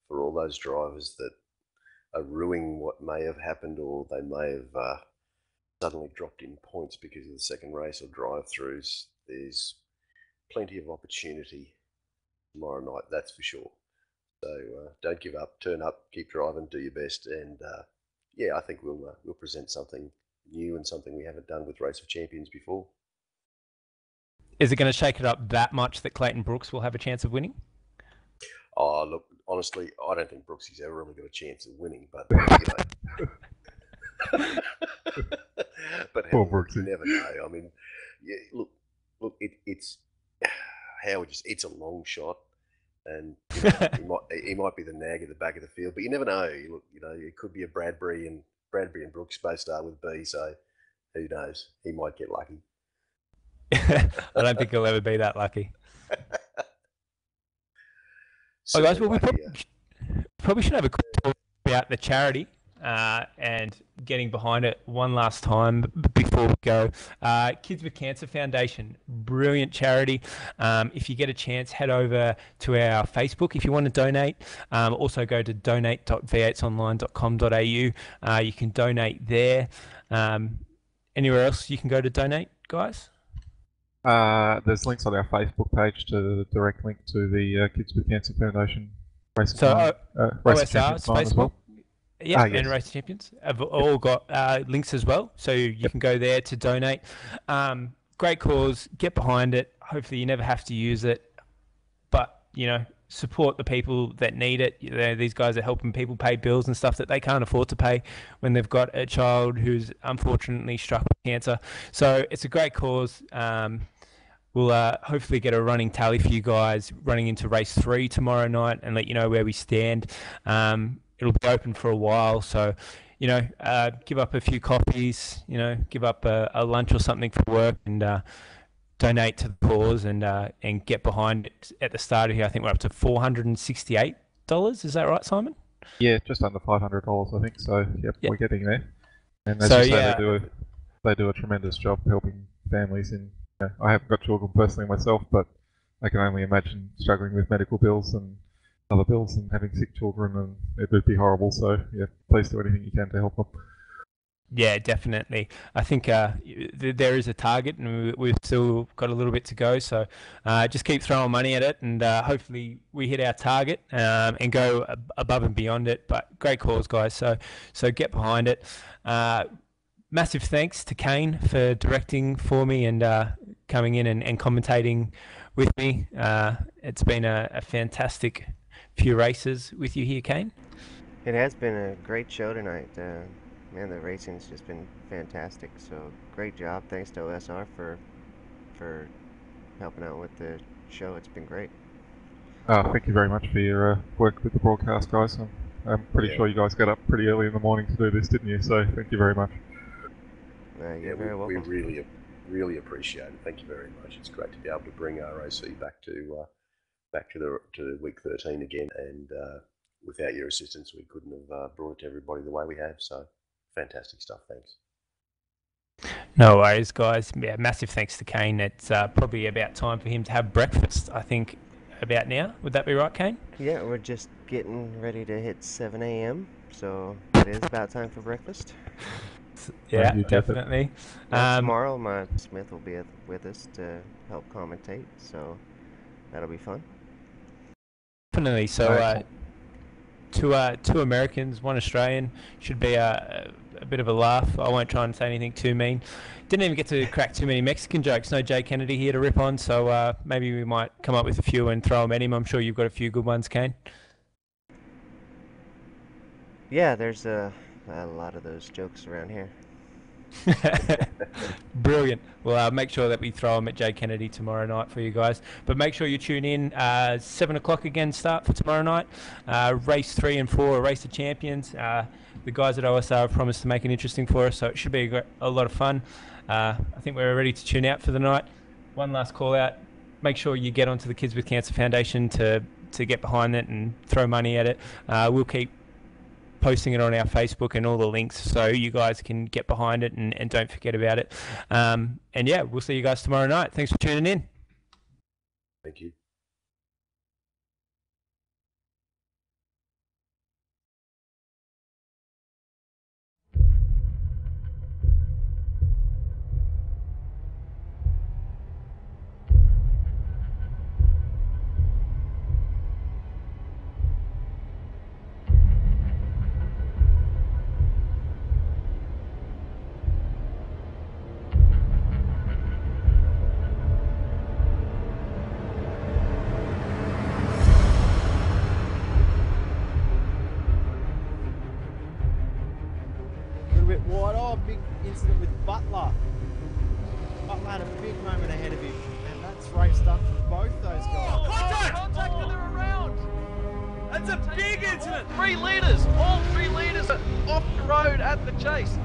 for all those drivers that are ruining what may have happened, or they may have suddenly dropped in points because of the second race or drive-throughs, there's plenty of opportunity tomorrow night, that's for sure. So don't give up, turn up, keep driving, do your best, and yeah, I think we'll present something new and something we haven't done with Race of Champions before. Is it going to shake it up that much that Clayton Brooks will have a chance of winning? Oh, look, honestly, I don't think Brooksy's ever really got a chance of winning, but but hell, you never know. I mean, yeah, look, it's Howard. It's a long shot, and he might be the nag at the back of the field, but you never know. Look, it could be a Bradbury and Brooks both start with B, so who knows? He might get lucky. I don't think he'll ever be that lucky. Oh, guys, well, we probably should have a quick talk about the charity and getting behind it one last time before we go. Kids with Cancer Foundation, brilliant charity. If you get a chance, head over to our Facebook if you want to donate. Also go to donate.v8online.com.au. You can donate there. Anywhere else you can go to donate, guys? There's links on our Facebook page to the direct link to the Kids with Cancer Foundation Race of Champions as well. Yeah, yes. And Race Champions have all got links as well, so you can go there to donate. Great cause, get behind it. Hopefully you never have to use it, but support the people that need it. These guys are helping people pay bills and stuff that they can't afford to pay when they've got a child who's unfortunately struck with cancer. So it's a great cause. We'll hopefully get a running tally for you guys running into race 3 tomorrow night and let you know where we stand. It'll be open for a while, so give up a few coffees, give up a lunch or something for work, and donate to the cause and get behind it. At the start of here, I think we're up to $468. Is that right, Simon? Yeah, just under $500, I think. So yep. We're getting there. And as you say, they do a tremendous job helping families in. I haven't got children personally myself, but I can only imagine struggling with medical bills and other bills and having sick children, and it would be horrible. So yeah, please do anything you can to help them. Yeah, definitely. I think there is a target, and we've still got a little bit to go. So just keep throwing money at it, and hopefully we hit our target and go above and beyond it. But great cause, guys. So get behind it. Massive thanks to Kane for directing for me and coming in and commentating with me. It's been a fantastic few races with you here, Kane. It has been a great show tonight. Man, the racing's just been fantastic. So great job. Thanks to OSR for helping out with the show. It's been great. Thank you very much for your work with the broadcast, guys. I'm pretty sure you guys got up pretty early in the morning to do this, didn't you? So thank you very much. You're very welcome. We really appreciate it. Thank you very much. It's great to be able to bring RAC back to week 13 again, and without your assistance, we couldn't have brought it to everybody the way we have. So fantastic stuff. Thanks. No worries, guys. Yeah, massive thanks to Kane. It's probably about time for him to have breakfast, I think, about now. Would that be right, Kane? Yeah, we're just getting ready to hit 7 a.m., so it is about time for breakfast. Yeah, definitely. Tomorrow, Smith will be with us to help commentate, so that'll be fun. Definitely. So Alright. two Americans, one Australian. Should be a bit of a laugh. I won't try and say anything too mean. Didn't even get to crack too many Mexican jokes. No Jay Kennedy here to rip on, so maybe we might come up with a few and throw them at him. I'm sure you've got a few good ones, Kane. Yeah, there's a lot of those jokes around here. Brilliant. Well, make sure that we throw them at Jay Kennedy tomorrow night for you guys. But make sure you tune in. 7 o'clock again start for tomorrow night. Race 3 and 4, Race of Champions. The guys at OSR have promised to make it interesting for us, so it should be a lot of fun. I think we're ready to tune out for the night. One last call out. Make sure you get onto the Kids with Cancer Foundation to get behind it and throw money at it. We'll keep posting it on our Facebook and all the links so you guys can get behind it and don't forget about it. And yeah, we'll see you guys tomorrow night. Thanks for tuning in. Thank you. A little bit wide. Oh, big incident with Butler. Butler had a big moment ahead of him, and that's race done for both those guys. Contact and they're around. That's a big incident. 3 leaders, all 3 leaders are off the road at the chase.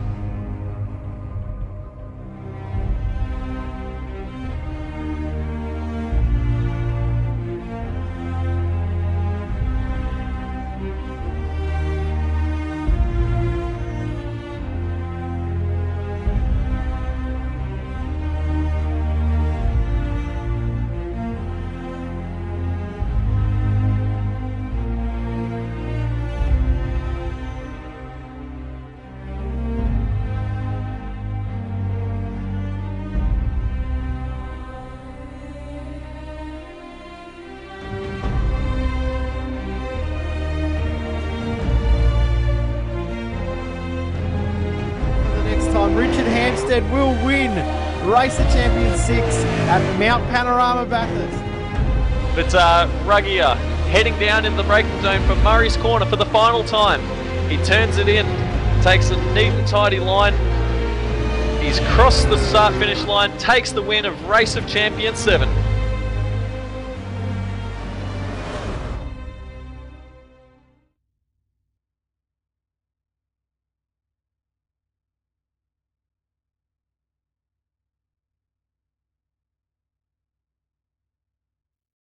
Richard Hampstead will win Race of Champions 6 at Mount Panorama Bathurst. But Ruggier heading down in the braking zone from Murray's Corner for the final time. He turns it in, takes a neat and tidy line. He's crossed the start-finish line, takes the win of Race of Champions 7.